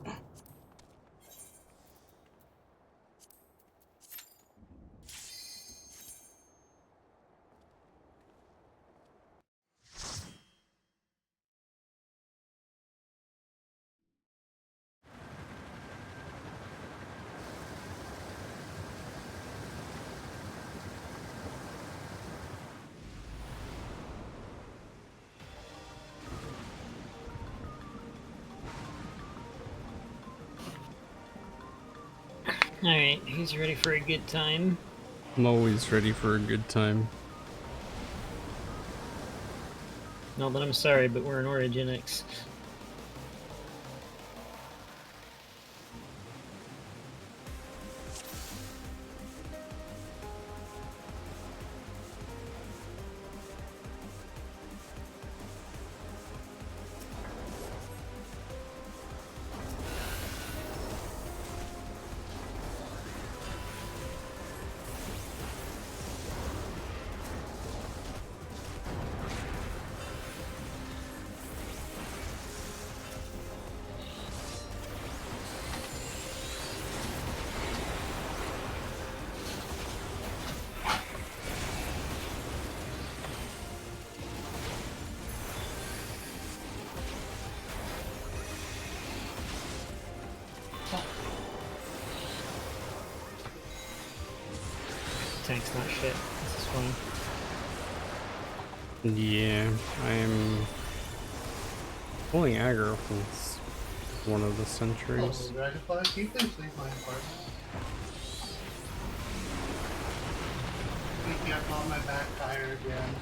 Alright, who's ready for a good time? I'm always ready for a good time. No, but I'm sorry, but we're an Origenics. Tank's not shit. This is fun. Yeah, I'm pulling aggro from this one of the centuries. Oh, Dragonfly, can you please leave my apartment? Thank you, I'm on my back tire again.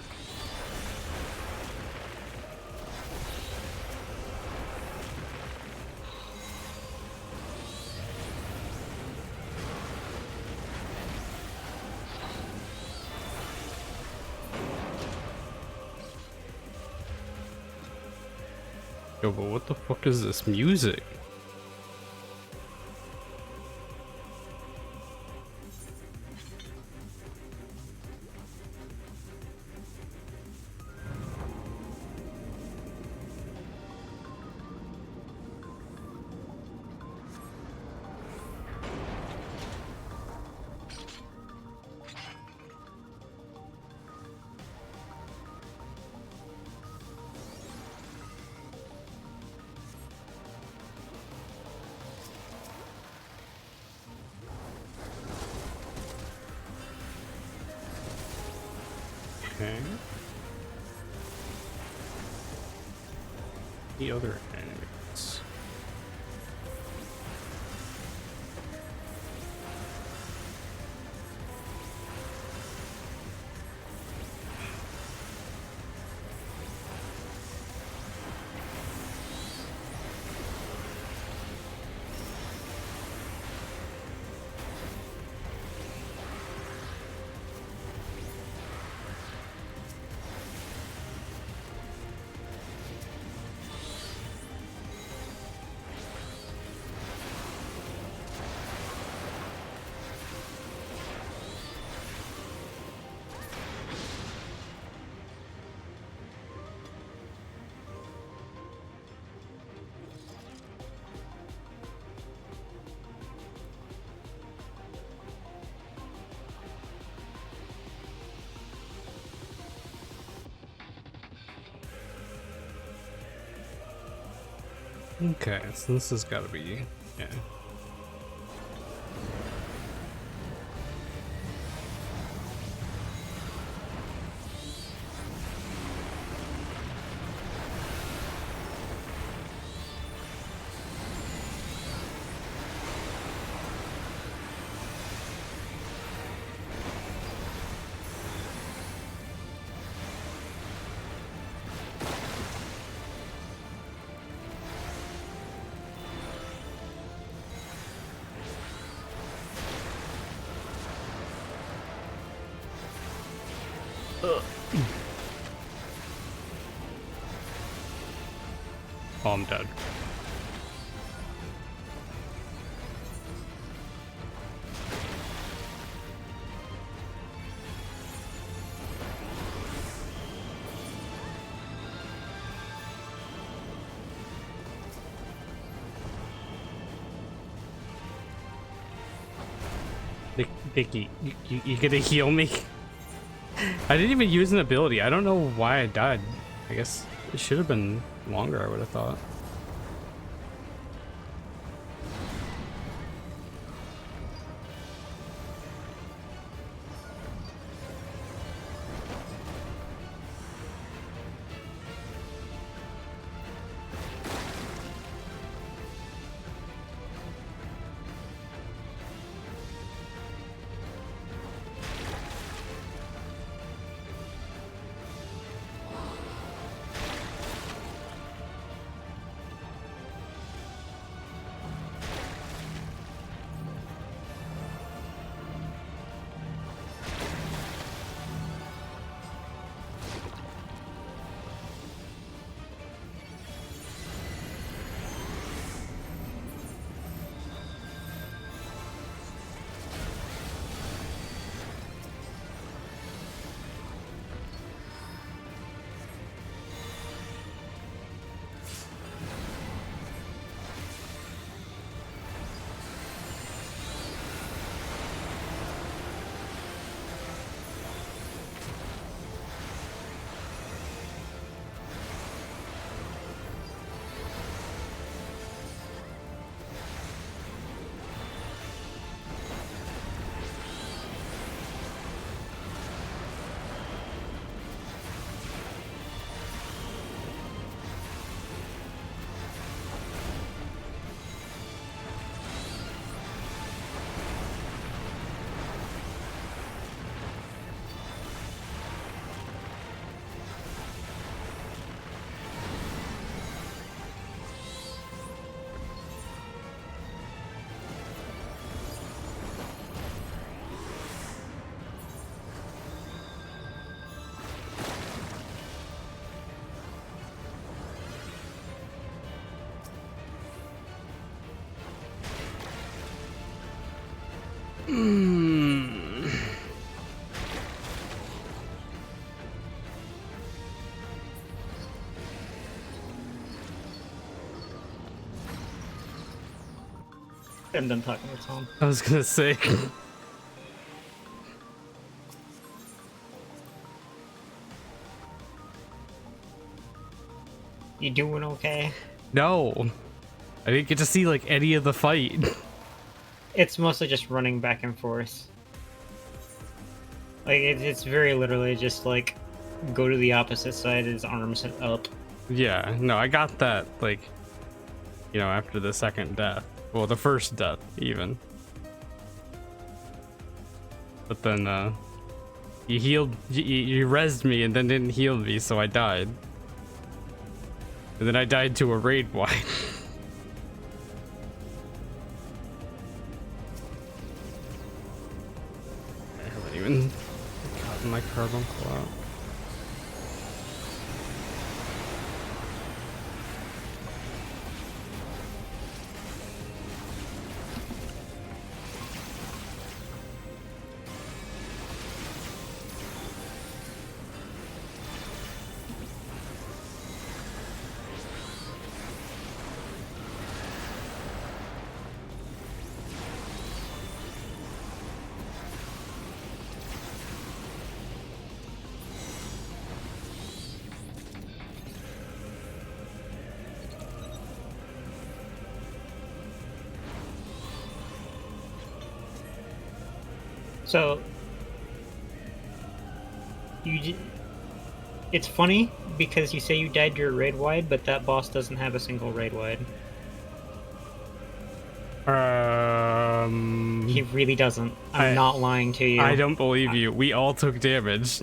Yo, but what the fuck is this music? Okay. The other enemies. Okay, so this has got to be, yeah. Oh, I'm dead. Vicky, you gonna heal me? I didn't even use an ability. I don't know why I died. I guess it should have been longer, I would have thought. I'm done talking with Tom. I was gonna say. You doing okay? No. I didn't get to see like any of the fight. It's mostly just running back and forth. Like, it's very literally just like, go to the opposite side, his arms up. Yeah, no, I got that, like, you know, after the second death. Well, the first death, even. But then, you healed, you rezzed me and then didn't heal me, so I died. And then I died to a raid wipe. I haven't even gotten my carbuncle out. So, it's funny because you say you died to a raid wide, but that boss doesn't have a single raid wide. He really doesn't. I'm not lying to you. I don't believe you. We all took damage.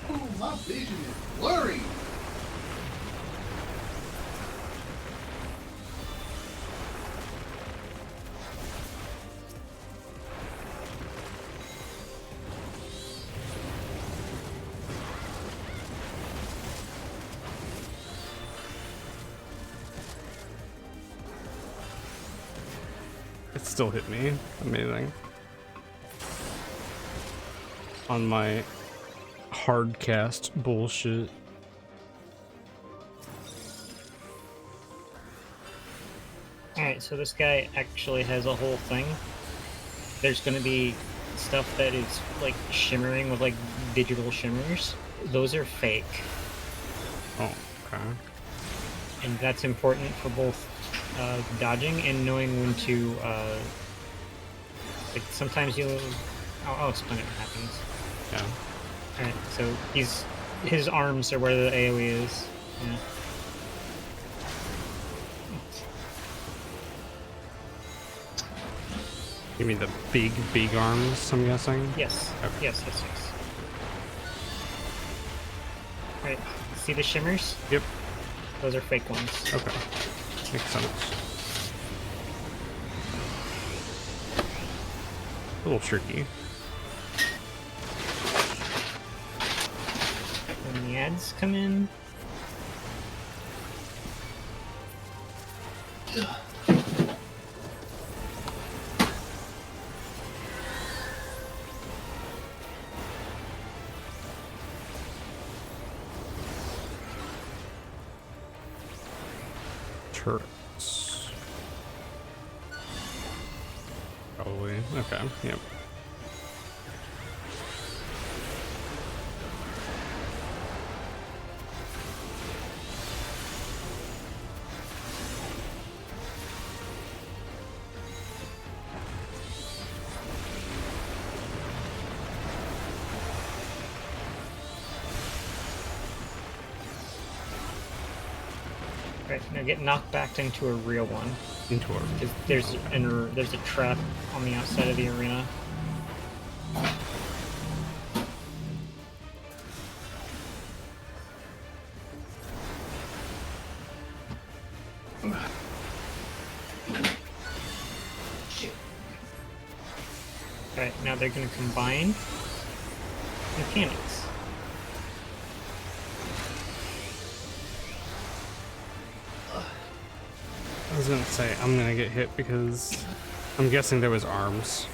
Oh, my vision is blurry. It still hit me. Amazing. On my hard cast bullshit. Alright, so this guy actually has a whole thing. There's gonna be stuff that is like shimmering with like digital shimmers. Those are fake. Oh, okay. And that's important for both dodging and knowing when to like sometimes you'll I'll explain it what happens. Yeah. Alright, so his arms are where the AoE is. Yeah. You mean the big arms, I'm guessing? Yes. Okay. Yes. Alright, see the shimmers? Yep. Those are fake ones. Okay. Makes sense. A little tricky. When the ads come in. Turrets. Probably. Okay. Yep. Right, now get knocked back into a real one. Into a... There's a trap on the outside of the arena. Alright, now they're gonna combine mechanics. I was gonna say, I'm gonna get hit because I'm guessing there was arms.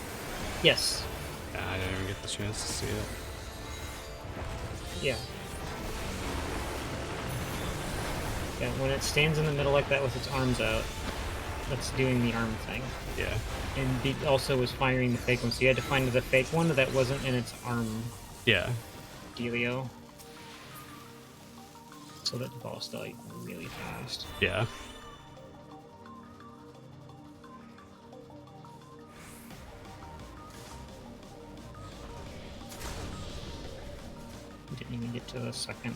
Yes. Yeah, I didn't even get the chance to see it. Yeah. Yeah, when it stands in the middle like that with its arms out, that's doing the arm thing. Yeah. And it also was firing the fake one, so you had to find the fake one that wasn't in its arm. Yeah. Dealio. So that the boss died really fast. Yeah. Didn't even get to the second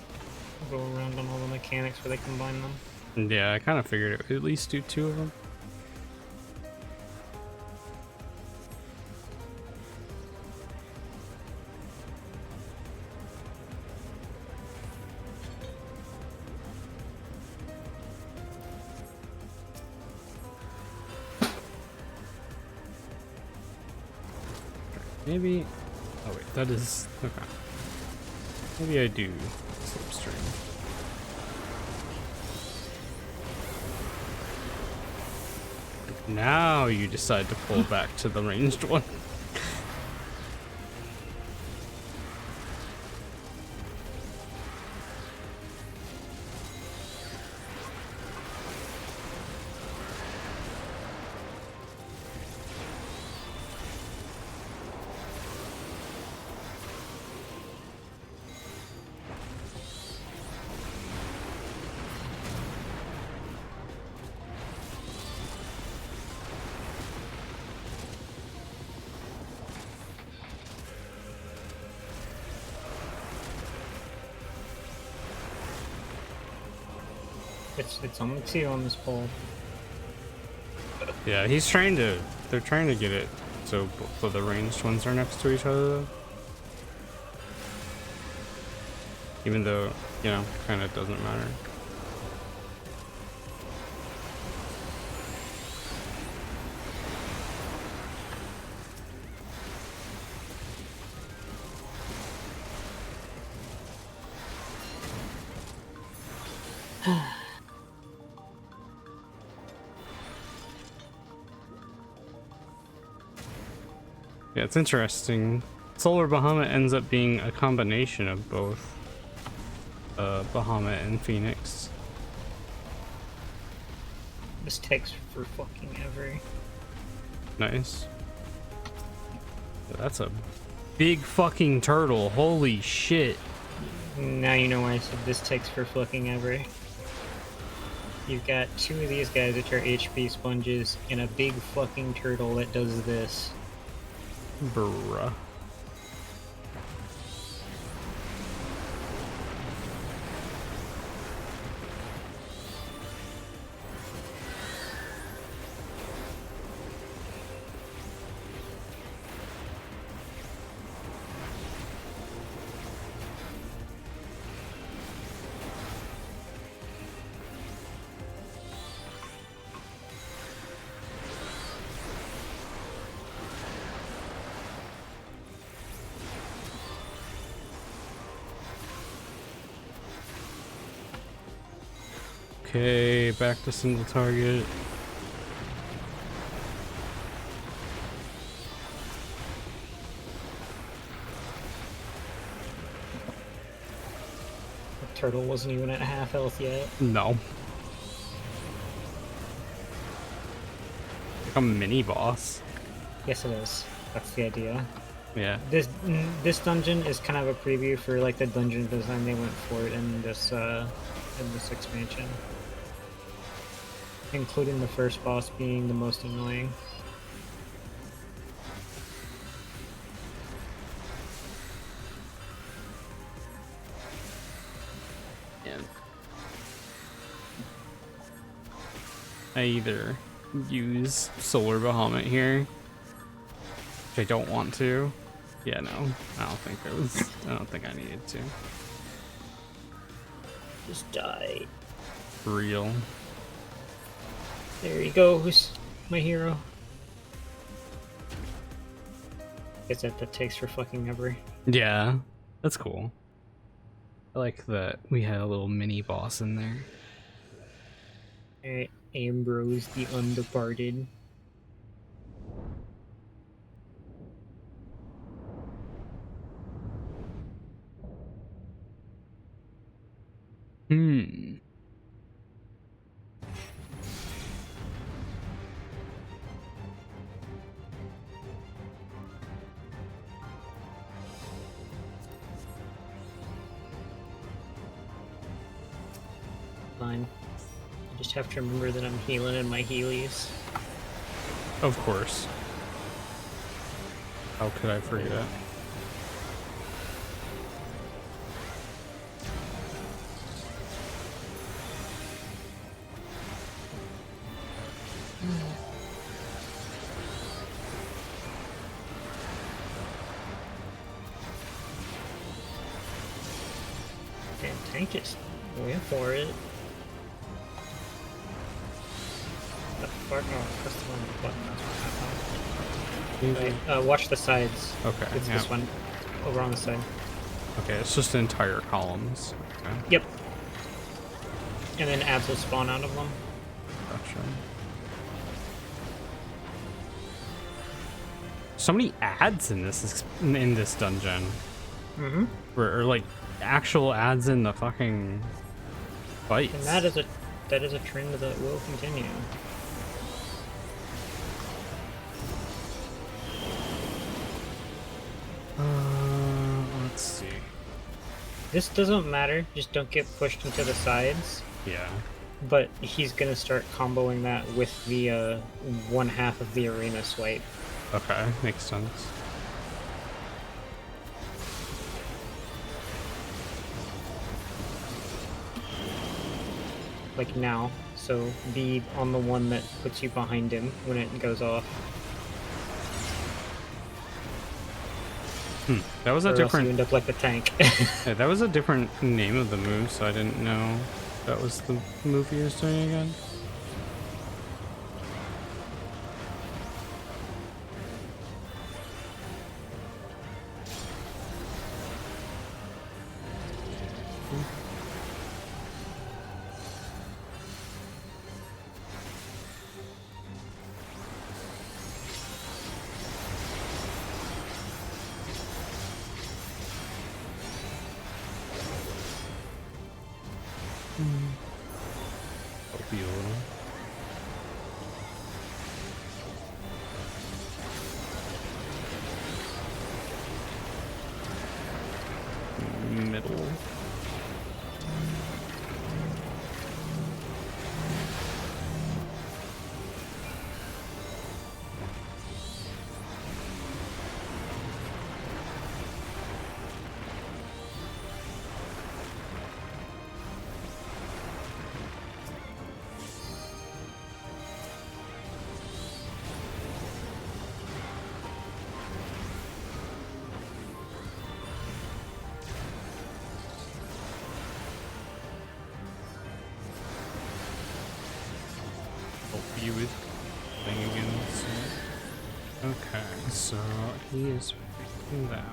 go around on all the mechanics where they combine them. Yeah, I kind of figured it would at least do 2 of them. Maybe... Oh wait, that is... Okay. Maybe I do slipstream. Now you decide to pull back to the ranged one. It's on the 2 on this pole. Yeah, he's trying to... They're trying to get it so both of the ranged ones are next to each other, though. Even though, you know, kind of doesn't matter. Yeah, it's interesting. Solar Bahamut ends up being a combination of both Bahamut and Phoenix. This takes for fucking ever. Nice. Yeah, that's a big fucking turtle. Holy shit. Now you know why I said this takes for fucking ever. You've got 2 of these guys which are HP sponges and a big fucking turtle that does this. Bruh. Okay, back to single target. The turtle wasn't even at half health yet. No. Like a mini boss. Yes, it is. That's the idea. Yeah. This dungeon is kind of a preview for like the dungeon design they went for in this expansion, including the first boss being the most annoying. I either use Solar Bahamut here, which I don't want to. Yeah, no, I don't think I needed to. Just die. For real. There he goes, my hero. Guess that takes for fucking ever. Yeah, that's cool. I like that we had a little mini boss in there. Alright, Ambrose the Undeparted. Fine. I just have to remember that I'm healing in my Healies. Of course. How could I forget? Damn, tank just went for it. The fuck? Oh, that's the one with the button. That's what happened. Watch the sides. Okay. It's this one. Over on the side. Okay, it's just entire columns. Okay. Yep. And then ads will spawn out of them. Gotcha. So many ads in this dungeon. Mm-hmm. Or like actual ads in the fucking fights. And that is a trend that will continue. Let's see. This doesn't matter, just don't get pushed into the sides. Yeah. But he's gonna start comboing that with the one half of the arena swipe. Okay, makes sense. Like now, so be on the one that puts you behind him when it goes off. That was a or different. Else you end up like the tank. Yeah, that was a different name of the move, so I didn't know that was the move he was doing again. Hope you will. Middle. You with thing again. So. Okay, so he is picking that.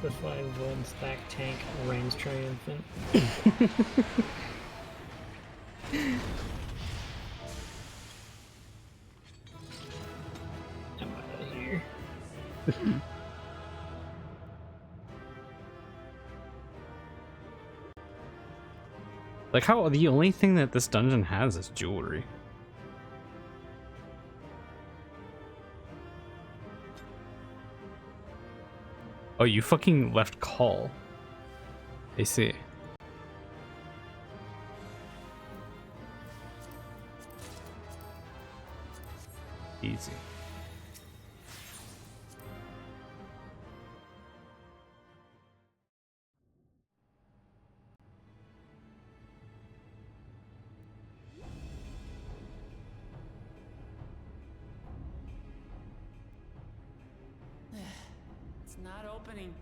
The 5-1 stack tank reigns triumphant. I'm out of here. Like how the only thing that this dungeon has is jewelry. Oh, you fucking left call. I see. Easy. It's not opening.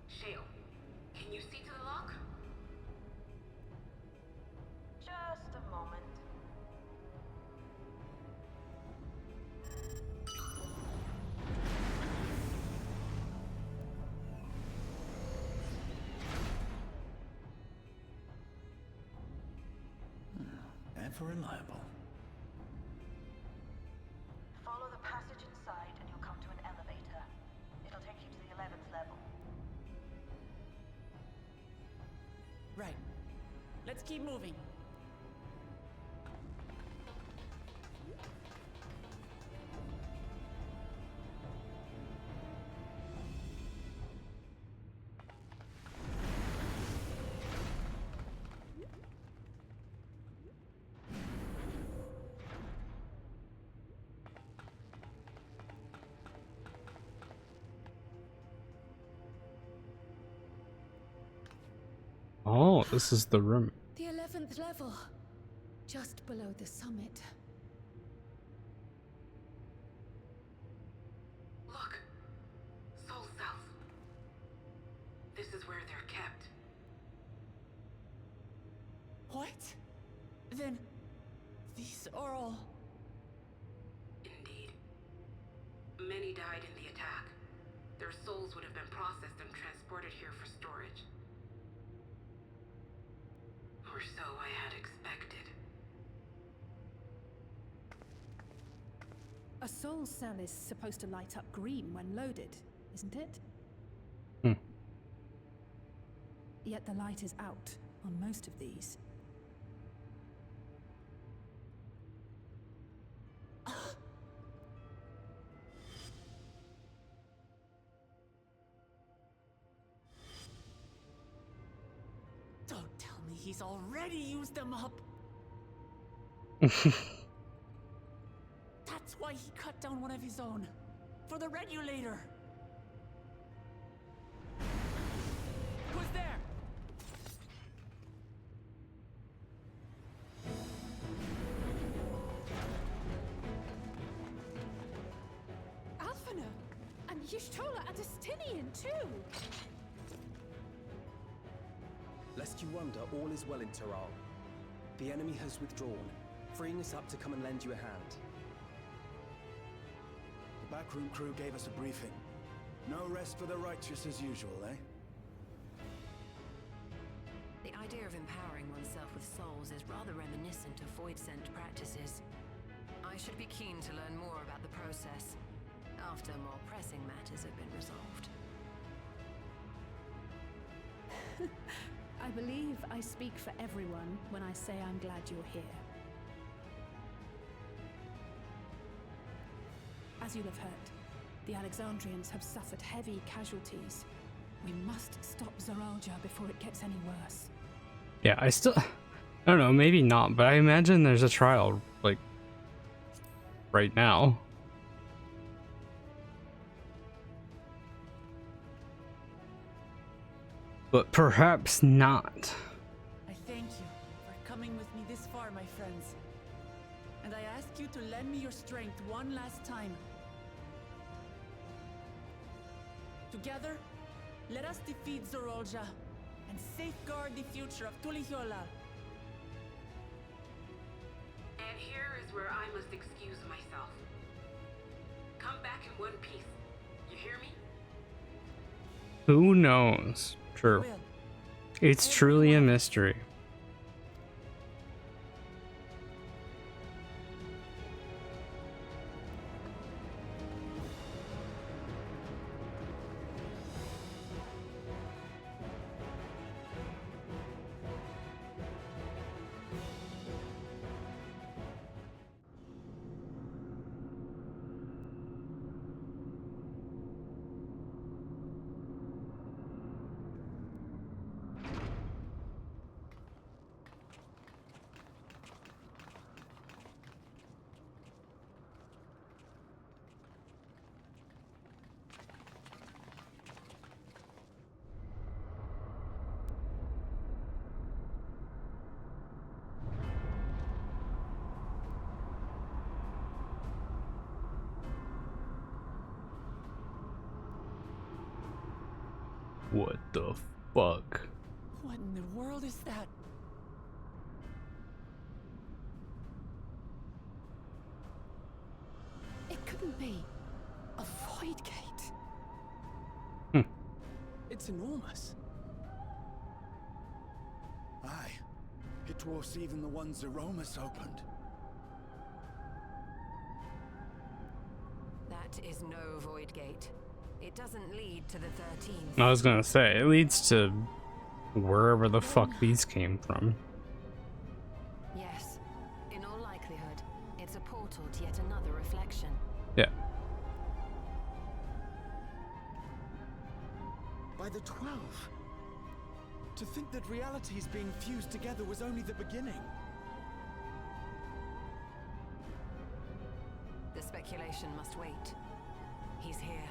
Shale, can you see to the lock? Just a moment. Ever reliable. Follow the passage inside and you'll come to an elevator. It'll take you to the 11th level. Right. Let's keep moving. Oh, this is the room. The 11th level, just below the summit. Look, Soul South. This is where they're kept. What? Then these are all... Indeed. Many died in the attack. Their souls would have been processed and transported here for storage. Or so I had expected. A soul cell is supposed to light up green when loaded, isn't it? Hmm. Yet the light is out on most of these. Don't tell me he's already used them up. That's why he cut down one of his own. For the regulator. Who's there? Alphina! And Y'shtola and Estinian too! Lest you wonder, all is well in Zoraal. The enemy has withdrawn, freeing us up to come and lend you a hand. The backroom crew gave us a briefing. No rest for the righteous as usual, eh? The idea of empowering oneself with souls is rather reminiscent of void-sent practices. I should be keen to learn more about the process, after more pressing matters have been resolved. I believe I speak for everyone when I say I'm glad you're here. As you'll have heard, the Alexandrians have suffered heavy casualties. We must stop Zoraal Ja before it gets any worse. Yeah, I don't know, maybe not, but I imagine there's a trial, like, right now. But perhaps not. I thank you for coming with me this far, my friends. And I ask you to lend me your strength one last time. Together, let us defeat Zoraal Ja and safeguard the future of Tuliyollal. And here is where I must excuse myself. Come back in one piece. You hear me? Who knows? True. It's truly a mystery. What the fuck? What in the world is that? It couldn't be a void gate. It's enormous. Aye. It dwarfs even the one Zeromus opened. That is no void gate. It doesn't lead to the 13th. I was gonna say, it leads to wherever the fuck these came from. Yes, in all likelihood, it's a portal to yet another reflection. Yeah. By the 12. To think that realities being fused together was only the beginning. The speculation must wait. He's here.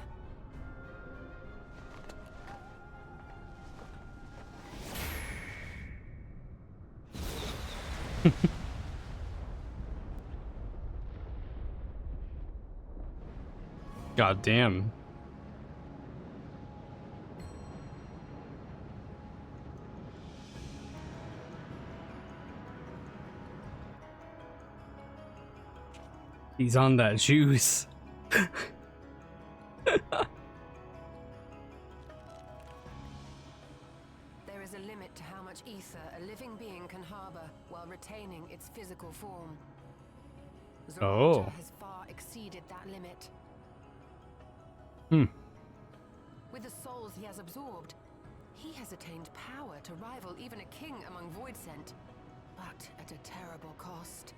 God damn. He's on that juice. There is a limit to how much ether a living being can harbor while retaining its physical form. Zoraal Ja has far exceeded that limit. With the souls he has absorbed, he has attained power to rival even a king among Voidsent, but at a terrible cost.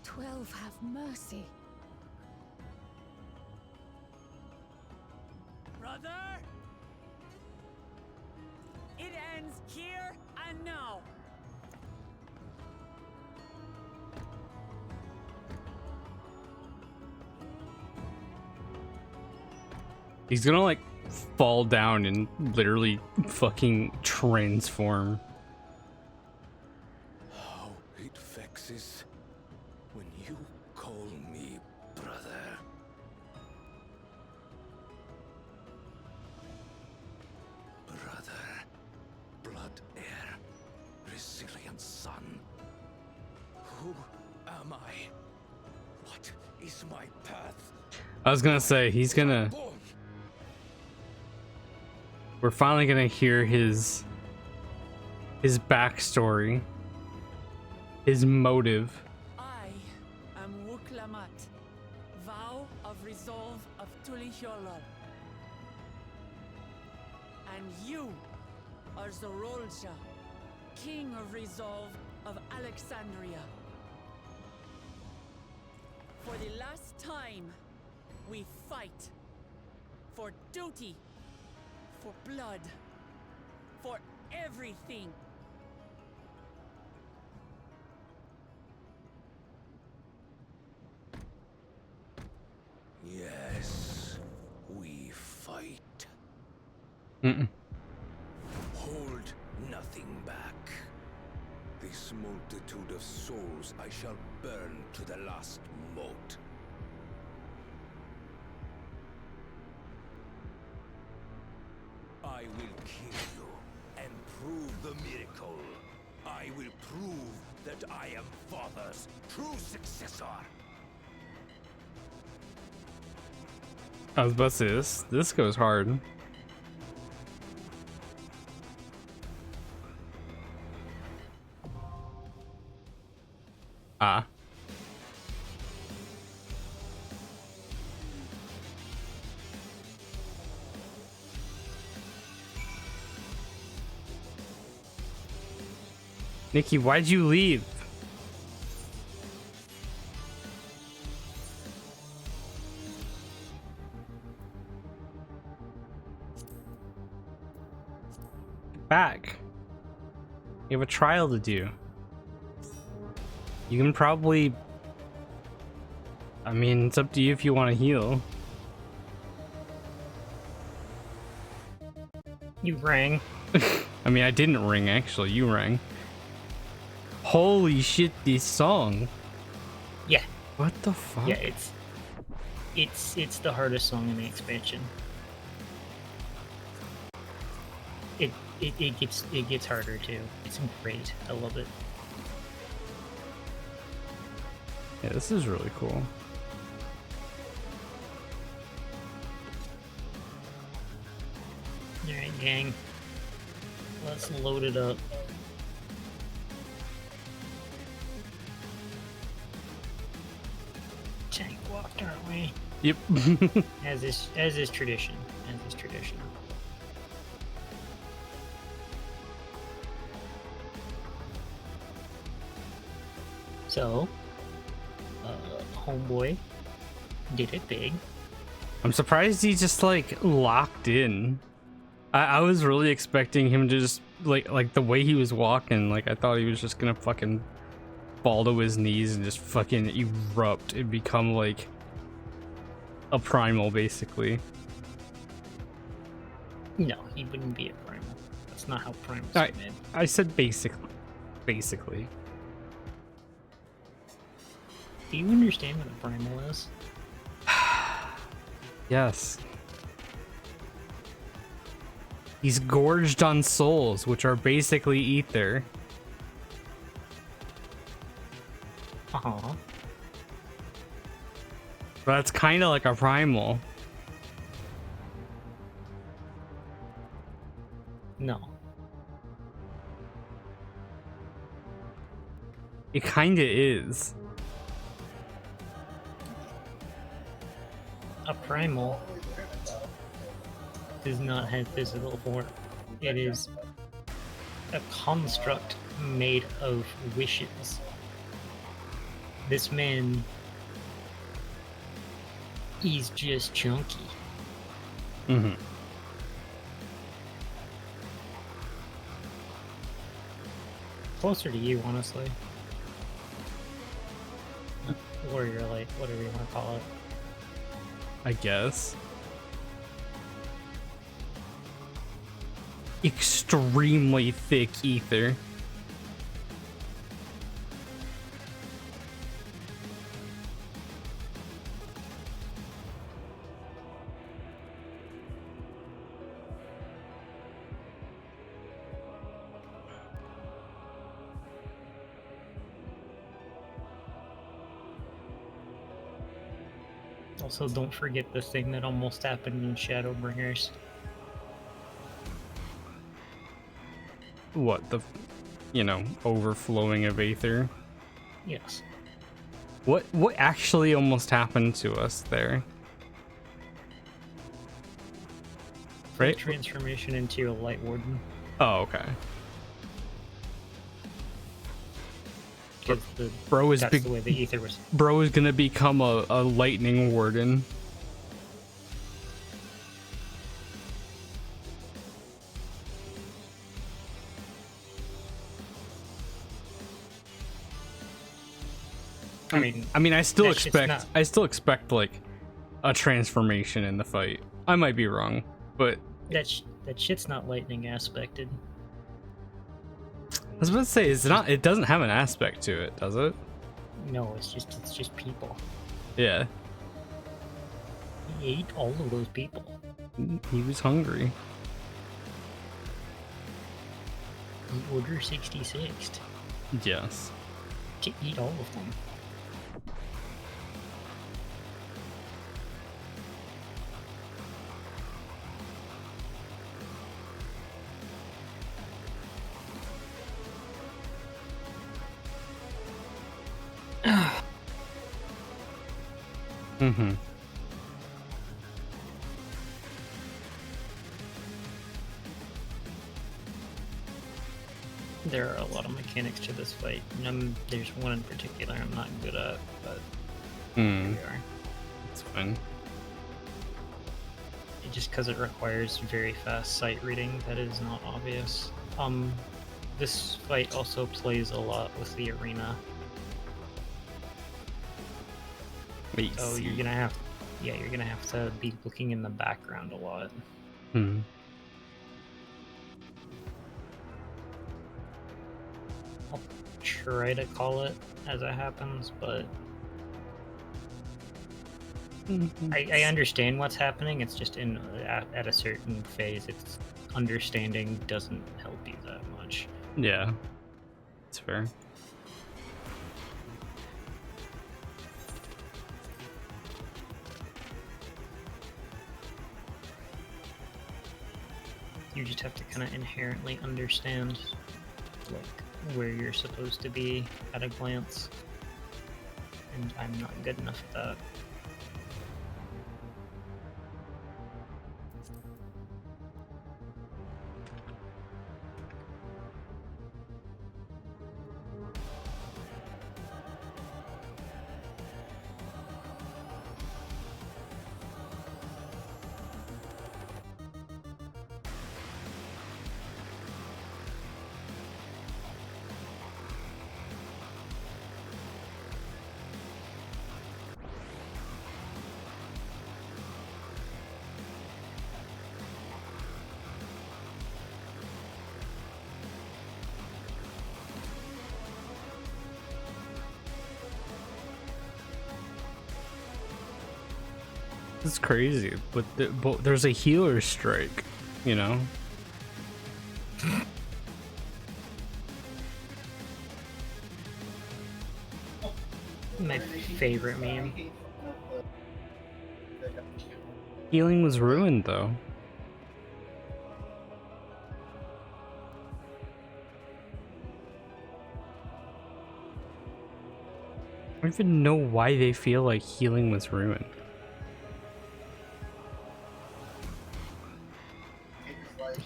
12 have mercy. Brother? It ends here and now. He's gonna like fall down and literally fucking transform. How it vexes when you call me brother. Brother, blood heir, resilient son. Who am I? What is my path? I was gonna say, he's gonna... We're finally gonna hear his backstory, his motive. I am Wuklamat, vow of resolve of Tulihyolol. And you are Zoraal Ja, king of resolve of Alexandria. For the last time, we fight for duty, for blood, for everything. Yes, we fight. Hold nothing back. This multitude of souls I shall burn to the last mote. I will kill you and prove the miracle. I will prove that I am Father's true successor. I was about to say, this goes hard. Ah. Nikki, why'd you leave? Back. You have a trial to do. You can probably... I mean, it's up to you if you want to heal. You rang. I mean, I didn't ring, actually. You rang. Holy shit, this song. Yeah. What the fuck? Yeah, it's... It's the hardest song in the expansion. It gets harder too. It's great. I love it. Yeah, this is really cool. Alright, gang. Let's load it up. Tank walked, aren't we? Yep. as is tradition. As is tradition. So, homeboy did it big. I'm surprised he just like locked in. I was really expecting him to just like the way he was walking, like I thought he was just gonna fucking fall to his knees and just fucking erupt and become like a primal basically. No, he wouldn't be a primal. That's not how primals are made. I said basically. Do you understand what a primal is? Yes. He's gorged on souls, which are basically ether. Uh-huh. That's kind of like a primal. No. It kind of is. A primal does not have physical form. It is a construct made of wishes. This man is just chunky. Mm-hmm. Closer to you, honestly. Warrior light, whatever you want to call it. I guess. Extremely thick ether. Also, don't forget the thing that almost happened in Shadowbringers. What, the, overflowing of ether? Yes. What actually almost happened to us there? Right? Transformation into a Light Warden. Oh, okay. Bro is the way the ether was. Bro is gonna become a lightning warden. I mean, I still expect like a transformation in the fight. I might be wrong, but that shit's not lightning aspected. I was about to say, it doesn't have an aspect to it, does it? No, it's just people. Yeah. He ate all of those people. He was hungry. Order 66. Yes. To eat all of them. Mm-hmm. There are a lot of mechanics to this fight. There's one in particular I'm not good at, but here we are. It's fine. Just because it requires very fast sight reading, that is not obvious. This fight also plays a lot with the arena. So you're gonna have to be looking in the background a lot. Hmm. I'll try to call it as it happens, but I understand what's happening. It's just at a certain phase, it's understanding doesn't help you that much. Yeah, it's fair. You just have to kind of inherently understand, like, where you're supposed to be at a glance. And I'm not good enough at that. It's crazy, but there's a healer strike, you know? My favorite meme. Healing was ruined, though. I don't even know why they feel like healing was ruined.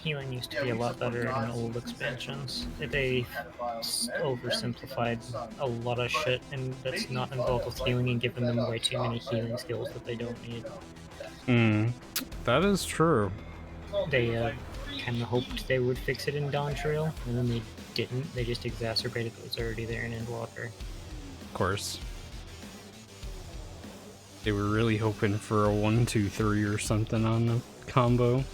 Healing used to be a lot better in old expansions. They oversimplified a lot of shit, and that's not involved with healing and giving them way too many healing skills that they don't need. That is true. They kind of hoped they would fix it in Dawntrail, and then they didn't. They just exacerbated what was already there in Endwalker. Of course. They were really hoping for a 1, 2, 3 or something on the combo.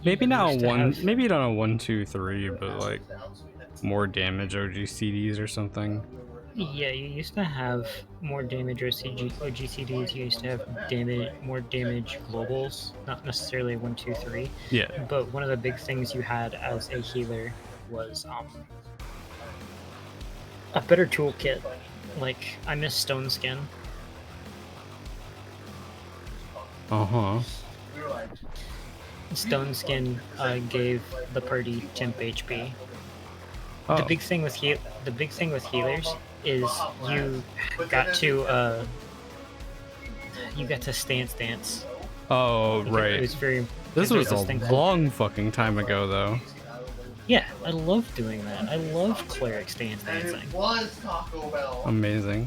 Maybe not a 1, 2, 3, but like more damage OGCDs or something. Yeah, you used to have more damage OGCDs, you used to have more damage globals, not necessarily 1, 2, 3. Yeah. But one of the big things you had as a healer was a better toolkit. Like, I miss Stone Skin. Stone Skin gave the party temp HP. Oh. The big thing with healers is you got to stance dance. Oh, right. It was very. This was a long fucking time ago, though. Yeah, I love doing that. I love cleric stance dancing. It was Taco Bell. Amazing.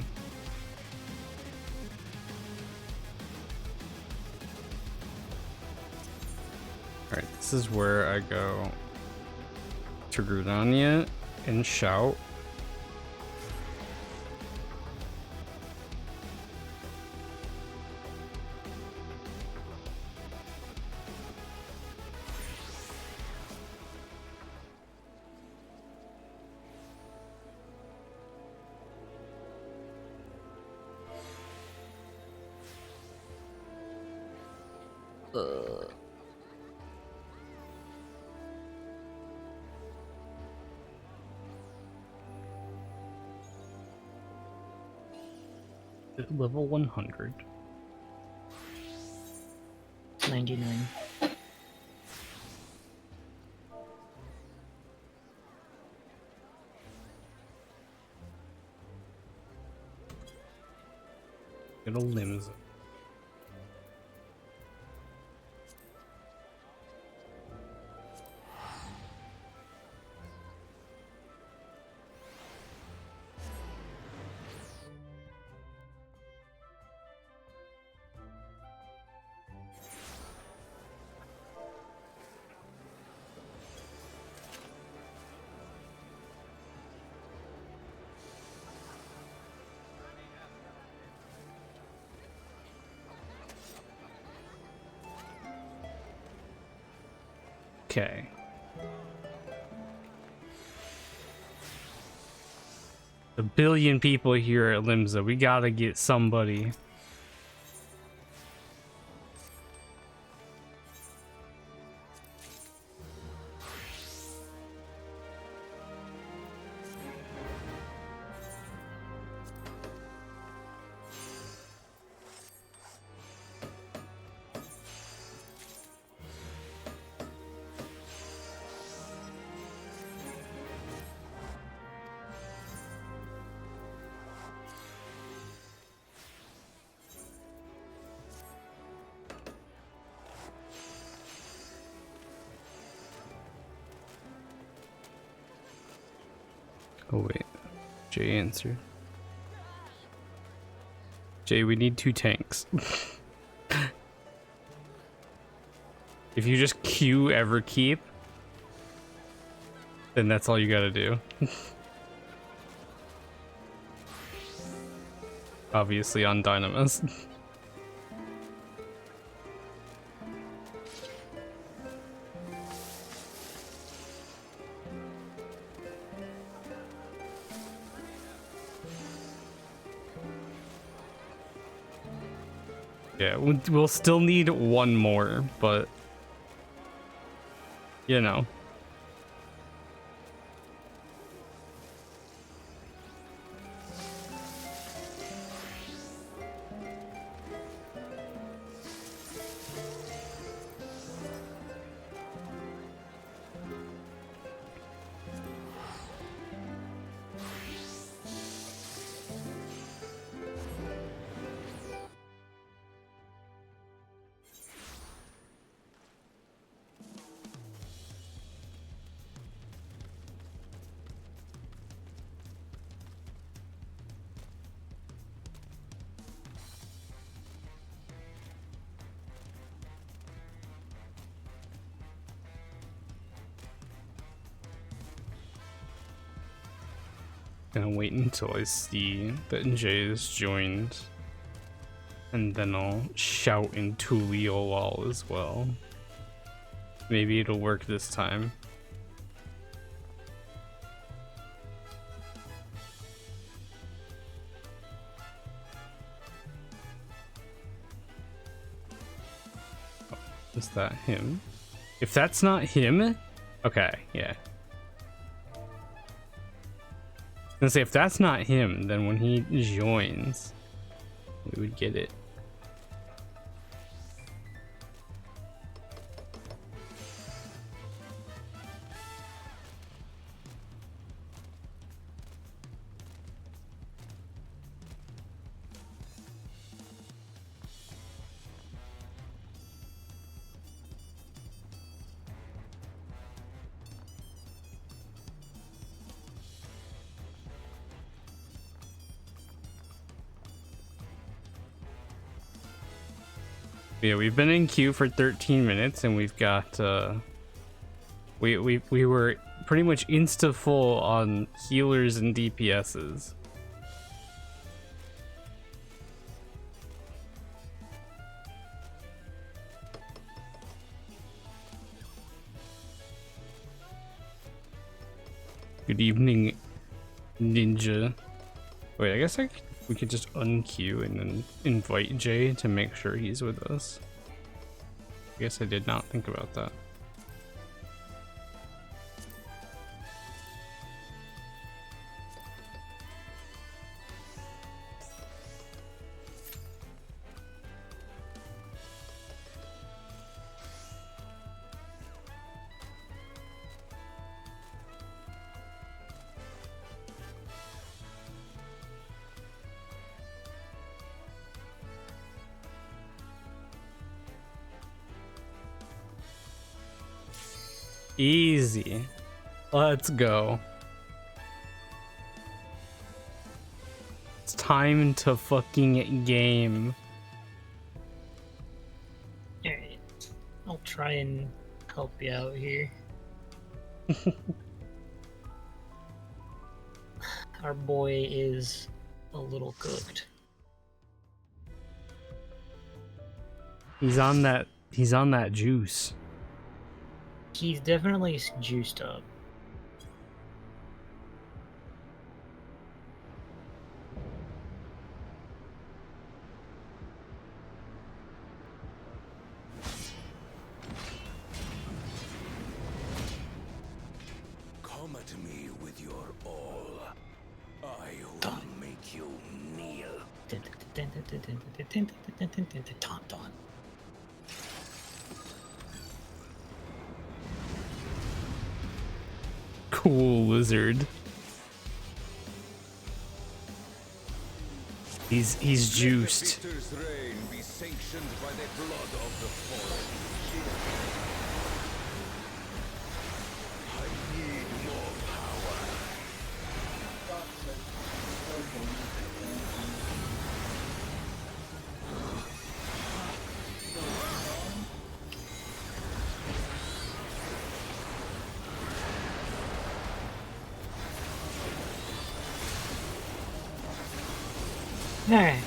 Alright, this is where I go to Grudania and shout. Level 100. 99. Little limbs. Okay. A billion people here at Limsa. We gotta get somebody. Oh wait, Jay answered. Jay, we need 2 tanks. If you just queue Everkeep, then that's all you gotta do. Obviously on Dynamis. Yeah, we'll still need 1 more, but you know. Gonna wait until I see that Jay is joined, and then I'll shout in Tuliolal as well. Maybe it'll work this time. Oh, is that him? If that's not him, okay, yeah. I was gonna say, if that's not him, then when he joins, we would get it. Yeah, we've been in queue for 13 minutes and we've got we were pretty much insta full on healers and DPSs. Good evening, Ninja. Wait, I guess we could just unqueue and then invite Jay to make sure he's with us. I guess I did not think about that. Easy. Let's go. It's time to fucking game. Alright. I'll try and help you out here. Our boy is a little cooked. He's on that juice. He's definitely juiced up. will make you kneel. Tauntaun. Cool lizard. He's juiced. Let the victor's reign be sanctioned by the blood of the fallen. I need more power. Alright.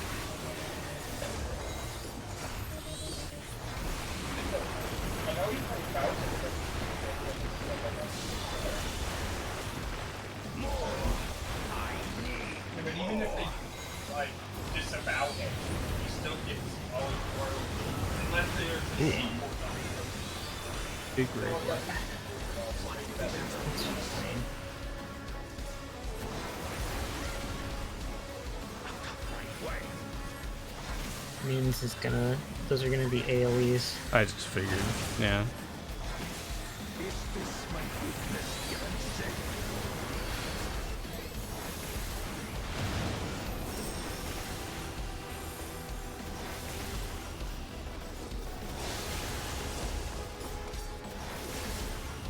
But even if they like disavow him, he still gets all his world unless they're Big rig. Means is gonna, those are gonna be AoEs. I just figured, yeah. Is this my weakness given sick?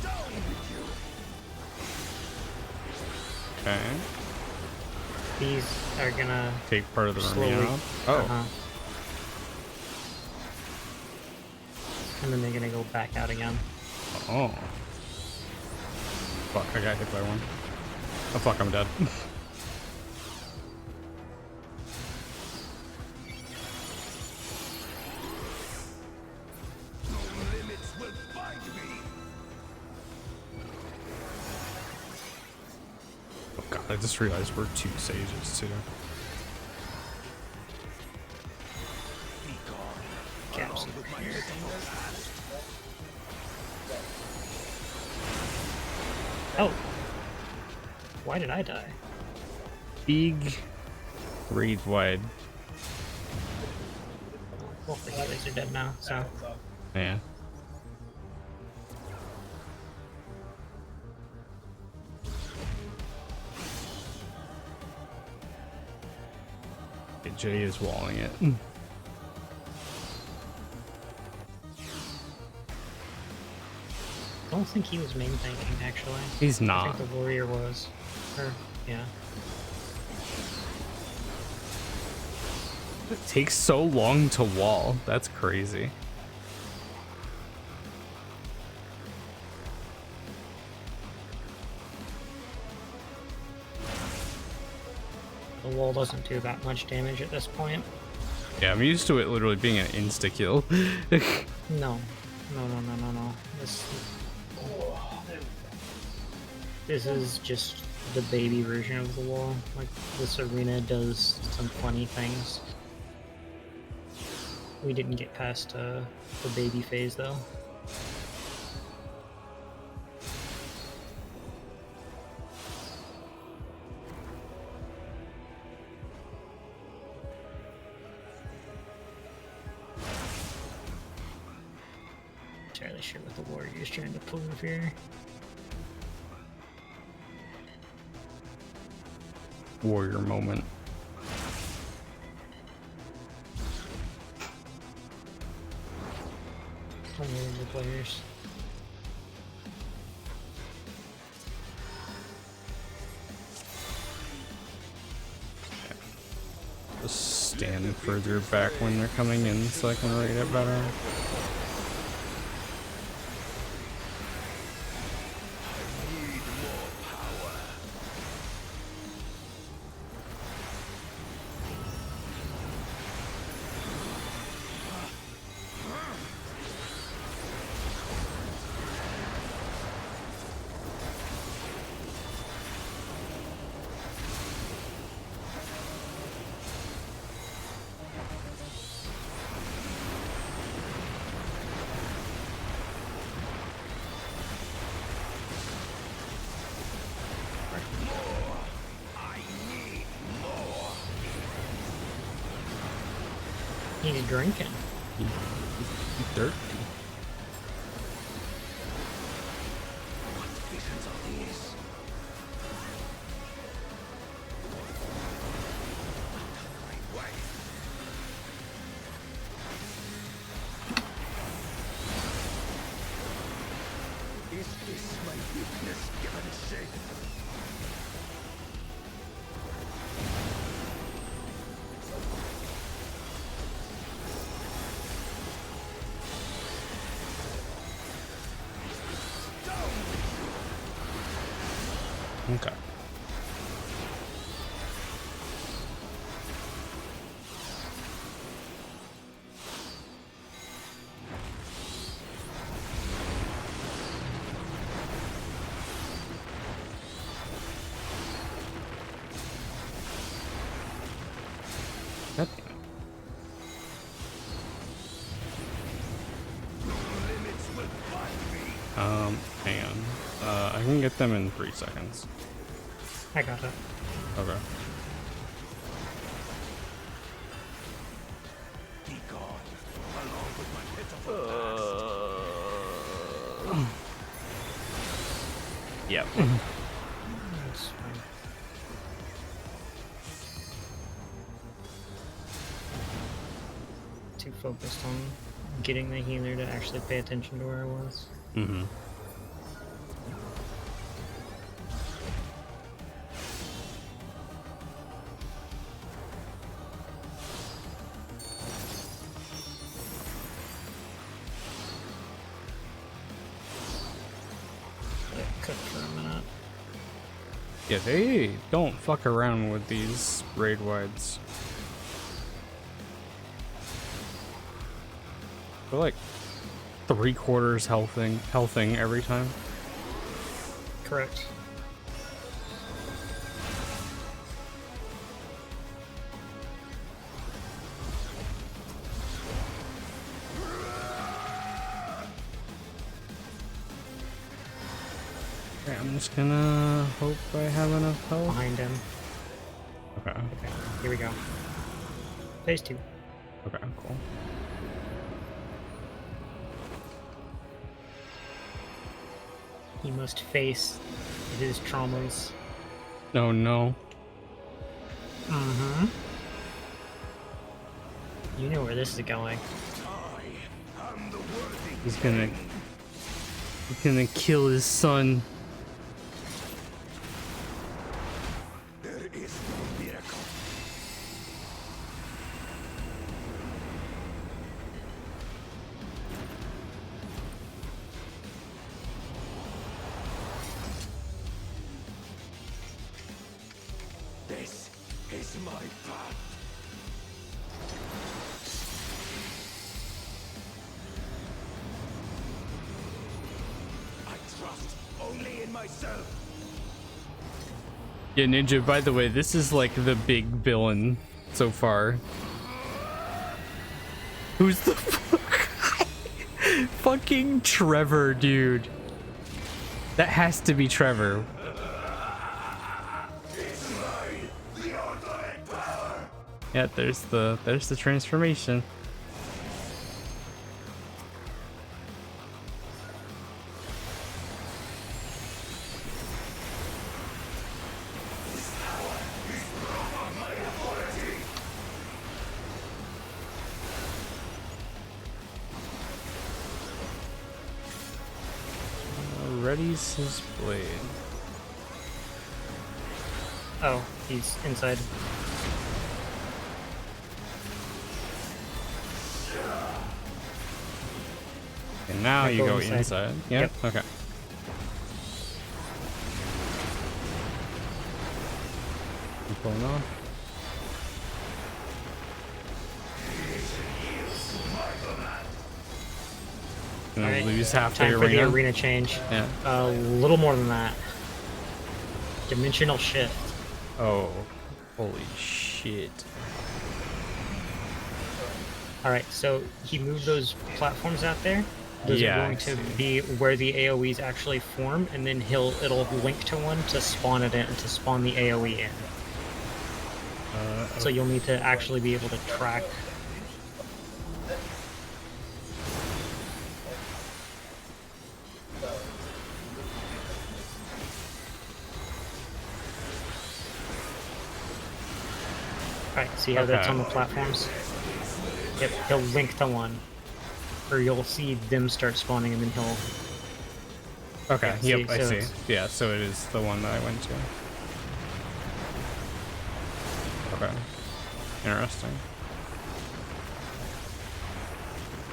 Down with you. Okay. These are gonna Take part of the slowly, army out. Oh. And then they're gonna go back out again. Oh. Fuck, I got hit by one. Oh fuck, I'm dead. No limits will find me. Oh god, I just realized we're 2 sages too. Caps. Oh. Why did I die? Big read wide. Both the healers are dead now, so. Yeah. Okay, Jay is walling it. I don't think he was main tanking, actually. He's I not. think the warrior was. Or, yeah. It takes so long to wall. That's crazy. The wall doesn't do that much damage at this point. Yeah, I'm used to it literally being an insta-kill. No. No. This is just the baby version of the wall. Like, this arena does some funny things. We didn't get past the baby phase, though. Entirely sure what the warrior's trying to pull up here. Warrior moment. Plenty of the players. Just stand further back when they're coming in so I can read it better. He's drinking. He's dirty. What visions are these? Is this my weakness given shape? Okay. Yep. Hang on. I can get them in 3 seconds. I got it. Okay. Be gone, along with my pitiful past. Yep. That's fine. Too focused on getting the healer to actually pay attention to where I was. Mm-hmm. Cook for a minute. Yeah, they don't fuck around with these raid wides. They're like 3/4 healthing every time. Correct. Okay, I'm just gonna hope I have enough health. Behind him. Okay. Okay, here we go. Phase 2. Okay, cool. He must face his traumas. Oh no. Mm-hmm. You know where this is going. He's gonna kill his son. There is no miracle. This is my path. I trust only in myself. Yeah, Ninja, by the way, this is like the big villain so far. Who's the fuck? Fucking Trevor, dude. That has to be Trevor. Yeah, there's the transformation. Ready's his blade. Oh, he's inside. And now you go inside. Yep. Okay. I'm pulling off. Gonna Alright, lose half time the for arena. the arena change. Yeah. A little more than that. Dimensional shift. Oh, holy shit. Alright, so he moved those platforms out there. Those Yeah, are going to be where the AoEs actually form, and then it'll link to one to spawn it in, to spawn the AoE in. So you'll need to actually be able to track Alright, see how that's on the platforms? Yep, he'll link to one. Or you'll see them start spawning and then he'll... Okay, yeah, yep, I see. Yeah, so it is the one that I went to. Okay. Interesting.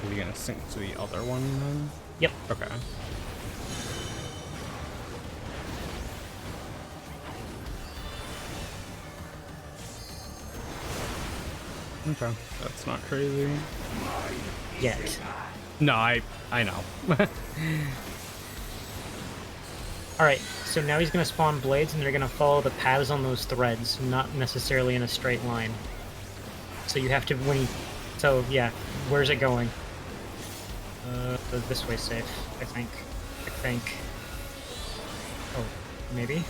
Are you gonna sync to the other one then? Yep. Okay. Okay, that's not crazy. Yet. No, I know. Alright, so now he's gonna spawn blades and they're gonna follow the paths on those threads, not necessarily in a straight line. So you have to, so yeah, where's it going? This way's safe, I think. Oh, maybe?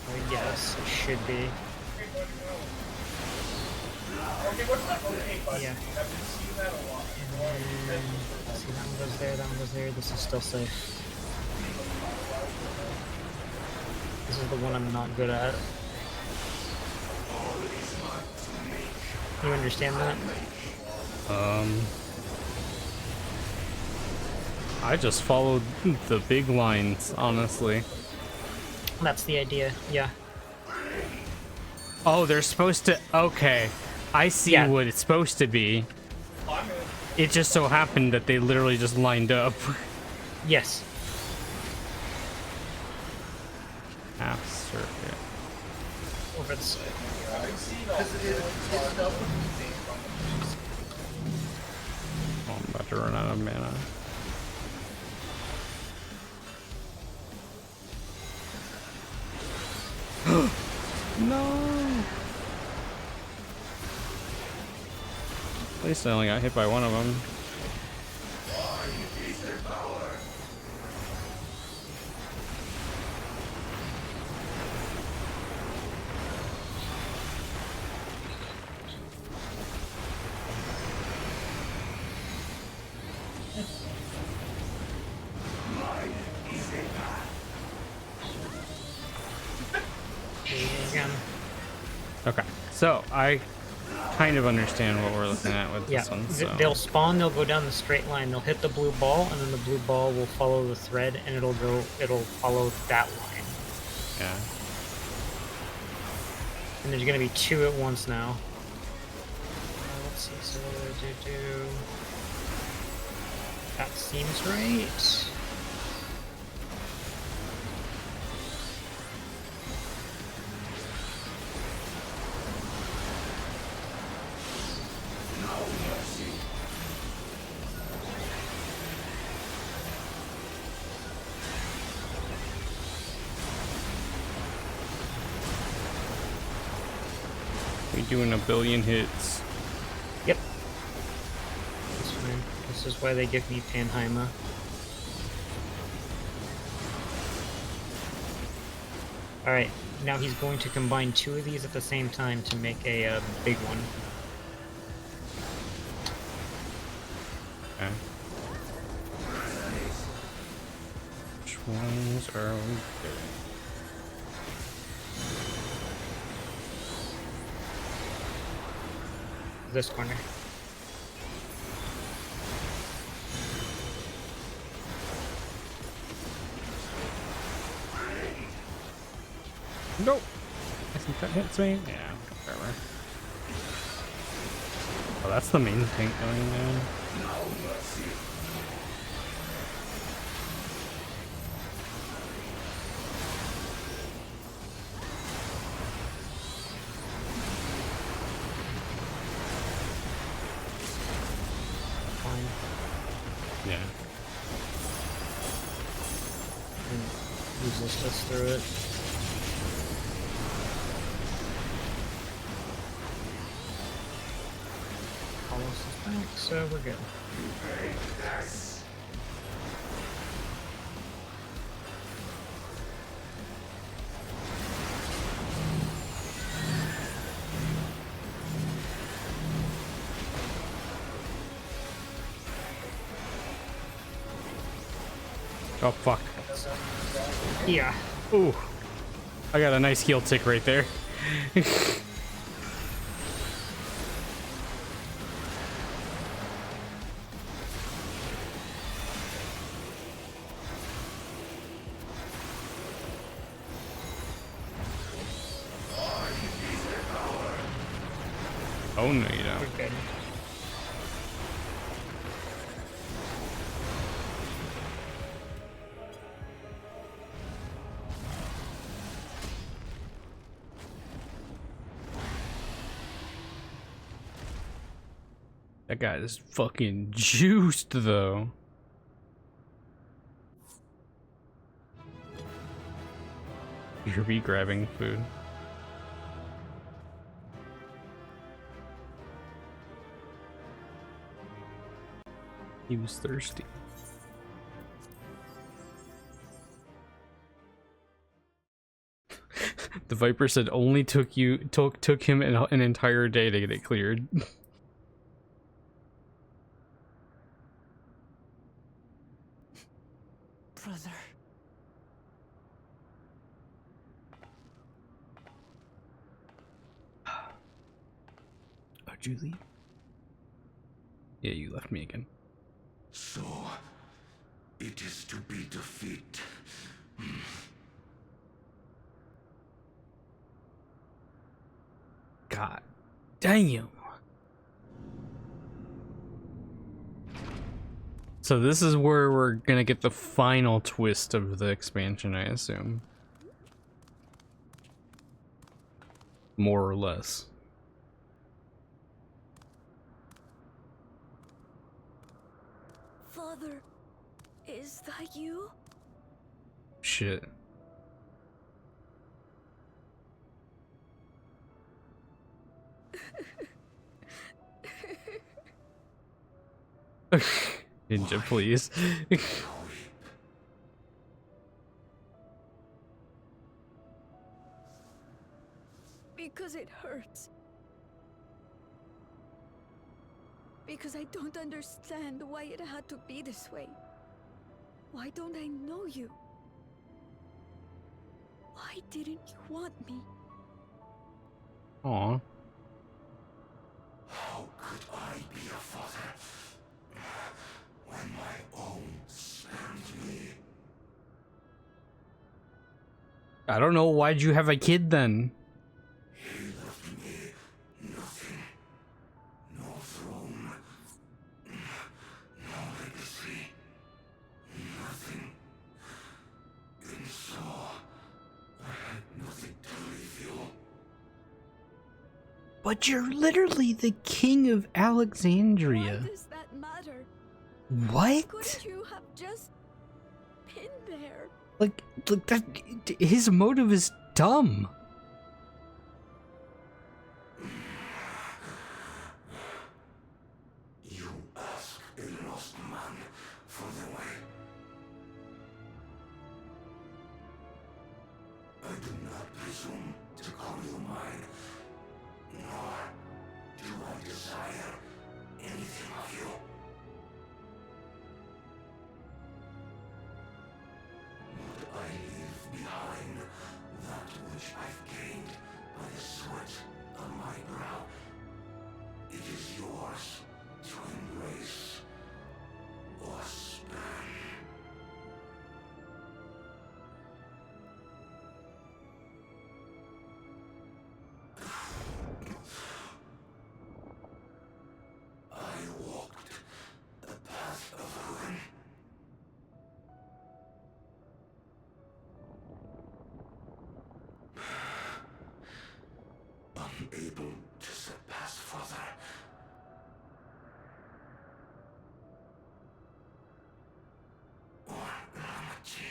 I guess it should be. Yeah. See, that one goes there, that one goes there. This is still safe. This is the one I'm not good at. You understand that? I just followed the big lines, honestly. That's the idea, yeah. Oh, they're supposed to... Okay. I see what it's supposed to be. It just so happened that they literally just lined up. Yes. Half circuit. Over the side. Oh, I'm about to run out of mana. No! At least I only got hit by one of them. Okay, so I kind of understand what we're looking at with this one. So. They'll spawn, they'll go down the straight line, they'll hit the blue ball, and then the blue ball will follow the thread, and it'll follow that line. Yeah. And there's gonna be two at once now. Let's see, so what do? That seems right. Doing a billion hits. Yep. That's fine. This is why they give me Panheimer. Alright, now he's going to combine two of these at the same time to make a big one. Okay. Which ones are we doing? This corner. Nope. I think that hits me. Yeah, whatever. Oh, that's the main thing going on. Yeah. And resist us through it. Follows us back, so we're good. Oh, fuck. Yeah. Ooh. I got a nice heal tick right there. Oh no, you don't. Okay. That guy is fucking juiced though. You're be grabbing food. He was thirsty. The Viper said only took him an entire day to get it cleared. Brother. Oh, Julie? Yeah, you left me again. So, it is to be defeat. God damn. So this is where we're gonna get the final twist of the expansion, I assume. More or less. Father, is that you? Shit. Ninja, please. Because it hurts. Because I don't understand why it had to be this way. Why don't I know you? Why didn't you want me? Aw. How could I be a father when my own spared me? I don't know, why'd you have a kid then? He left me nothing. No throne. No legacy. Nothing. And so, I had nothing to leave you. But you're literally the king of Alexandria. Why does that matter? What? Couldn't you have just been there? Like that, his motive is dumb. You ask a lost man for the way. I do not presume to call you mine, nor do I desire anything of you. But I leave behind that which I've gained by the sweat of my brow. It is yours to embrace or spurn. I walked the path of ruin. Unable to surpass Father. Or Ramachi.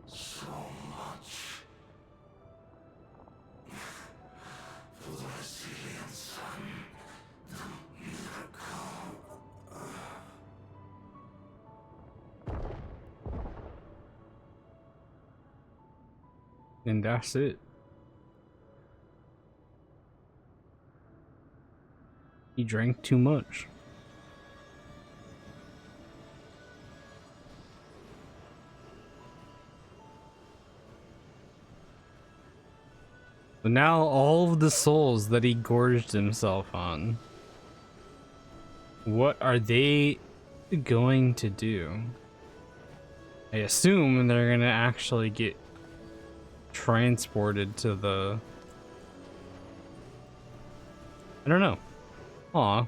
So much for the resilient son, the miracle. And that's it. He drank too much. So now all of the souls that he gorged himself on, what are they going to do? I assume they're gonna actually get transported to the... I don't know. Aw.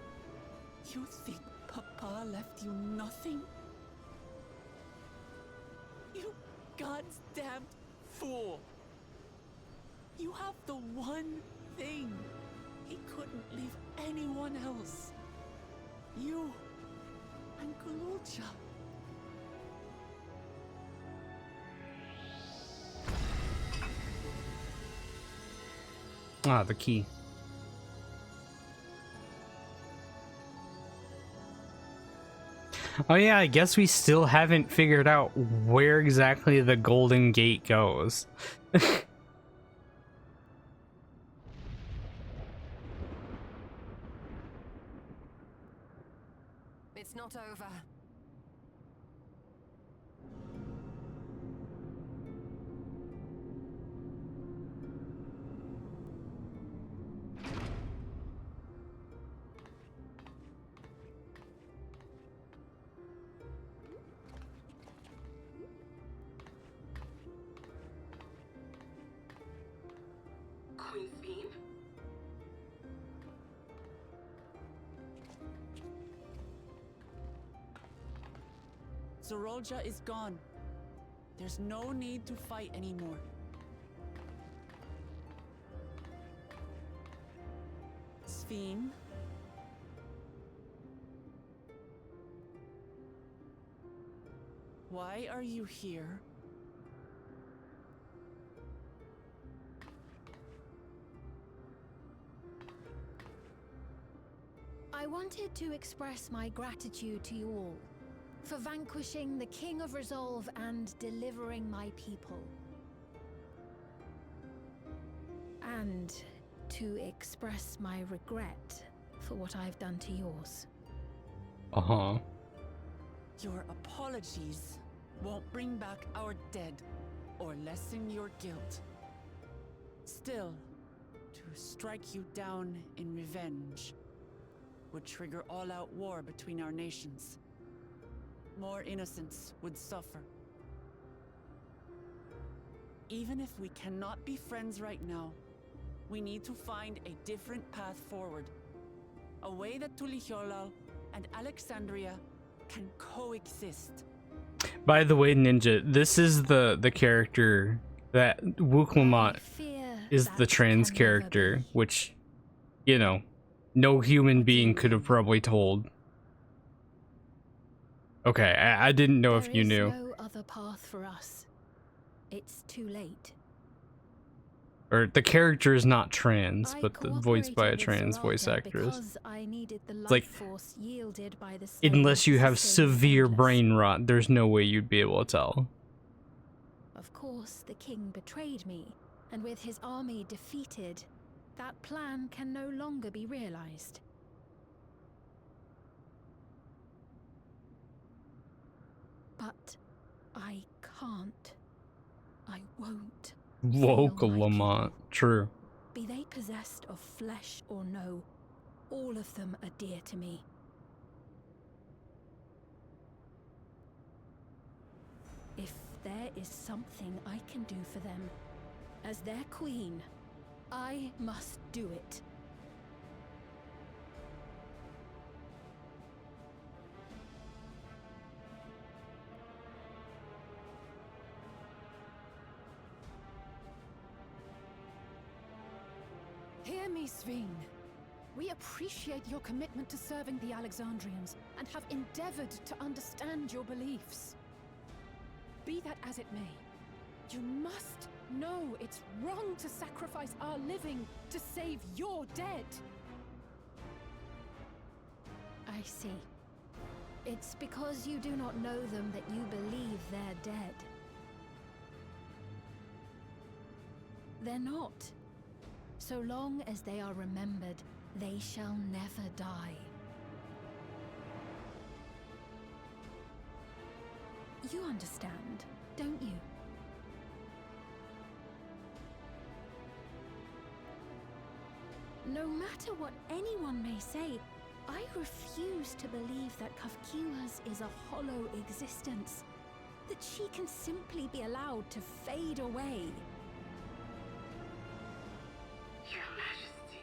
You think Papa left you nothing? You goddamn fool! You have the one thing he couldn't leave anyone else. You and Zoraal Ja. Ah, the key. Oh yeah, I guess we still haven't figured out where exactly the Golden Gate goes. It's not over. Queen's Beam? Zoraal Ja is gone. There's no need to fight anymore. Sphene? Why are you here? I wanted to express my gratitude to you all for vanquishing the King of Resolve and delivering my people. And to express my regret for what I've done to yours. Uh-huh. Your apologies won't bring back our dead or lessen your guilt. Still, to strike you down in revenge would trigger all-out war between our nations. More innocents would suffer. Even if we cannot be friends right now, we need to find a different path forward. A way that Tuliholal and Alexandria can coexist. By the way, Ninja, this is the character that Wuklamot is the trans character, which, you know, no human being could have probably told. Okay, I didn't know if you knew. There is no other path for us. It's too late. Or the character is not trans, but voiced by a trans voice actress. Because I needed the It's like, life force yielded by the unless you have sustain severe endless. brain rot, there's no way you'd be able to tell. Of course, the king betrayed me, and with his army defeated, that plan can no longer be realized. But I can't. I won't. Lamont, true. Be they possessed of flesh or no, all of them are dear to me. If there is something I can do for them, as their queen, I must do it. Hear me, Sphene. We appreciate your commitment to serving the Alexandrians and have endeavored to understand your beliefs. Be that as it may, you must know it's wrong to sacrifice our living to save your dead. I see. It's because you do not know them that you believe they're dead. They're not. So long as they are remembered, they shall never die. You understand, don't you? No matter what anyone may say, I refuse to believe that Kafkiwa's is a hollow existence. That she can simply be allowed to fade away. Your Majesty.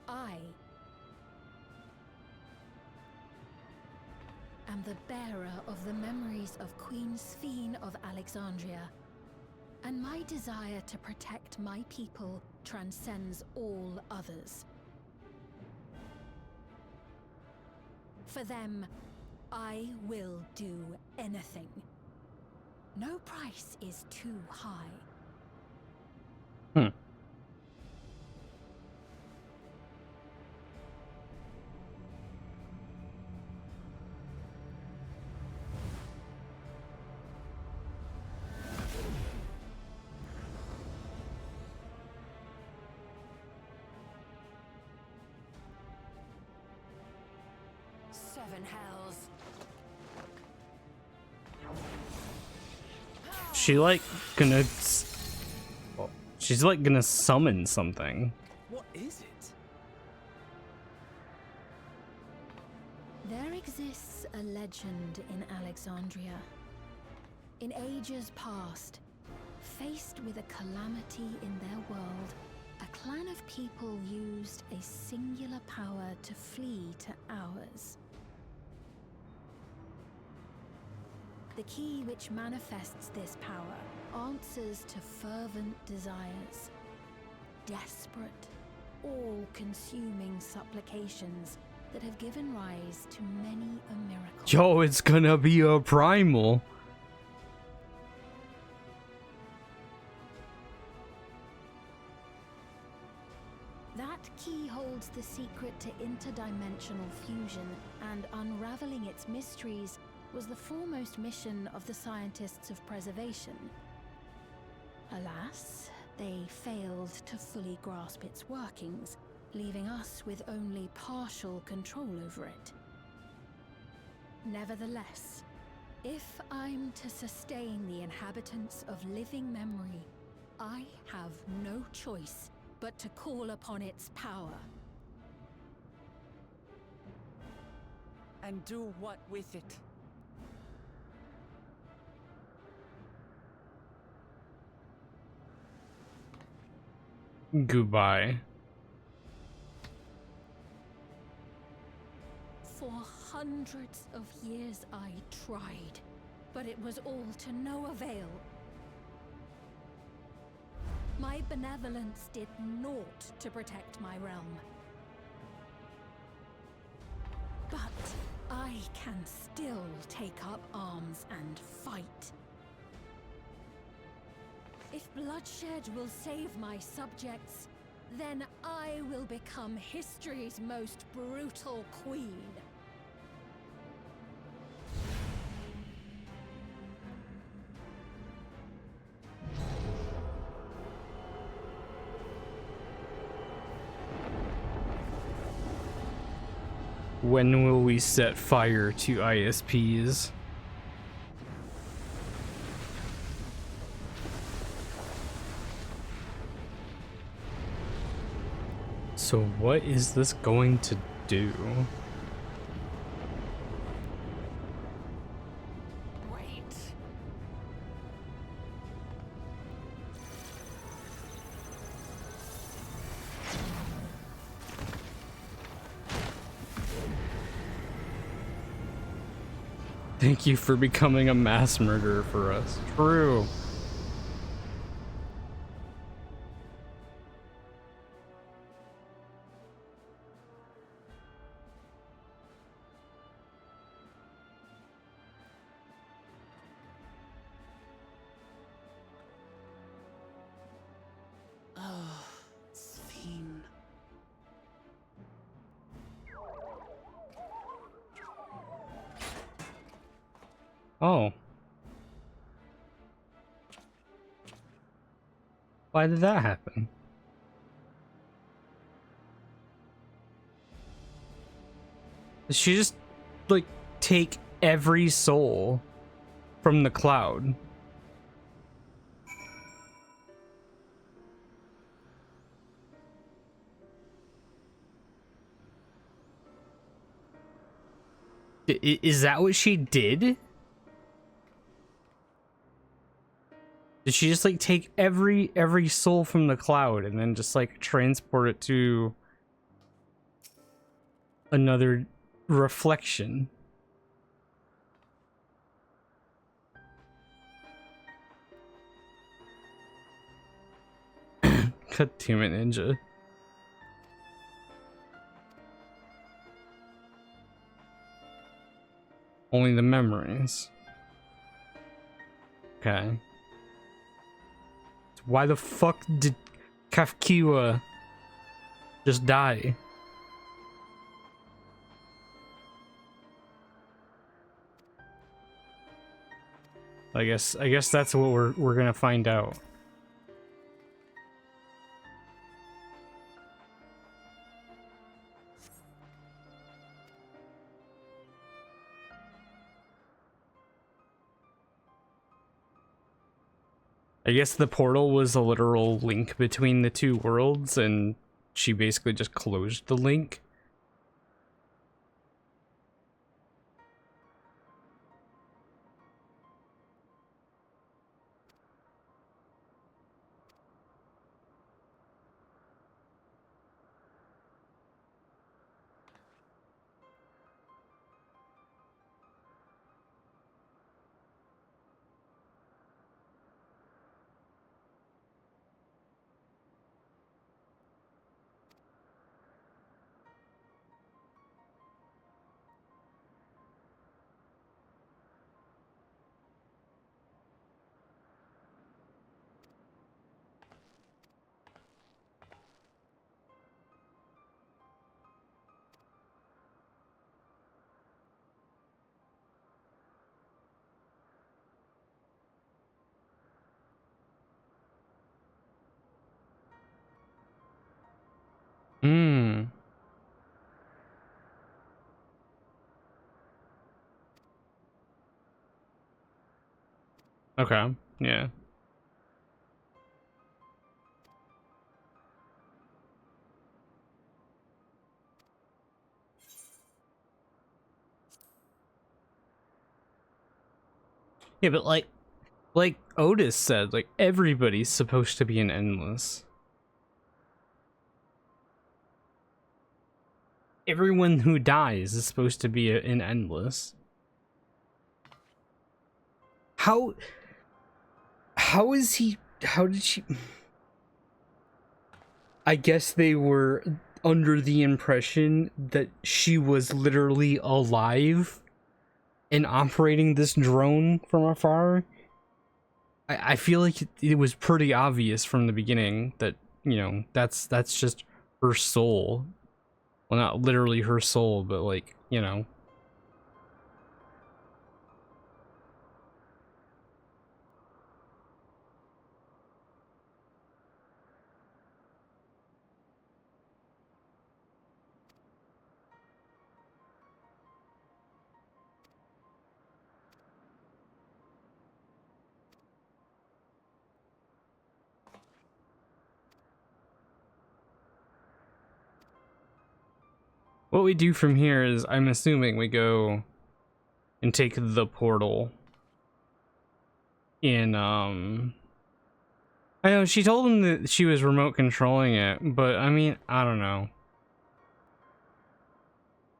I am the bearer of the memories of Queen Sphene of Alexandria, and my desire to protect my people transcends all others. For them, I will do anything. No price is too high. Hmm. Seven hells. She like gonna. She's like gonna summon something. What is it? There exists a legend in Alexandria. In ages past, faced with a calamity in their world, a clan of people used a singular power to flee to ours. The key which manifests this power answers to fervent desires, desperate, all-consuming supplications that have given rise to many a miracle. Yo, it's gonna be a primal. That key holds the secret to interdimensional fusion, and unraveling its mysteries was the foremost mission of the scientists of preservation. Alas, they failed to fully grasp its workings, leaving us with only partial control over it. Nevertheless, if I'm to sustain the inhabitants of living memory, I have no choice but to call upon its power. And do what with it? Goodbye. For hundreds of years I tried, but it was all to no avail. My benevolence did naught to protect my realm. But I can still take up arms and fight. If bloodshed will save my subjects, then I will become history's most brutal queen. When will we set fire to ISPs? So what is this going to do? Wait. Thank you for becoming a mass murderer for us. True. Oh, Sphene. Oh. Why did that happen? Did she just like take every soul from the cloud. Is that what she did? Did she just like take every soul from the cloud and then just like transport it to another reflection? Katuma Ninja. Only the memories. Okay. Why the fuck did Kafkiwa just die? I guess that's what we're gonna find out. I guess the portal was a literal link between the two worlds, and she basically just closed the link. Hmm. Okay. Yeah. Yeah, but like Otis said, like everybody's supposed to be an endless. Everyone who dies is supposed to be an endless. How is he? How did she? I guess they were under the impression that she was literally alive and operating this drone from afar. I feel like it was pretty obvious from the beginning that, you know, that's just her soul. Well, not literally her soul, but like, you know. What we do from here is, I'm assuming we go and take the portal in, I know she told him that she was remote controlling it, but I mean, I don't know.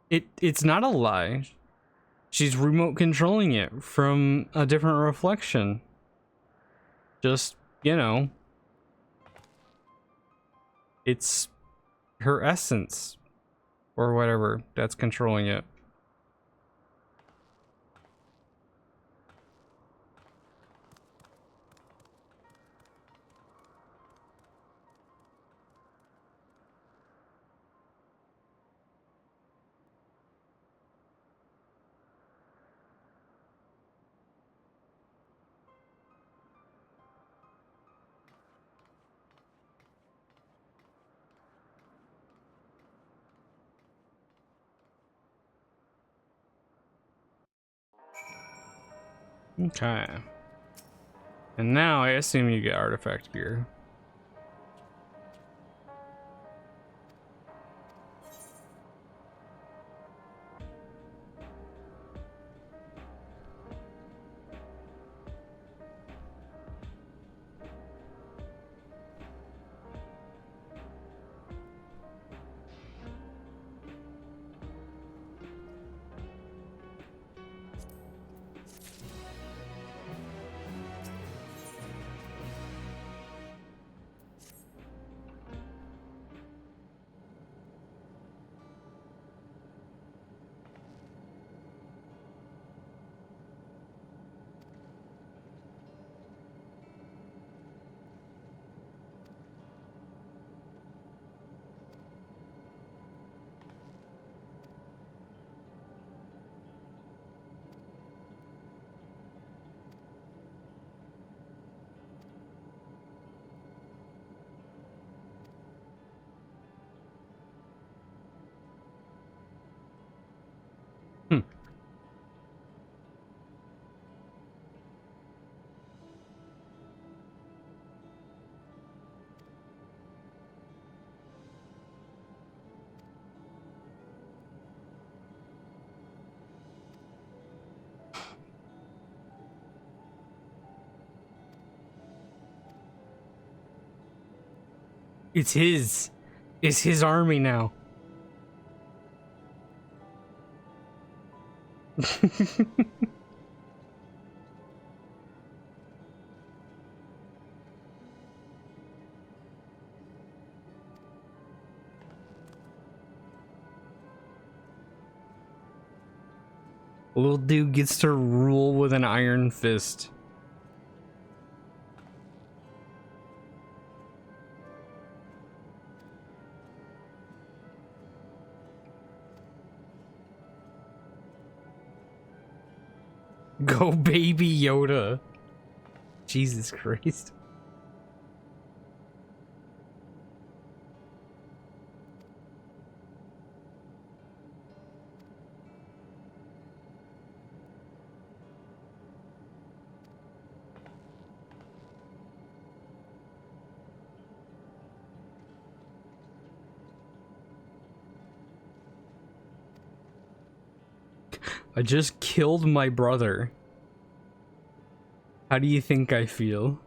It's not a lie. She's remote controlling it from a different reflection. Just, you know, it's her essence or whatever that's controlling it. Okay. And now I assume you get artifact gear. It's his. It's his army now. Little dude gets to rule with an iron fist. Go baby Yoda. Jesus Christ. I just killed my brother. How do you think I feel?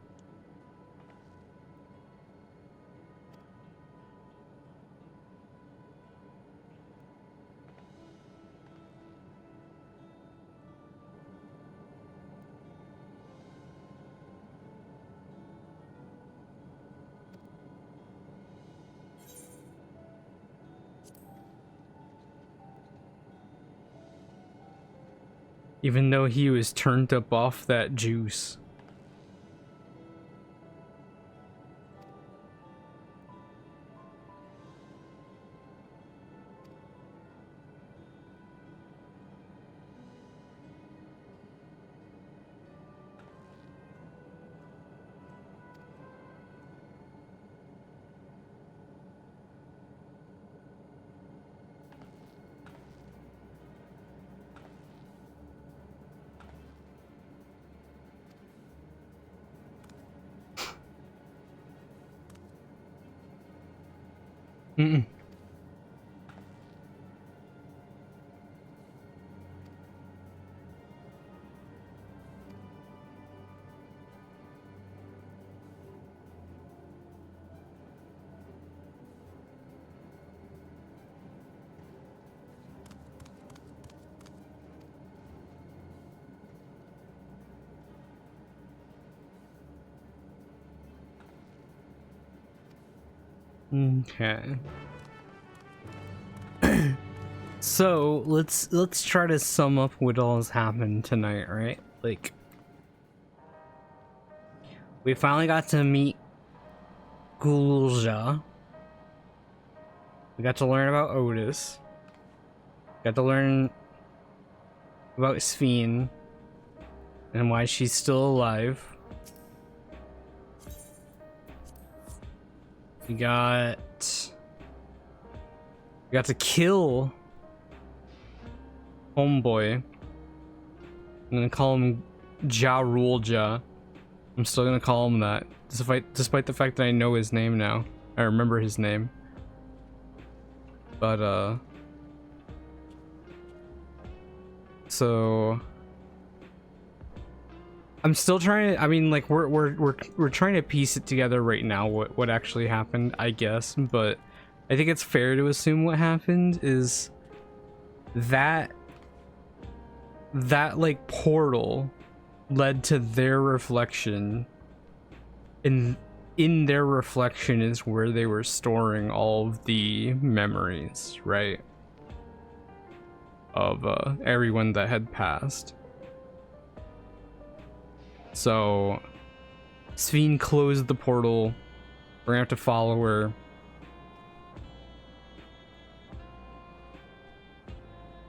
Even though he was turned up off that juice. Mm-mm. Okay. So let's try to sum up what all has happened tonight, right? Like, we finally got to meet Zoraal Ja. We got to learn about Otis. Got to learn about Sphene and why she's still alive. We got to kill Homeboy. I'm gonna call him Zoraal Ja. I'm still gonna call him that, despite the fact that I know his name now. I remember his name. But so I'm still trying to, I mean, like we're trying to piece it together right now, what actually happened, I guess, but I think it's fair to assume what happened is that like portal led to their reflection, and in their reflection is where they were storing all of the memories, right, of everyone that had passed. So Sphene closed the portal. We're gonna have to follow her.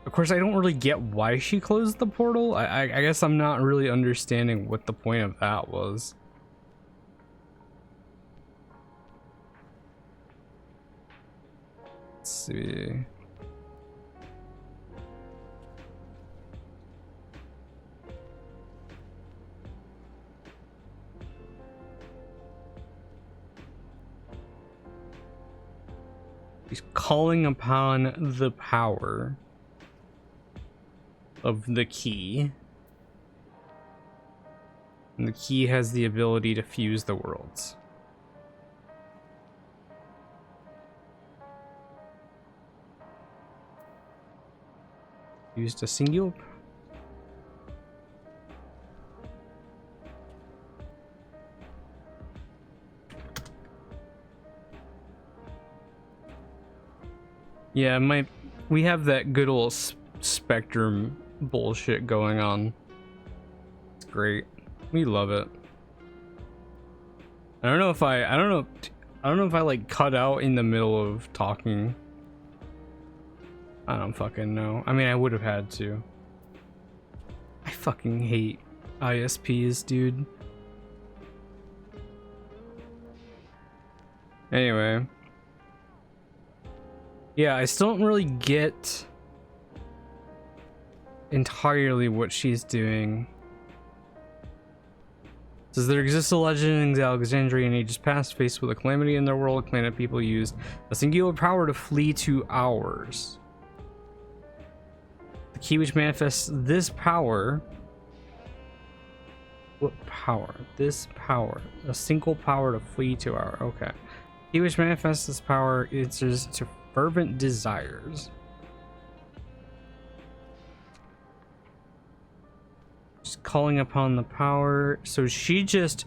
Of course, I don't really get why she closed the portal. I guess I'm not really understanding what the point of that was. Let's see. He's calling upon the power of the key. And the key has the ability to fuse the worlds. Used a single. Yeah, we have that good old Spectrum bullshit going on. It's great. We love it. I don't know if I like cut out in the middle of talking. I don't fucking know. I mean, I would have had to. I fucking hate ISPs, dude. Anyway. Yeah, I still don't really get entirely what she's doing. It says there exists a legend in the Alexandria in ages past, faced with a calamity in their world, planet people used a singular power to flee to ours. The key which manifests this power. What power? This power. A single power to flee to our. Okay. The key which manifests this power is just to fervent desires. Just calling upon the power. So she just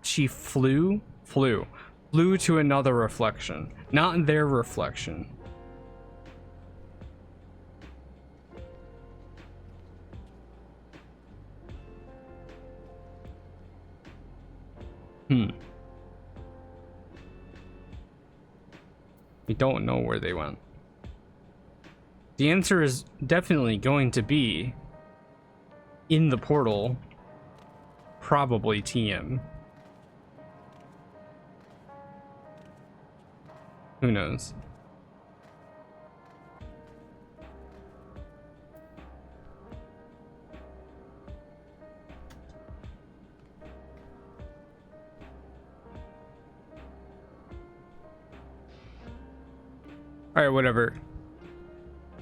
she flew to another reflection, not their reflection. We don't know where they went. The answer is definitely going to be in the portal, probably TM. Who knows? Alright, whatever.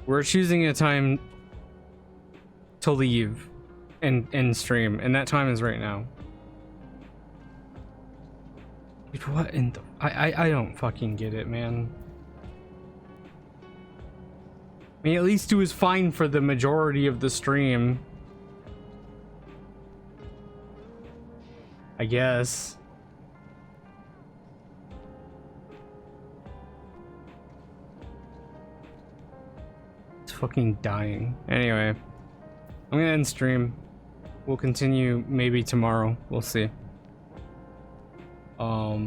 We're choosing a time to leave and end stream, and that time is right now. Dude, what in the... I don't fucking get it, man. I mean, at least it was fine for the majority of the stream. I guess. Fucking dying. Anyway, I'm gonna end stream. We'll continue maybe tomorrow. We'll see. But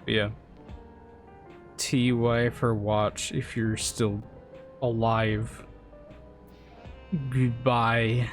yeah. TY for watch if you're still alive. Goodbye.